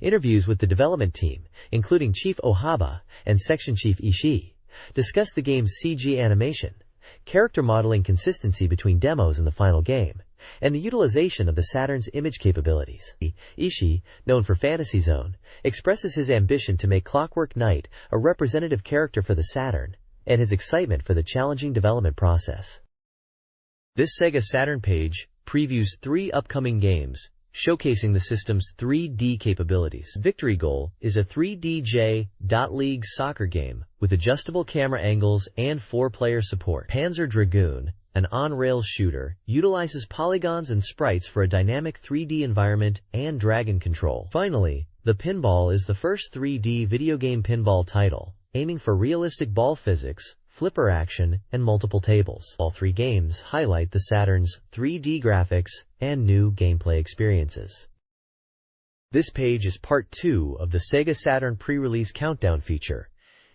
Interviews with the development team, including Chief Ohaba and Section Chief Ishii, discuss the game's CG animation, character modeling consistency between demos and the final game, and the utilization of the Saturn's image capabilities. Ishii, known for Phantasy Zone, expresses his ambition to make Clockwork Knight a representative character for the Saturn, and his excitement for the challenging development process. This Sega Saturn page previews 3 upcoming games, showcasing the system's 3D capabilities. Victory Goal is a 3D J.League soccer game with adjustable camera angles and 4-player support. Panzer Dragoon, an on-rails shooter, utilizes polygons and sprites for a dynamic 3D environment and dragon control. Finally, The Pinball is the first 3D video game pinball title, aiming for realistic ball physics, flipper action, and multiple tables. All 3 games highlight the Saturn's 3D graphics and new gameplay experiences. This page is part 2 of the Sega Saturn pre-release countdown feature.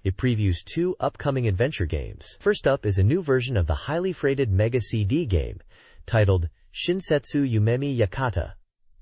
It previews 2 upcoming adventure games. First up is a new version of the highly freighted Mega CD game, titled Shinsetsu Yumemi Yakata,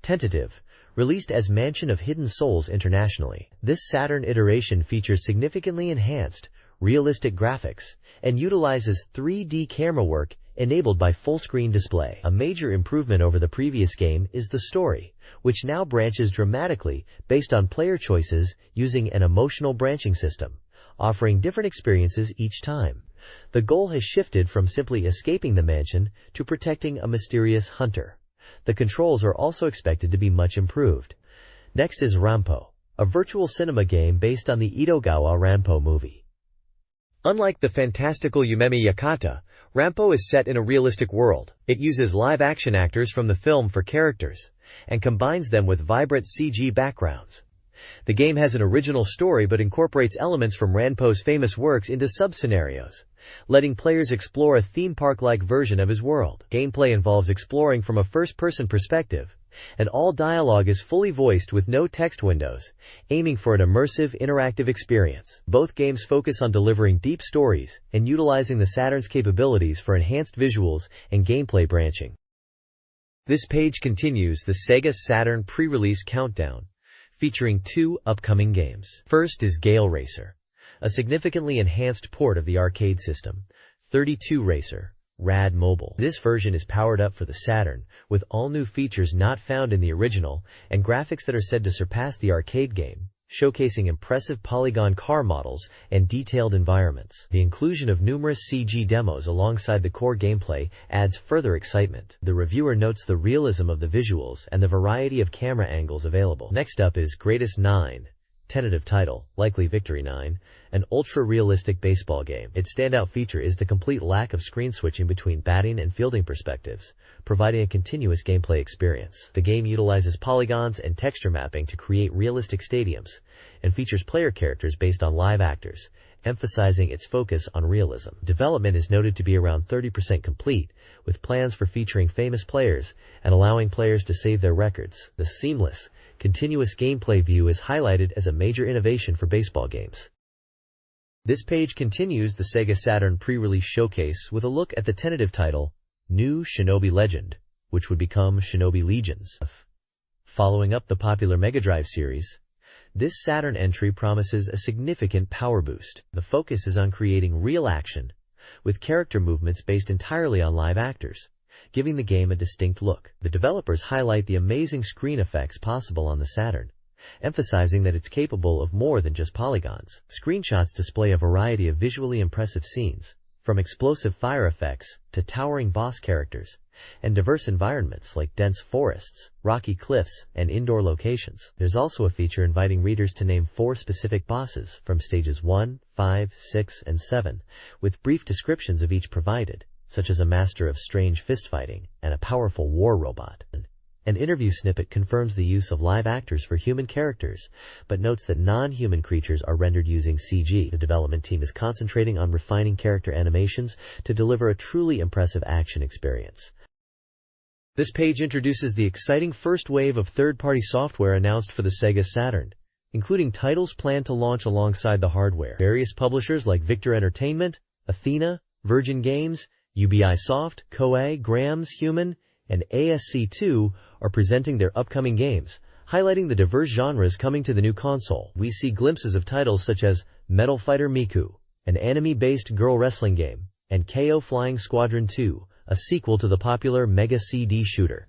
tentative, released as Mansion of Hidden Souls internationally. This Saturn iteration features significantly enhanced, realistic graphics, and utilizes 3D camera work enabled by full-screen display. A major improvement over the previous game is the story, which now branches dramatically based on player choices using an emotional branching system, offering different experiences each time. The goal has shifted from simply escaping the mansion to protecting a mysterious hunter. The controls are also expected to be much improved. Next is Rampo, a virtual cinema game based on the Itogawa Rampo movie. Unlike the fantastical Yumemi Yakata, Rampo is set in a realistic world. It uses live-action actors from the film for characters, and combines them with vibrant CG backgrounds. The game has an original story but incorporates elements from Rampo's famous works into sub-scenarios, letting players explore a theme park-like version of his world. Gameplay involves exploring from a first-person perspective, and all dialogue is fully voiced with no text windows, aiming for an immersive, interactive experience. Both games focus on delivering deep stories and utilizing the Saturn's capabilities for enhanced visuals and gameplay branching. This page continues the Sega Saturn pre-release countdown, featuring 2 upcoming games. First is Gale Racer, a significantly enhanced port of the arcade system. 32 Racer, Rad Mobile. This version is powered up for the Saturn, with all new features not found in the original, and graphics that are said to surpass the arcade game, showcasing impressive polygon car models and detailed environments. The inclusion of numerous CG demos alongside the core gameplay adds further excitement. The reviewer notes the realism of the visuals and the variety of camera angles available. Next up is Greatest 9, tentative title, likely Victory 9, an ultra-realistic baseball game. Its standout feature is the complete lack of screen switching between batting and fielding perspectives, providing a continuous gameplay experience. The game utilizes polygons and texture mapping to create realistic stadiums, and features player characters based on live actors, emphasizing its focus on realism. Development is noted to be around 30% complete, with plans for featuring famous players and allowing players to save their records. The seamless, continuous gameplay view is highlighted as a major innovation for baseball games. This page continues the Sega Saturn pre-release showcase with a look at the tentative title, New Shinobi Legend, which would become Shinobi Legions. Following up the popular Mega Drive series, this Saturn entry promises a significant power boost. The focus is on creating real action, with character movements based entirely on live actors, giving the game a distinct look. The developers highlight the amazing screen effects possible on the Saturn, emphasizing that it's capable of more than just polygons. Screenshots display a variety of visually impressive scenes, from explosive fire effects to towering boss characters, and diverse environments like dense forests, rocky cliffs, and indoor locations. There's also a feature inviting readers to name 4 specific bosses from stages 1, 5, 6, and 7, with brief descriptions of each provided, such as a master of strange fistfighting and a powerful war robot. An interview snippet confirms the use of live actors for human characters, but notes that non-human creatures are rendered using CG. The development team is concentrating on refining character animations to deliver a truly impressive action experience. This page introduces the exciting first wave of third-party software announced for the Sega Saturn, including titles planned to launch alongside the hardware. Various publishers like Victor Entertainment, Athena, Virgin Games, Ubisoft, Koei, Grams Human, and ASC2 are presenting their upcoming games, highlighting the diverse genres coming to the new console. We see glimpses of titles such as Metal Fighter Miku, an anime-based girl wrestling game, and KO Flying Squadron 2, a sequel to the popular Mega CD shooter.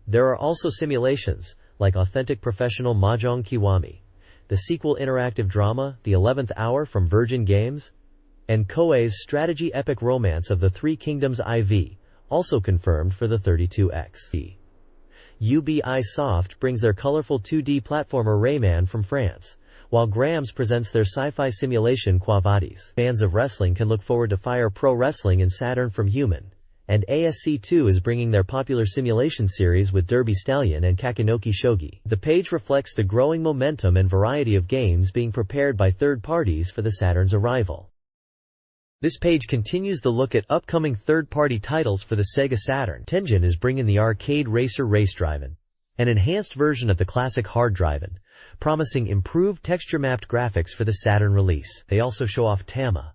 There are also simulations, like Authentic Professional Mahjong Kiwami, the sequel interactive drama The 11th Hour from Virgin Games, and Koei's strategy epic romance of the Three Kingdoms IV, also confirmed for the 32X. Ubisoft brings their colorful 2D platformer Rayman from France, while Grams presents their sci-fi simulation Quo Vadis. Fans of wrestling can look forward to Fire Pro Wrestling and Saturn from Human, and ASC2 is bringing their popular simulation series with Derby Stallion and Kakenoki Shogi. The page reflects the growing momentum and variety of games being prepared by third parties for the Saturn's arrival. This page continues the look at upcoming third-party titles for the Sega Saturn. Tengen is bringing the arcade racer Race Drive-In, an enhanced version of the classic Hard Drive-In, promising improved texture-mapped graphics for the Saturn release. They also show off Tama,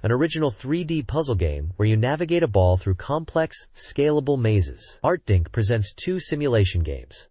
an original 3D puzzle game where you navigate a ball through complex, scalable mazes. ArtDink presents 2 simulation games,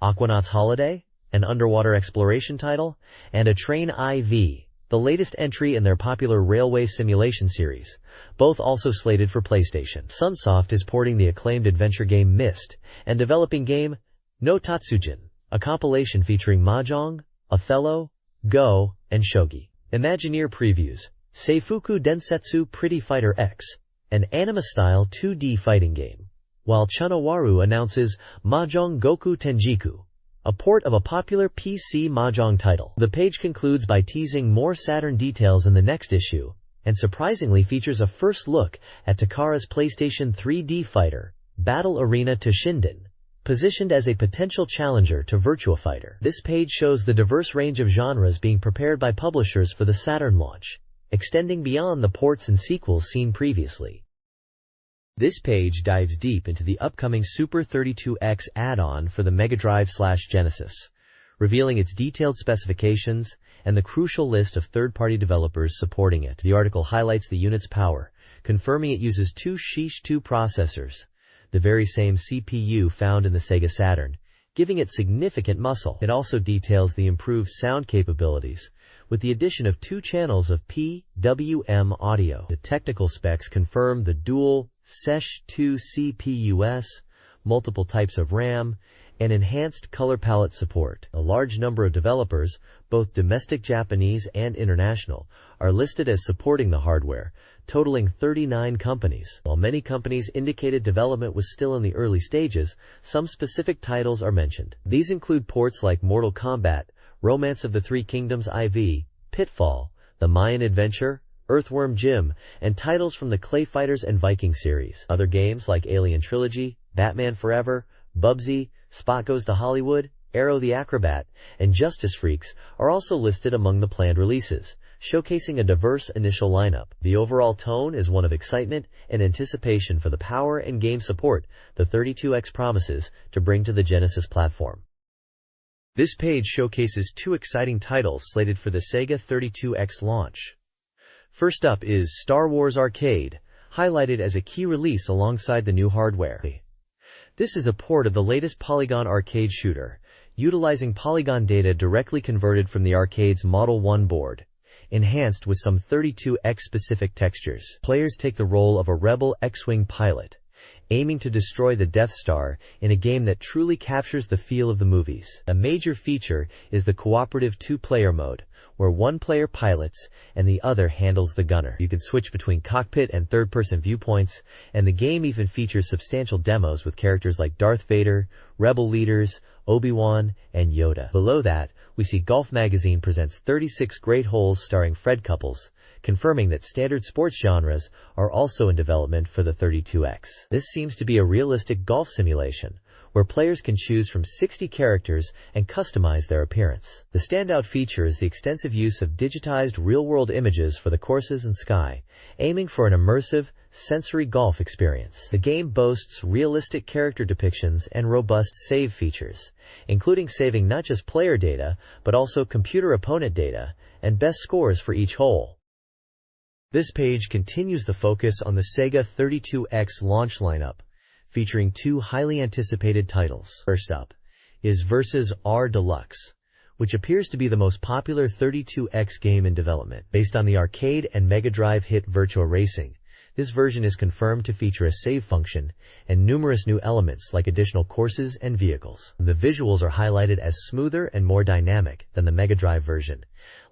Aquanauts Holiday, an underwater exploration title, and A Train IV, the latest entry in their popular railway simulation series, both also slated for PlayStation. Sunsoft is porting the acclaimed adventure game Myst and developing game No Tatsujin, a compilation featuring Mahjong, Othello, Go, and Shogi. Imagineer previews Seifuku Densetsu Pretty Fighter X, an anime-style 2D fighting game, while Chunawaru announces Mahjong Goku Tenjiku, a port of a popular PC Mahjong title. The page concludes by teasing more Saturn details in the next issue, and surprisingly features a first look at Takara's PlayStation 3D fighter, Battle Arena Toshinden, positioned as a potential challenger to Virtua Fighter. This page shows the diverse range of genres being prepared by publishers for the Saturn launch, extending beyond the ports and sequels seen previously. This page dives deep into the upcoming Super 32X add-on for the Mega Drive/Genesis, revealing its detailed specifications and the crucial list of third-party developers supporting it. The article highlights the unit's power, confirming it uses two Shish 2 processors, the very same CPU found in the Sega Saturn, giving it significant muscle. It also details the improved sound capabilities, with the addition of 2 channels of PWM audio. The technical specs confirm the dual Sesh 2 CPUs, multiple types of RAM, and enhanced color palette support. A large number of developers, both domestic Japanese and international, are listed as supporting the hardware, totaling 39 companies. While many companies indicated development was still in the early stages, some specific titles are mentioned. These include ports like Mortal Kombat, Romance of the Three Kingdoms IV, Pitfall, The Mayan Adventure, Earthworm Jim, and titles from the Clay Fighters and Viking series. Other games like Alien Trilogy, Batman Forever, Bubsy, Spot Goes to Hollywood, Arrow the Acrobat, and Justice Freaks are also listed among the planned releases, showcasing a diverse initial lineup. The overall tone is one of excitement and anticipation for the power and game support the 32X promises to bring to the Genesis platform. This page showcases 2 exciting titles slated for the Sega 32X launch. First up is Star Wars Arcade, highlighted as a key release alongside the new hardware. This is a port of the latest Polygon arcade shooter, utilizing polygon data directly converted from the arcade's Model 1 board, enhanced with some 32X-specific textures. Players take the role of a rebel X-Wing pilot, aiming to destroy the Death Star in a game that truly captures the feel of the movies. A major feature is the cooperative 2-player mode, where one player pilots and the other handles the gunner. You can switch between cockpit and third-person viewpoints, and the game even features substantial demos with characters like Darth Vader, Rebel leaders, Obi-Wan, and Yoda. Below that, we see Golf Magazine presents 36 Great Holes starring Fred Couples, confirming that standard sports genres are also in development for the 32X. This seems to be a realistic golf simulation, where players can choose from 60 characters and customize their appearance. The standout feature is the extensive use of digitized real-world images for the courses and sky, aiming for an immersive, sensory golf experience. The game boasts realistic character depictions and robust save features, including saving not just player data, but also computer opponent data, and best scores for each hole. This page continues the focus on the Sega 32X launch lineup, featuring 2 highly anticipated titles. First up is Versus R Deluxe, which appears to be the most popular 32X game in development. Based on the arcade and Mega Drive hit Virtua Racing, this version is confirmed to feature a save function and numerous new elements like additional courses and vehicles. The visuals are highlighted as smoother and more dynamic than the Mega Drive version,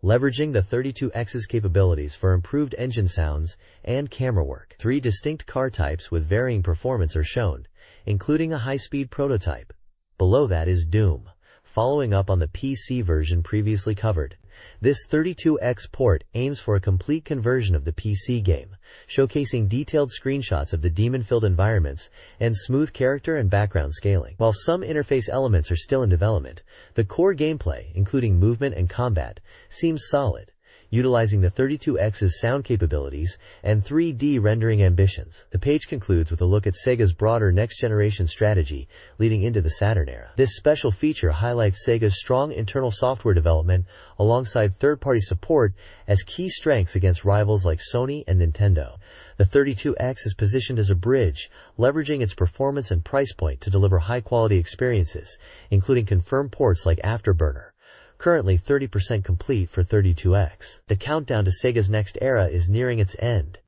leveraging the 32X's capabilities for improved engine sounds and camera work. 3 distinct car types with varying performance are shown, including a high-speed prototype. Below that is Doom, following up on the PC version previously covered. This 32X port aims for a complete conversion of the PC game, showcasing detailed screenshots of the demon-filled environments and smooth character and background scaling. While some interface elements are still in development, the core gameplay, including movement and combat, seems solid, utilizing the 32X's sound capabilities and 3D rendering ambitions. The page concludes with a look at Sega's broader next-generation strategy leading into the Saturn era. This special feature highlights Sega's strong internal software development alongside third-party support as key strengths against rivals like Sony and Nintendo. The 32X is positioned as a bridge, leveraging its performance and price point to deliver high-quality experiences, including confirmed ports like Afterburner, currently 30% complete for 32X. The countdown to Sega's next era is nearing its end.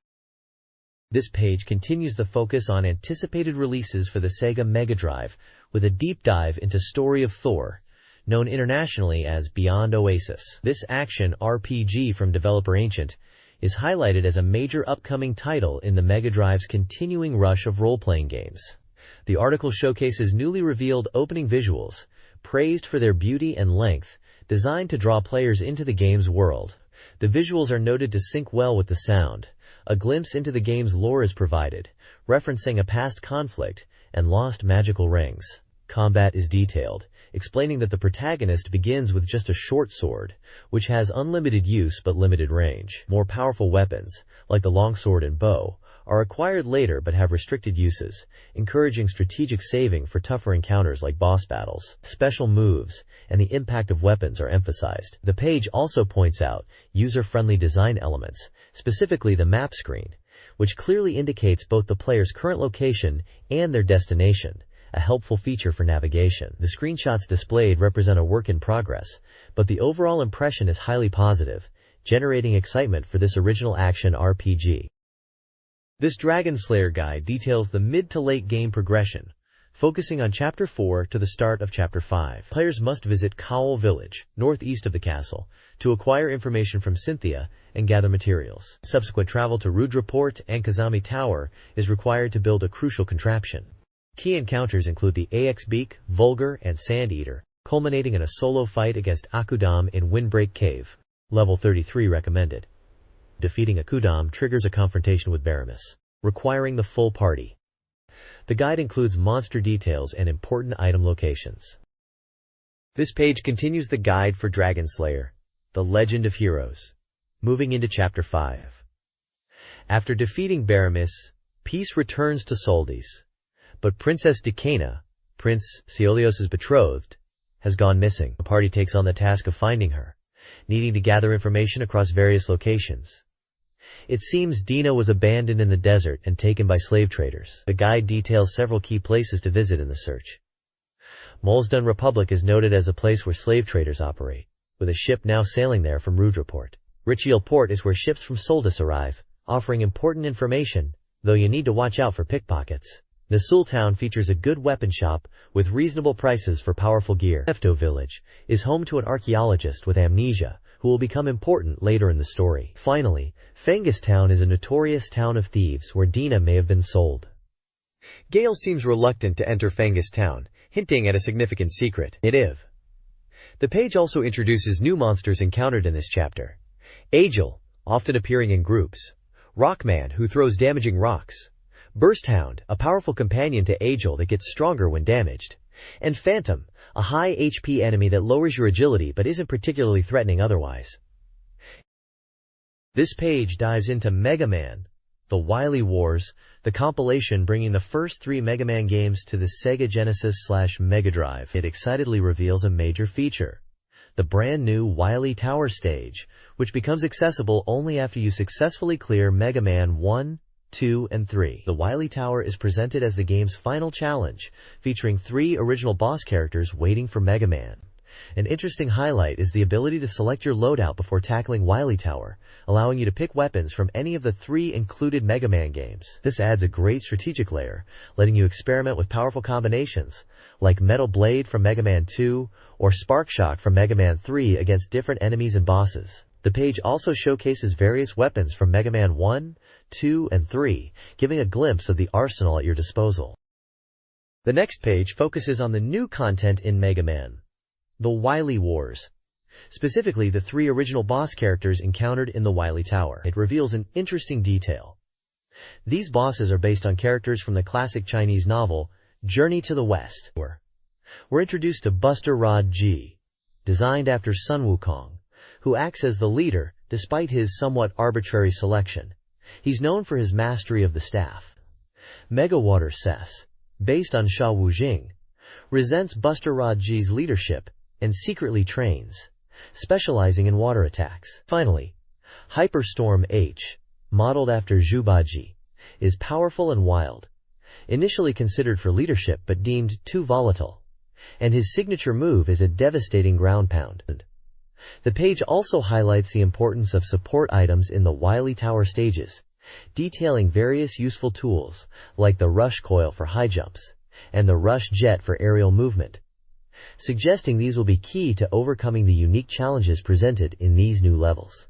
This page continues the focus on anticipated releases for the Sega Mega Drive, with a deep dive into Story of Thor, known internationally as Beyond Oasis. This action RPG from developer Ancient is highlighted as a major upcoming title in the Mega Drive's continuing rush of role-playing games. The article showcases newly revealed opening visuals, praised for their beauty and length, designed to draw players into the game's world. The visuals are noted to sync well with the sound. A glimpse into the game's lore is provided, referencing a past conflict and lost magical rings. Combat is detailed, explaining that the protagonist begins with just a short sword, which has unlimited use but limited range. More powerful weapons, like the longsword and bow, are acquired later but have restricted uses, encouraging strategic saving for tougher encounters like boss battles. Special moves and the impact of weapons are emphasized. The page also points out user-friendly design elements, specifically the map screen, which clearly indicates both the player's current location and their destination, a helpful feature for navigation. The screenshots displayed represent a work in progress, but the overall impression is highly positive, generating excitement for this original action RPG. This Dragon Slayer guide details the mid to late game progression, focusing on Chapter 4 to the start of Chapter 5. Players must visit Knuckle Village, northeast of the castle, to acquire information from Cynthia and gather materials. Subsequent travel to Rudraport and Kazami Tower is required to build a crucial contraption. Key encounters include the AX Beak, Vulgar, and Sand Eater, culminating in a solo fight against Akudam in Windbreak Cave. Level 33 recommended. Defeating Akudam triggers a confrontation with Baramis, requiring the full party. The guide includes monster details and important item locations. This page continues the guide for Dragon Slayer, the Legend of Heroes. Moving into Chapter 5. After defeating Baramis, peace returns to Soldis. But Princess Decana, Prince Seolios' betrothed, has gone missing. The party takes on the task of finding her, needing to gather information across various locations. It seems Dina was abandoned in the desert and taken by slave traders. The guide details several key places to visit in the search. Molesdun Republic is noted as a place where slave traders operate, with a ship now sailing there from Rudraport. Richiel Port is where ships from Soldis arrive, offering important information, though you need to watch out for pickpockets. Nasul Town features a good weapon shop with reasonable prices for powerful gear. Efto Village is home to an archaeologist with amnesia who will become important later in the story. Finally, Fengus Town is a notorious town of thieves where Dina may have been sold. Gale seems reluctant to enter Fengus Town, hinting at a significant secret. The page also introduces new monsters encountered in this chapter. Agil, often appearing in groups. Rockman, who throws damaging rocks. Bursthound, a powerful companion to Agil that gets stronger when damaged. And Phantom, a high HP enemy that lowers your agility but isn't particularly threatening otherwise. This page dives into Mega Man, The Wily Wars, the compilation bringing the first 3 Mega Man games to the Sega Genesis/Mega Drive. It excitedly reveals a major feature: the brand new Wily Tower stage, which becomes accessible only after you successfully clear Mega Man 1, 2, and 3. The Wily Tower is presented as the game's final challenge, featuring 3 original boss characters waiting for Mega Man. An interesting highlight is the ability to select your loadout before tackling Wily Tower, allowing you to pick weapons from any of the 3 included Mega Man games. This adds a great strategic layer, letting you experiment with powerful combinations, like Metal Blade from Mega Man 2 or Spark Shock from Mega Man 3 against different enemies and bosses. The page also showcases various weapons from Mega Man 1, 2, and 3, giving a glimpse of the arsenal at your disposal. The next page focuses on the new content in Mega Man: The Wily Wars, specifically the 3 original boss characters encountered in the Wily Tower. It reveals an interesting detail. These bosses are based on characters from the classic Chinese novel, Journey to the West. We're introduced to Buster Rod G, designed after Sun Wukong, who acts as the leader despite his somewhat arbitrary selection. He's known for his mastery of the staff. Mega Water Cess, based on Sha Wujing, resents Buster Rod G's leadership and secretly trains, specializing in water attacks. Finally, Hyperstorm H, modeled after Zhubaji, is powerful and wild, initially considered for leadership but deemed too volatile, and his signature move is a devastating ground pound. The page also highlights the importance of support items in the Wily Tower stages, detailing various useful tools like the Rush Coil for high jumps and the Rush Jet for aerial movement, suggesting these will be key to overcoming the unique challenges presented in these new levels.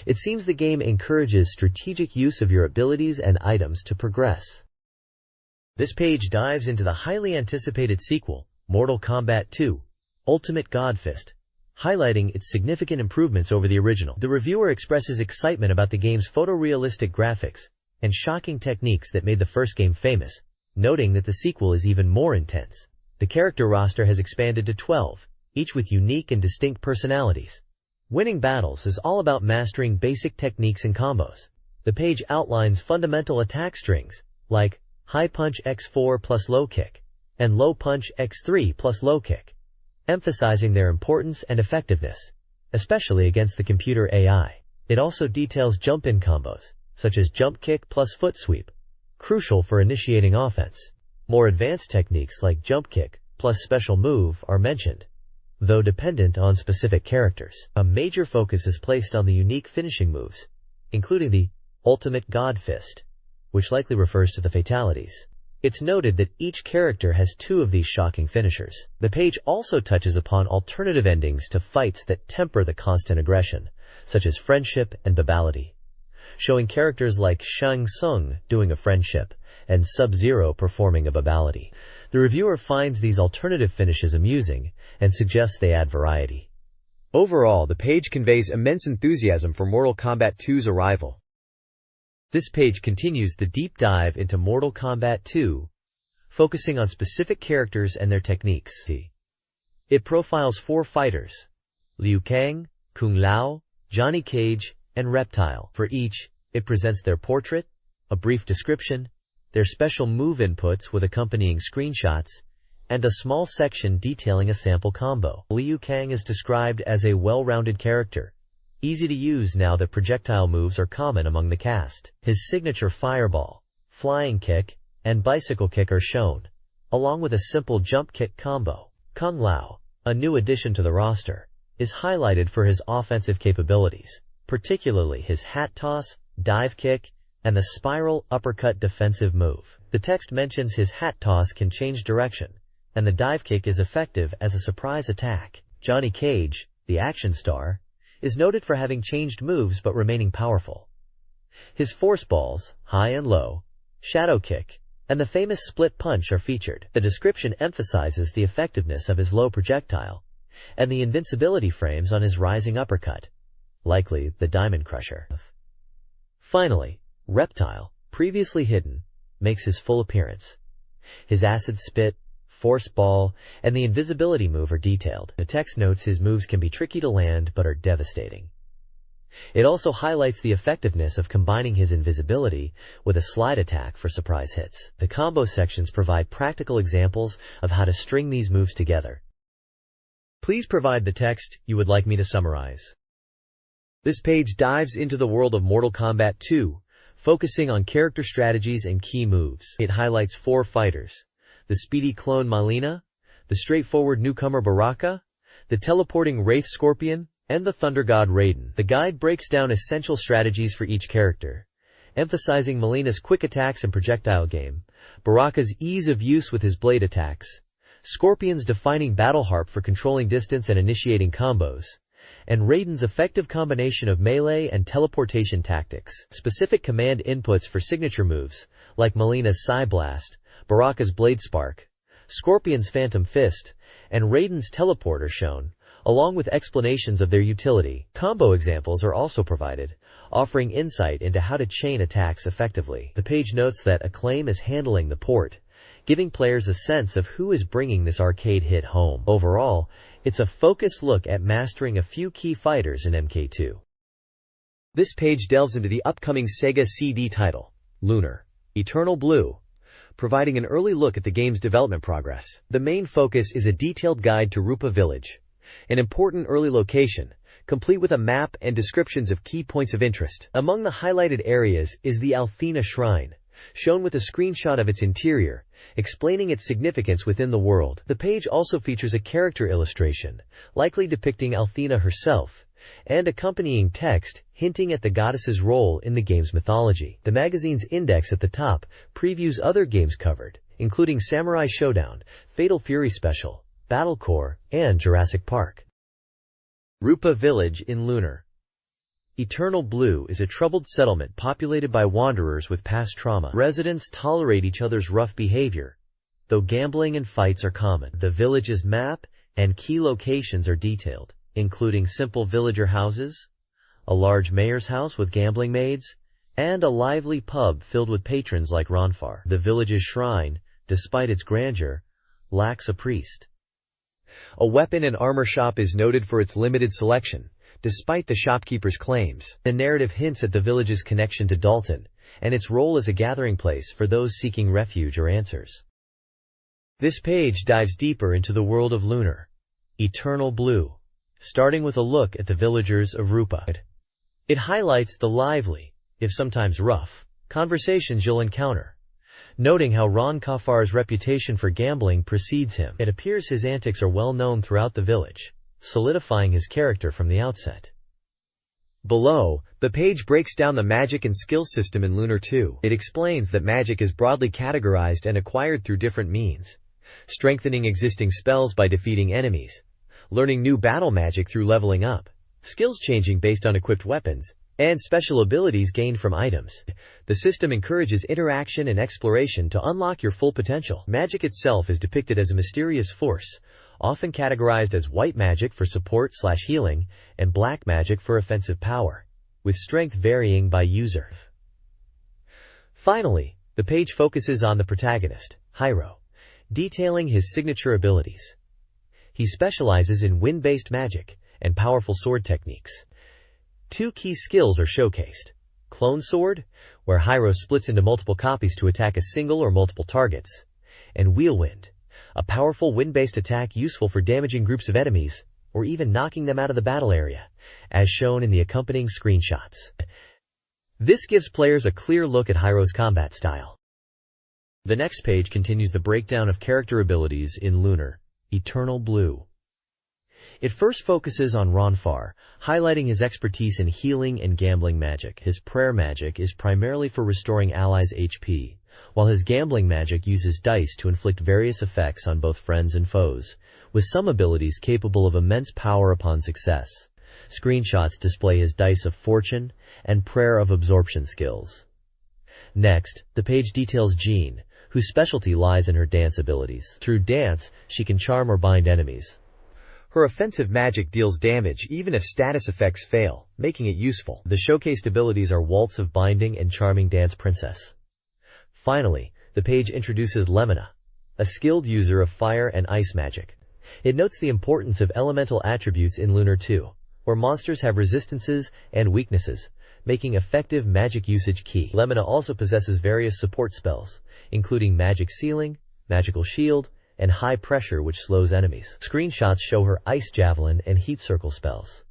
It seems the game encourages strategic use of your abilities and items to progress. This page dives into the highly anticipated sequel, Mortal Kombat 2: Ultimate Godfist, highlighting its significant improvements over the original. The reviewer expresses excitement about the game's photorealistic graphics and shocking techniques that made the first game famous, noting that the sequel is even more intense. The character roster has expanded to 12, each with unique and distinct personalities. Winning battles is all about mastering basic techniques and combos. The page outlines fundamental attack strings, like high punch X4 plus low kick, and low punch X3 plus low kick, emphasizing their importance and effectiveness, especially against the computer AI. It also details jump-in combos, such as jump kick plus foot sweep, crucial for initiating offense. More advanced techniques like jump kick plus special move are mentioned, though dependent on specific characters. A major focus is placed on the unique finishing moves, including the Ultimate God Fist, which likely refers to the fatalities. It's noted that each character has 2 of these shocking finishers. The page also touches upon alternative endings to fights that temper the constant aggression, such as friendship and babality, showing characters like Shang Tsung doing a friendship and Sub-Zero performing a babality. The reviewer finds these alternative finishes amusing and suggests they add variety. Overall, the page conveys immense enthusiasm for Mortal Kombat 2's arrival. This page continues the deep dive into Mortal Kombat 2, focusing on specific characters and their techniques. It profiles 4 fighters: Liu Kang, Kung Lao, Johnny Cage, and Reptile. For each, it presents their portrait, a brief description, their special move inputs with accompanying screenshots, and a small section detailing a sample combo. Liu Kang is described as a well-rounded character, easy to use now that projectile moves are common among the cast. His signature fireball, flying kick, and bicycle kick are shown, along with a simple jump kick combo. Kung Lao, a new addition to the roster, is highlighted for his offensive capabilities, particularly his hat toss, dive kick, and the spiral uppercut defensive move. The text mentions his hat toss can change direction, and the dive kick is effective as a surprise attack. Johnny Cage, the action star, is noted for having changed moves but remaining powerful. His force balls, high and low, shadow kick, and the famous split punch are featured. The description emphasizes the effectiveness of his low projectile and the invincibility frames on his rising uppercut, likely the Diamond Crusher. Finally, Reptile, previously hidden, makes his full appearance. His acid spit, force ball, and the invisibility move are detailed. The text notes his moves can be tricky to land but are devastating. It also highlights the effectiveness of combining his invisibility with a slide attack for surprise hits. The combo sections provide practical examples of how to string these moves together. Please provide the text you would like me to summarize. This page dives into the world of Mortal Kombat 2, focusing on character strategies and key moves. It highlights 4 fighters: the speedy clone Mileena, the straightforward newcomer Baraka, the teleporting Wraith Scorpion, and the Thunder God Raiden. The guide breaks down essential strategies for each character, emphasizing Mileena's quick attacks and projectile game, Baraka's ease of use with his blade attacks, Scorpion's defining battle harp for controlling distance and initiating combos, and Raiden's effective combination of melee and teleportation tactics. Specific command inputs for signature moves, like Mileena's Psy Blast, Baraka's Blade Spark, Scorpion's Phantom Fist, and Raiden's Teleport are shown, along with explanations of their utility. Combo examples are also provided, offering insight into how to chain attacks effectively. The page notes that Acclaim is handling the port, giving players a sense of who is bringing this arcade hit home. Overall, it's a focused look at mastering a few key fighters in MK2. This page delves into the upcoming Sega CD title, Lunar, Eternal Blue, providing an early look at the game's development progress. The main focus is a detailed guide to Rupa Village, an important early location, complete with a map and descriptions of key points of interest. Among the highlighted areas is the Althena Shrine, shown with a screenshot of its interior, explaining its significance within the world. The page also features a character illustration, likely depicting Althena herself, and accompanying text hinting at the goddess's role in the game's mythology. The magazine's index at the top previews other games covered, including Samurai Showdown, Fatal Fury Special, Battle Core, and Jurassic Park. Rupa Village in Lunar. Eternal Blue is a troubled settlement populated by wanderers with past trauma. Residents tolerate each other's rough behavior, though gambling and fights are common. The village's map and key locations are detailed, including simple villager houses, a large mayor's house with gambling maids, and a lively pub filled with patrons like Ronfar. The village's shrine, despite its grandeur, lacks a priest. A weapon and armor shop is noted for its limited selection, despite the shopkeeper's claims. The narrative hints at the village's connection to Dalton, and its role as a gathering place for those seeking refuge or answers. This page dives deeper into the world of Lunar, Eternal Blue, starting with a look at the villagers of Rupa. It highlights the lively, if sometimes rough, conversations you'll encounter, noting how Ron Kafar's reputation for gambling precedes him. It appears his antics are well known throughout the village, solidifying his character from the outset. Below, the page breaks down the magic and skill system in Lunar 2. It explains that magic is broadly categorized and acquired through different means: strengthening existing spells by defeating enemies, learning new battle magic through leveling up, skills changing based on equipped weapons, and special abilities gained from items. The system encourages interaction and exploration to unlock your full potential. Magic itself is depicted as a mysterious force, often categorized as white magic for support/healing and black magic for offensive power, with strength varying by user. Finally, the page focuses on the protagonist, Hyro, detailing his signature abilities. He specializes in wind-based magic and powerful sword techniques. Two key skills are showcased: Clone Sword, where Hyro splits into multiple copies to attack a single or multiple targets, and Wheelwind, a powerful wind-based attack useful for damaging groups of enemies, or even knocking them out of the battle area, as shown in the accompanying screenshots. This gives players a clear look at Hyro's combat style. The next page continues the breakdown of character abilities in Lunar, Eternal Blue. It first focuses on Ronfar, highlighting his expertise in healing and gambling magic. His prayer magic is primarily for restoring allies' HP, while his gambling magic uses dice to inflict various effects on both friends and foes, with some abilities capable of immense power upon success. Screenshots display his Dice of Fortune and Prayer of Absorption skills. Next, the page details Jean, whose specialty lies in her dance abilities. Through dance, she can charm or bind enemies. Her offensive magic deals damage even if status effects fail, making it useful. The showcased abilities are Waltz of Binding and Charming Dance Princess. Finally, the page introduces Lemina, a skilled user of fire and ice magic. It notes the importance of elemental attributes in Lunar 2, where monsters have resistances and weaknesses, making effective magic usage key. Lemina also possesses various support spells, including Magic Ceiling, Magical Shield, and High Pressure, which slows enemies. Screenshots show her Ice Javelin and Heat Circle spells.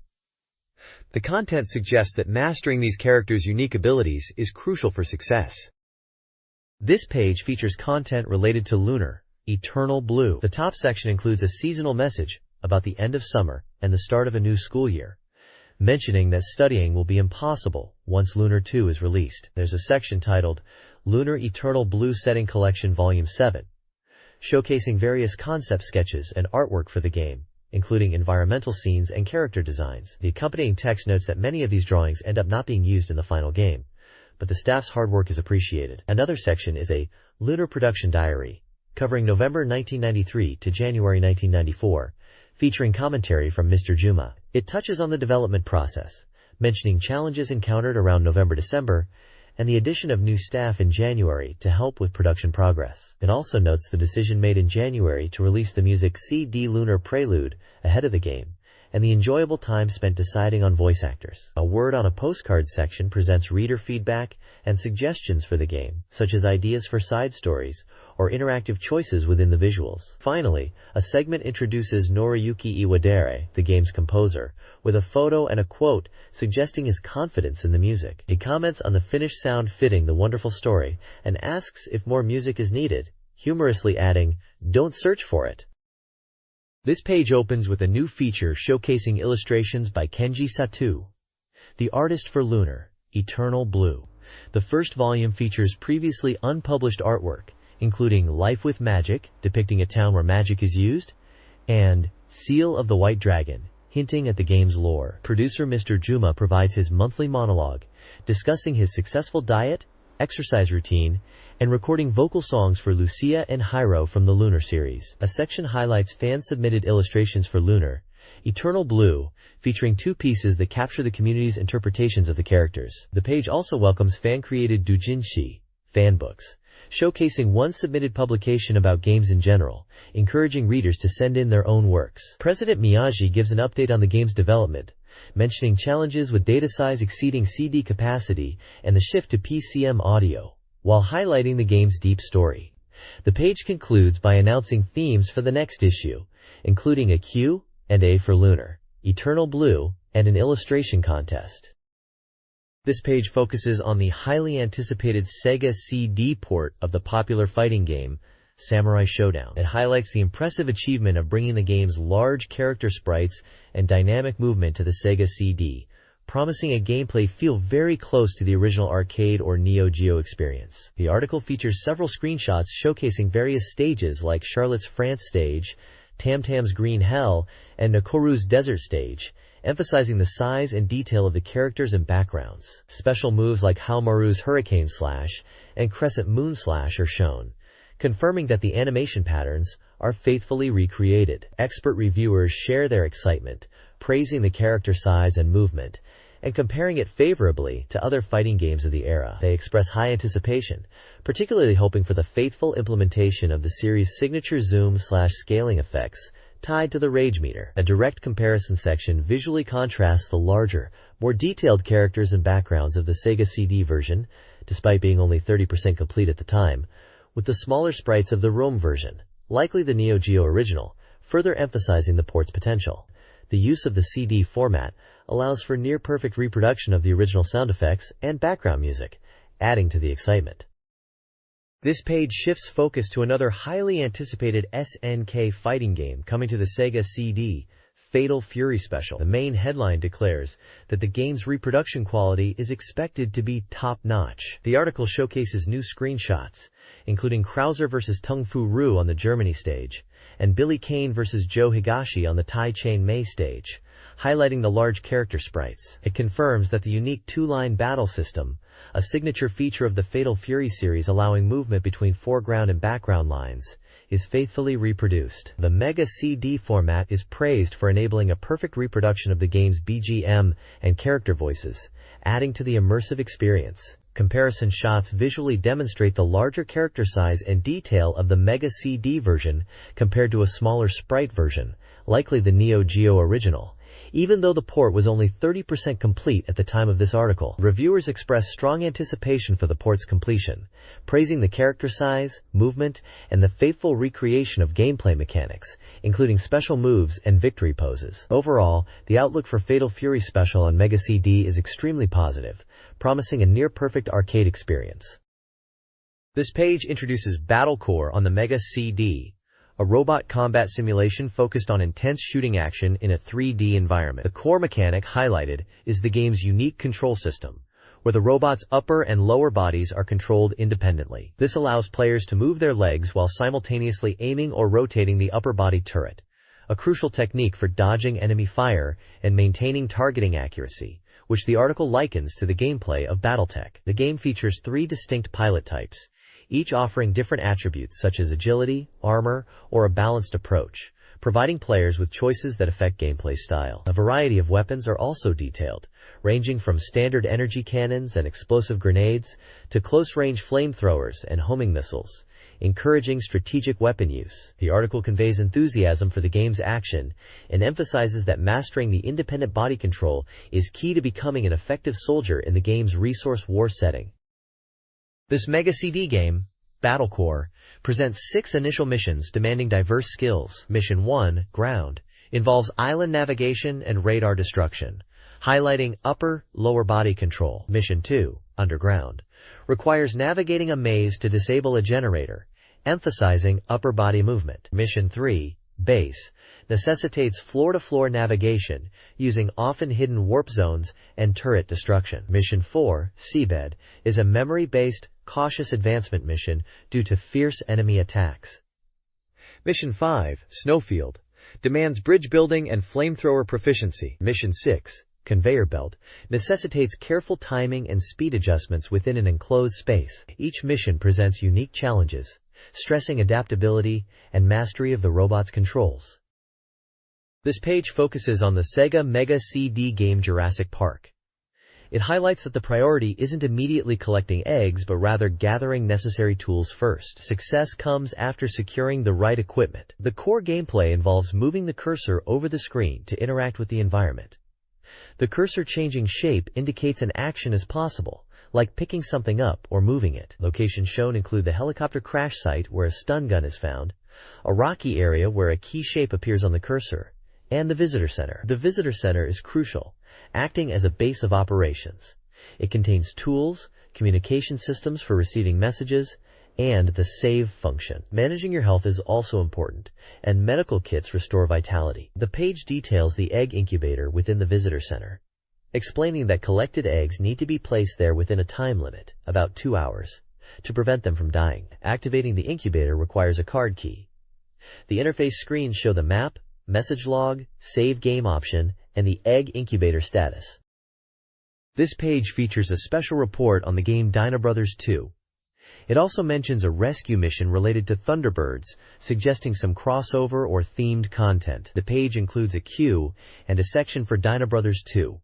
The content suggests that mastering these characters' unique abilities is crucial for success. This page features content related to Lunar, Eternal Blue. The top section includes a seasonal message about the end of summer and the start of a new school year, mentioning that studying will be impossible once Lunar 2 is released. There's a section titled Lunar Eternal Blue Setting Collection Volume 7, showcasing various concept sketches and artwork for the game, including environmental scenes and character designs. The accompanying text notes that many of these drawings end up not being used in the final game, but the staff's hard work is appreciated. Another section is a Lunar Production Diary, covering November 1993 to January 1994, featuring commentary from Mr. Juma. It touches on the development process, mentioning challenges encountered around November-December, and the addition of new staff in January to help with production progress. It also notes the decision made in January to release the music CD Lunar Prelude ahead of the game, and the enjoyable time spent deciding on voice actors. A Word on a Postcard section presents reader feedback and suggestions for the game, such as ideas for side stories or interactive choices within the visuals. Finally, a segment introduces Noriyuki Iwadare, the game's composer, with a photo and a quote suggesting his confidence in the music. He comments on the finished sound fitting the wonderful story and asks if more music is needed, humorously adding, "Don't search for it." This page opens with a new feature showcasing illustrations by Kenji Satu, the artist for Lunar, Eternal Blue. The first volume features previously unpublished artwork, including Life with Magic, depicting a town where magic is used, and Seal of the White Dragon, hinting at the game's lore. Producer Mr. Juma provides his monthly monologue, discussing his successful diet, exercise routine, and recording vocal songs for Lucia and Hyro from the Lunar series. A section highlights fan-submitted illustrations for Lunar, Eternal Blue, featuring 2 pieces that capture the community's interpretations of the characters. The page also welcomes fan-created doujinshi, fanbooks, showcasing one submitted publication about games in general, encouraging readers to send in their own works. President Miyagi gives an update on the game's development, mentioning challenges with data size exceeding CD capacity and the shift to PCM audio, while highlighting the game's deep story. The page concludes by announcing themes for the next issue, including a Q&A for Lunar, Eternal Blue, and an illustration contest. This page focuses on the highly anticipated Sega CD port of the popular fighting game, Samurai Showdown. It highlights the impressive achievement of bringing the game's large character sprites and dynamic movement to the Sega CD, promising a gameplay feel very close to the original arcade or Neo Geo experience. The article features several screenshots showcasing various stages like Charlotte's France stage, Tamtam's Green Hell, and Nakoru's Desert stage, emphasizing the size and detail of the characters and backgrounds. Special moves like Haomaru's Hurricane Slash and Crescent Moon Slash are shown, confirming that the animation patterns are faithfully recreated. Expert reviewers share their excitement, praising the character size and movement, and comparing it favorably to other fighting games of the era. They express high anticipation, particularly hoping for the faithful implementation of the series' signature zoom/scaling effects tied to the rage meter. A direct comparison section visually contrasts the larger, more detailed characters and backgrounds of the Sega CD version, despite being only 30% complete at the time, with the smaller sprites of the ROM version, likely the Neo Geo original, further emphasizing the port's potential. The use of the CD format allows for near-perfect reproduction of the original sound effects and background music, adding to the excitement. This page shifts focus to another highly anticipated SNK fighting game coming to the Sega CD, Fatal Fury Special. The main headline declares that the game's reproduction quality is expected to be top-notch. The article showcases new screenshots, including Krauser vs. Tung Fu Ryu on the Germany stage, and Billy Kane vs. Joe Higashi on the Tai Chain Mei stage, highlighting the large character sprites. It confirms that the unique 2-line battle system, a signature feature of the Fatal Fury series allowing movement between foreground and background lines, is faithfully reproduced. The Mega CD format is praised for enabling a perfect reproduction of the game's BGM and character voices, adding to the immersive experience. Comparison shots visually demonstrate the larger character size and detail of the Mega CD version compared to a smaller sprite version, likely the Neo Geo original, even though the port was only 30% complete at the time of this article. Reviewers express strong anticipation for the port's completion, praising the character size, movement, and the faithful recreation of gameplay mechanics, including special moves and victory poses. Overall, the outlook for Fatal Fury Special on Mega CD is extremely positive, promising a near-perfect arcade experience. This page introduces Battle Core on the Mega CD, a robot combat simulation focused on intense shooting action in a 3D environment. The core mechanic highlighted is the game's unique control system, where the robot's upper and lower bodies are controlled independently. This allows players to move their legs while simultaneously aiming or rotating the upper body turret, a crucial technique for dodging enemy fire and maintaining targeting accuracy, which the article likens to the gameplay of Battletech. The game features 3 distinct pilot types, each offering different attributes such as agility, armor, or a balanced approach, providing players with choices that affect gameplay style. A variety of weapons are also detailed, ranging from standard energy cannons and explosive grenades to close-range flamethrowers and homing missiles, encouraging strategic weapon use. The article conveys enthusiasm for the game's action and emphasizes that mastering the independent body control is key to becoming an effective soldier in the game's resource war setting. This Mega CD game, Battle Core, presents 6 initial missions demanding diverse skills. Mission 1, Ground, involves island navigation and radar destruction, highlighting upper-lower body control. Mission 2, Underground, requires navigating a maze to disable a generator, emphasizing upper body movement. Mission 3, Base, necessitates floor-to-floor navigation using often hidden warp zones and turret destruction. Mission 4, Seabed, is a memory-based, cautious advancement mission due to fierce enemy attacks. Mission 5, Snowfield, demands bridge building and flamethrower proficiency. Mission 6, Conveyor Belt, necessitates careful timing and speed adjustments within an enclosed space. Each mission presents unique challenges, stressing adaptability and mastery of the robot's controls. This page focuses on the Sega Mega CD game Jurassic Park. It highlights that the priority isn't immediately collecting eggs but rather gathering necessary tools first. Success comes after securing the right equipment. The core gameplay involves moving the cursor over the screen to interact with the environment. The cursor changing shape indicates an action is possible, like picking something up or moving it. Locations shown include the helicopter crash site where a stun gun is found, a rocky area where a key shape appears on the cursor, and the visitor center. The visitor center is crucial, acting as a base of operations. It contains tools, communication systems for receiving messages, and the save function. Managing your health is also important, and medical kits restore vitality. The page details the egg incubator within the visitor center, explaining that collected eggs need to be placed there within a time limit, about 2 hours, to prevent them from dying. Activating the incubator requires a card key. The interface screens show the map, message log, save game option, and the egg incubator status. This page features a special report on the game Dino Brothers 2. It also mentions a rescue mission related to Thunderbirds, suggesting some crossover or themed content. The page includes a queue and a section for Dino Brothers 2.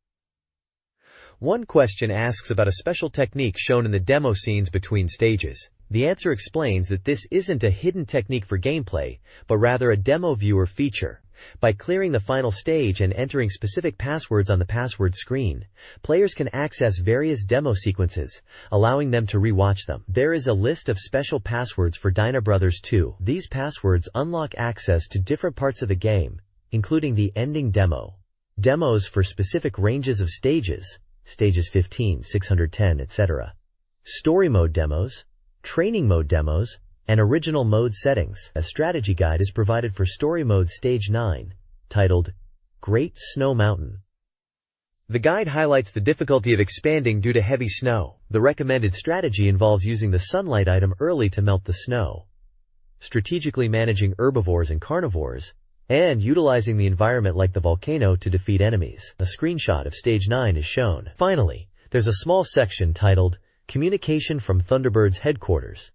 One question asks about a special technique shown in the demo scenes between stages. The answer explains that this isn't a hidden technique for gameplay, but rather a demo viewer feature. By clearing the final stage and entering specific passwords on the password screen, players can access various demo sequences, allowing them to re-watch them. There is a list of special passwords for Dino Brothers 2. These passwords unlock access to different parts of the game, including the ending demo, demos for specific ranges of stages, stages 15, 610, etc., story mode demos, training mode demos, and original mode settings. A strategy guide is provided for story mode stage 9, titled Great Snow Mountain. The guide highlights the difficulty of expanding due to heavy snow. The recommended strategy involves using the sunlight item early to melt the snow, strategically managing herbivores and carnivores, and utilizing the environment like the volcano to defeat enemies. A screenshot of stage 9 is shown. Finally, there's a small section titled Communication from Thunderbird's Headquarters,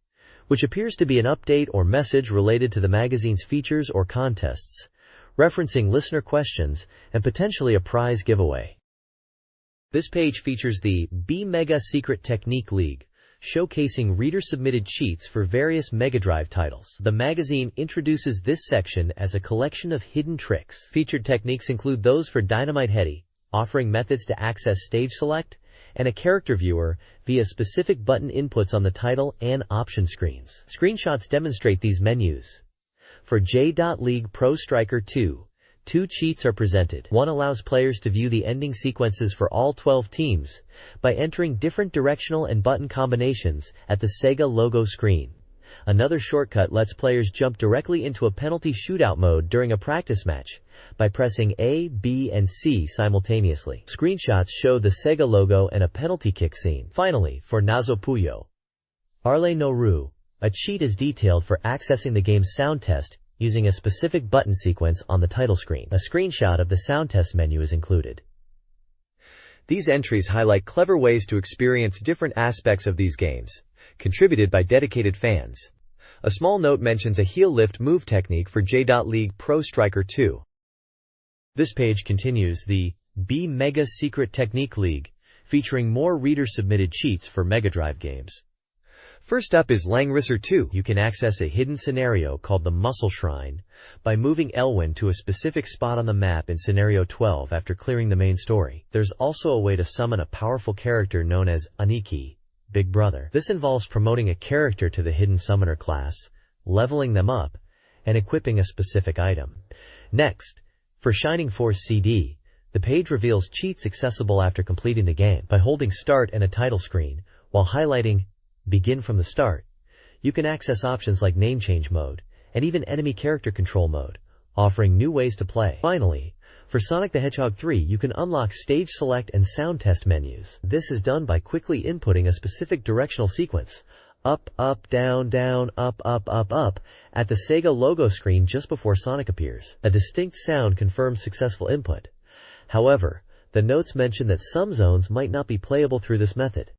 which appears to be an update or message related to the magazine's features or contests, referencing listener questions and potentially a prize giveaway. This page features the BeepMD Secret Technique League, showcasing reader-submitted cheats for various Mega Drive titles. The magazine introduces this section as a collection of hidden tricks. Featured techniques include those for Dynamite Heady, offering methods to access stage select, and a character viewer via specific button inputs on the title and option screens. Screenshots demonstrate these menus. For J.League Pro Striker 2, 2 cheats are presented. One allows players to view the ending sequences for all 12 teams by entering different directional and button combinations at the Sega logo screen. Another shortcut lets players jump directly into a penalty shootout mode during a practice match by pressing A, B, and C simultaneously. Screenshots show the Sega logo and a penalty kick scene. Finally, for Nazo Puyo Arle no Ru, a cheat is detailed for accessing the game's sound test using a specific button sequence on the title screen. A screenshot of the sound test menu is included. These entries highlight clever ways to experience different aspects of these games, contributed by dedicated fans. A small note mentions a heel lift move technique for J.League Pro Striker 2. This page continues the BeepMD Secret Technique League, featuring more reader-submitted cheats for Mega Drive games. First up is Langrisser 2. You can access a hidden scenario called the Muscle Shrine by moving Elwyn to a specific spot on the map in Scenario 12 after clearing the main story. There's also a way to summon a powerful character known as Aniki, Big Brother. This involves promoting a character to the Hidden Summoner class, leveling them up, and equipping a specific item. Next, for Shining Force CD, the page reveals cheats accessible after completing the game. By holding Start and a title screen, while highlighting Begin from the Start, you can access options like Name Change Mode, and even Enemy Character Control Mode, offering new ways to play. Finally, for Sonic the Hedgehog 3, you can unlock Stage Select and Sound Test menus. This is done by quickly inputting a specific directional sequence, up, up, down, down, up, up, up, up, at the Sega logo screen just before Sonic appears. A distinct sound confirms successful input. However, the notes mention that some zones might not be playable through this method.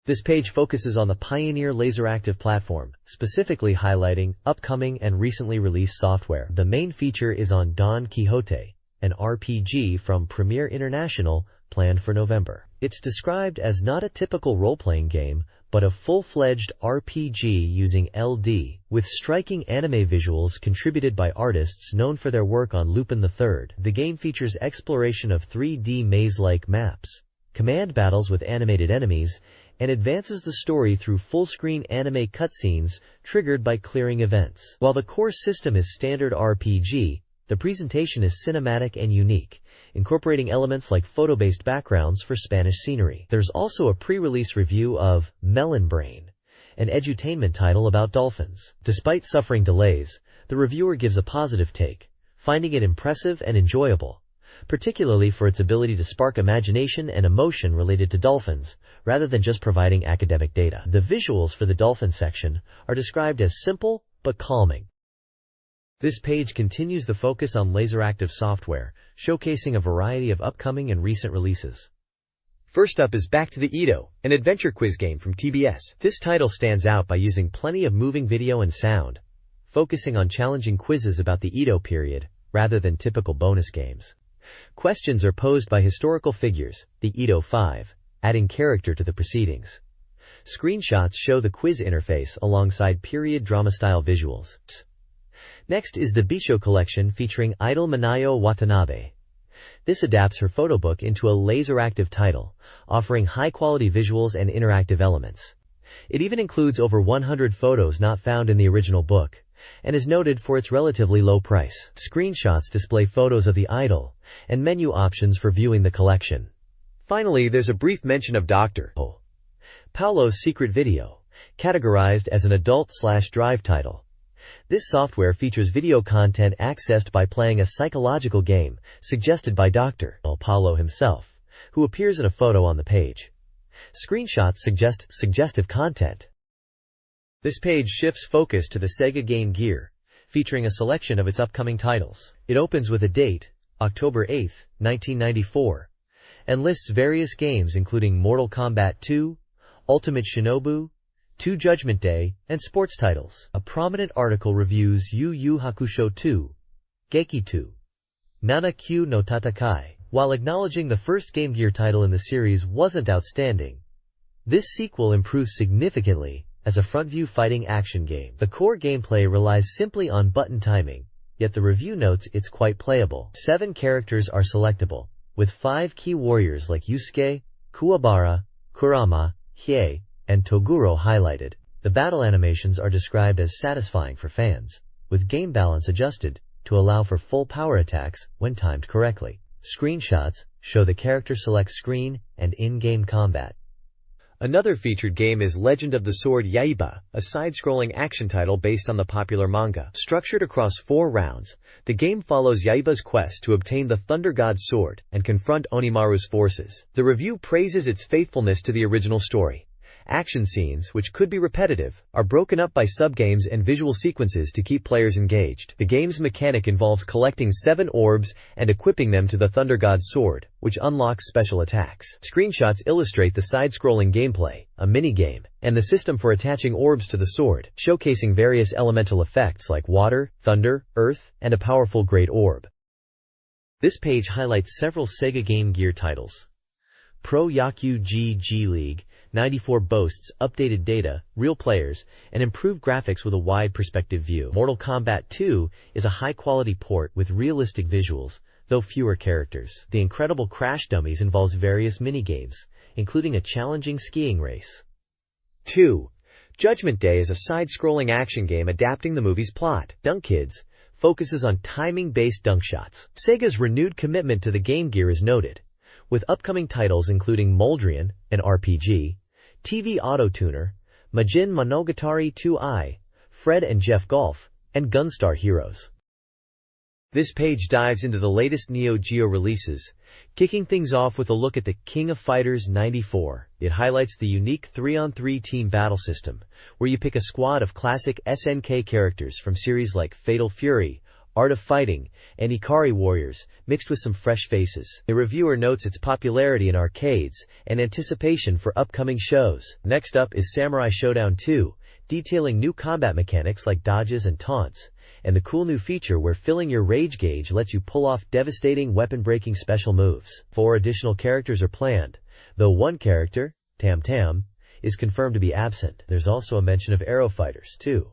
This page focuses on the Pioneer Laseractive platform, specifically highlighting upcoming and recently released software. The main feature is on Don Quixote, an RPG from Premier International, planned for November. It's described as not a typical role-playing game, but a full-fledged RPG using LD, with striking anime visuals contributed by artists known for their work on Lupin III. The game features exploration of 3D maze-like maps, command battles with animated enemies, and advances the story through full-screen anime cutscenes triggered by clearing events. While the core system is standard RPG, the presentation is cinematic and unique, incorporating elements like photo-based backgrounds for Spanish scenery. There's also a pre-release review of Melon Brain, an edutainment title about dolphins. Despite suffering delays, the reviewer gives a positive take, finding it impressive and enjoyable, particularly for its ability to spark imagination and emotion related to dolphins, rather than just providing academic data. The visuals for the dolphin section are described as simple but calming. This page continues the focus on Laseractive software, showcasing a variety of upcoming and recent releases. First up is Back to the Edo, an adventure quiz game from TBS. This title stands out by using plenty of moving video and sound, focusing on challenging quizzes about the Edo period, rather than typical bonus games. Questions are posed by historical figures, the Edo 5, adding character to the proceedings. Screenshots show the quiz interface alongside period drama-style visuals. Next is the Bisho collection featuring idol Minayo Watanabe. This adapts her photo book into a Laseractive title, offering high-quality visuals and interactive elements. It even includes over 100 photos not found in the original book, and is noted for its relatively low price. Screenshots display photos of the idol, and menu options for viewing the collection. Finally, there's a brief mention of Dr. Paulo's Secret Video, categorized as an adult/drive title. This software features video content accessed by playing a psychological game suggested by Dr. Paulo himself, who appears in a photo on the page. Screenshots suggest suggestive content. This page shifts focus to the Sega Game Gear, featuring a selection of its upcoming titles. It opens with a date, October 8, 1994, and lists various games including Mortal Kombat 2, Ultimate Shinobu, 2 Judgment Day, and sports titles. A prominent article reviews Yu Yu Hakusho 2, Geki 2, Nana Q no Tatakai. While acknowledging the first Game Gear title in the series wasn't outstanding, this sequel improves significantly as a front-view fighting action game. The core gameplay relies simply on button timing, yet the review notes it's quite playable. 7 characters are selectable, with 5 key warriors like Yusuke, Kuwabara, Kurama, Hiei, and Toguro highlighted. The battle animations are described as satisfying for fans, with game balance adjusted to allow for full power attacks when timed correctly. Screenshots show the character select screen and in-game combat. Another featured game is Legend of the Sword Yaiba, a side-scrolling action title based on the popular manga. Structured across 4 rounds, the game follows Yaiba's quest to obtain the Thunder God's sword and confront Onimaru's forces. The review praises its faithfulness to the original story. Action scenes, which could be repetitive, are broken up by subgames and visual sequences to keep players engaged. The game's mechanic involves collecting 7 orbs and equipping them to the Thunder God's sword, which unlocks special attacks. Screenshots illustrate the side-scrolling gameplay, a minigame, and the system for attaching orbs to the sword, showcasing various elemental effects like water, thunder, earth, and a powerful great orb. This page highlights several Sega Game Gear titles. Pro Yaku G League 94 boasts updated data, real players, and improved graphics with a wide perspective view. Mortal Kombat 2 is a high-quality port with realistic visuals, though fewer characters. The Incredible Crash Dummies involves various minigames, including a challenging skiing race. 2. Judgment Day is a side-scrolling action game adapting the movie's plot. Dunk Kids focuses on timing-based dunk shots. Sega's renewed commitment to the Game Gear is noted, with upcoming titles including Moldrian, an RPG, TV Auto Tuner, Majin Monogatari 2i, Fred and Jeff Golf, and Gunstar Heroes. This page dives into the latest Neo Geo releases, kicking things off with a look at the King of Fighters 94. It highlights the unique 3-on-3 team battle system, where you pick a squad of classic SNK characters from series like Fatal Fury, Art of Fighting, and Ikari Warriors, mixed with some fresh faces. The reviewer notes its popularity in arcades and anticipation for upcoming shows. Next up is Samurai Showdown 2, detailing new combat mechanics like dodges and taunts, and the cool new feature where filling your rage gauge lets you pull off devastating weapon-breaking special moves. 4 additional characters are planned, though one character, Tam Tam, is confirmed to be absent. There's also a mention of Arrow Fighters, too,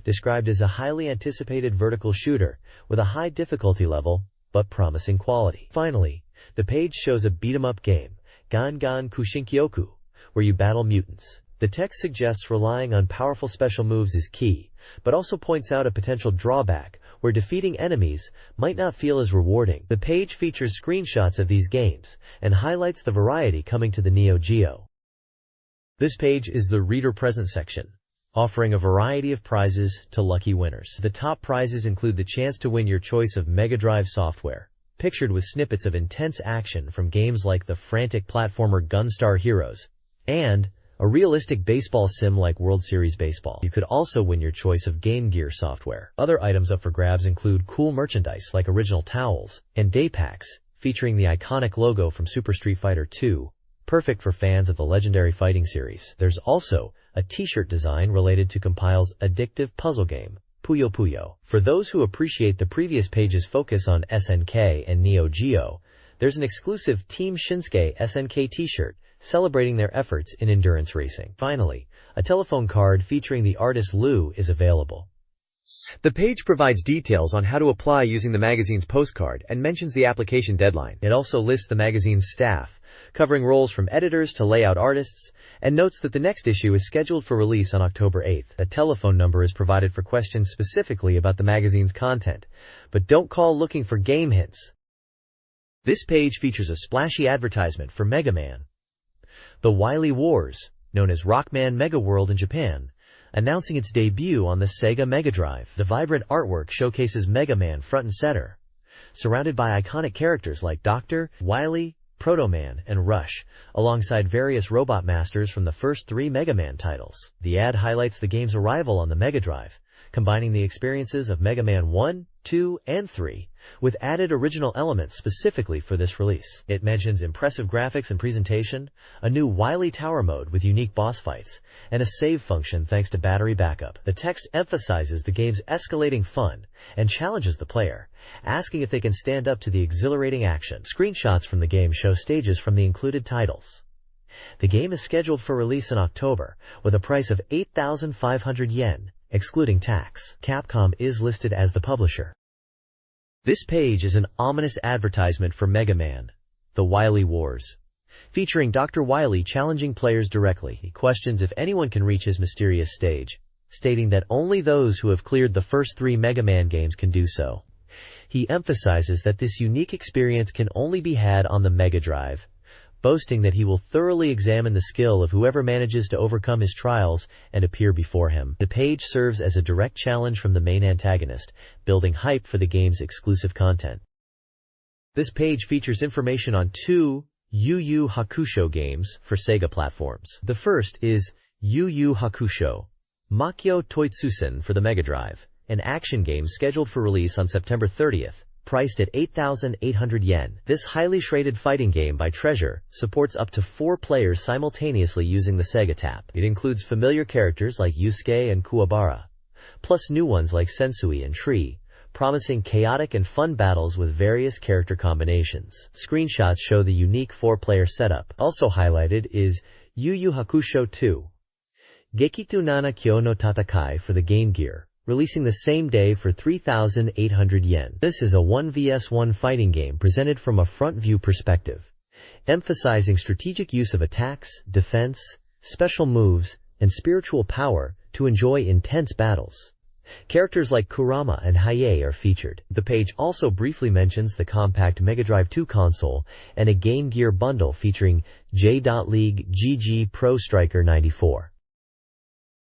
described as a highly anticipated vertical shooter with a high difficulty level, but promising quality. Finally, the page shows a beat-em-up game, Gangan Kushinkyoku, where you battle mutants. The text suggests relying on powerful special moves is key, but also points out a potential drawback where defeating enemies might not feel as rewarding. The page features screenshots of these games and highlights the variety coming to the Neo Geo. This page is the Reader Present section, offering a variety of prizes to lucky winners. The top prizes include the chance to win your choice of Mega Drive software, pictured with snippets of intense action from games like the frantic platformer Gunstar Heroes, and a realistic baseball sim like World Series Baseball. You could also win your choice of Game Gear software. Other items up for grabs include cool merchandise like original towels and day packs featuring the iconic logo from Super Street Fighter II, perfect for fans of the legendary fighting series. There's also a t-shirt design related to Compile's addictive puzzle game, Puyo Puyo. For those who appreciate the previous page's focus on SNK and Neo Geo, there's an exclusive Team Shinsuke SNK t-shirt celebrating their efforts in endurance racing. Finally, a telephone card featuring the artist Lou is available. The page provides details on how to apply using the magazine's postcard and mentions the application deadline. It also lists the magazine's staff, covering roles from editors to layout artists, and notes that the next issue is scheduled for release on October 8th. A telephone number is provided for questions specifically about the magazine's content, but don't call looking for game hints. This page features a splashy advertisement for Mega Man, The Wily Wars, known as Rockman Mega World in Japan, announcing its debut on the Sega Mega Drive. The vibrant artwork showcases Mega Man front and center, surrounded by iconic characters like Dr. Wily, Proto Man, and Rush, alongside various robot masters from the first 3 Mega Man titles. The ad highlights the game's arrival on the Mega Drive, combining the experiences of Mega Man 1, 2, and 3, with added original elements specifically for this release. It mentions impressive graphics and presentation, a new Wily Tower mode with unique boss fights, and a save function thanks to battery backup. The text emphasizes the game's escalating fun and challenges the player, asking if they can stand up to the exhilarating action. Screenshots from the game show stages from the included titles. The game is scheduled for release in October, with a price of 8,500 yen, excluding tax. Capcom is listed as the publisher. This page is an ominous advertisement for Mega Man, The Wily Wars, featuring Dr. Wily challenging players directly. He questions if anyone can reach his mysterious stage, stating that only those who have cleared the first 3 Mega Man games can do so. He emphasizes that this unique experience can only be had on the Mega Drive, boasting that he will thoroughly examine the skill of whoever manages to overcome his trials and appear before him. The page serves as a direct challenge from the main antagonist, building hype for the game's exclusive content. This page features information on 2 Yu Yu Hakusho games for Sega platforms. The first is Yu Yu Hakusho Makyo Toitsusen for the Mega Drive, an action game scheduled for release on September 30th. Priced at 8,800 yen. This highly shredded fighting game by Treasure supports up to 4 players simultaneously using the Sega Tap. It includes familiar characters like Yusuke and Kuwabara, plus new ones like Sensui and Tree, promising chaotic and fun battles with various character combinations. Screenshots show the unique 4-player setup. Also highlighted is Yu Yu Hakusho 2 Gekitu Nana Kyo no Tatakai for the Game Gear, releasing the same day for 3,800 yen. This is a 1vs1 fighting game presented from a front-view perspective, emphasizing strategic use of attacks, defense, special moves, and spiritual power to enjoy intense battles. Characters like Kurama and Haye are featured. The page also briefly mentions the compact Mega Drive 2 console and a Game Gear bundle featuring J.League GG Pro Striker 94.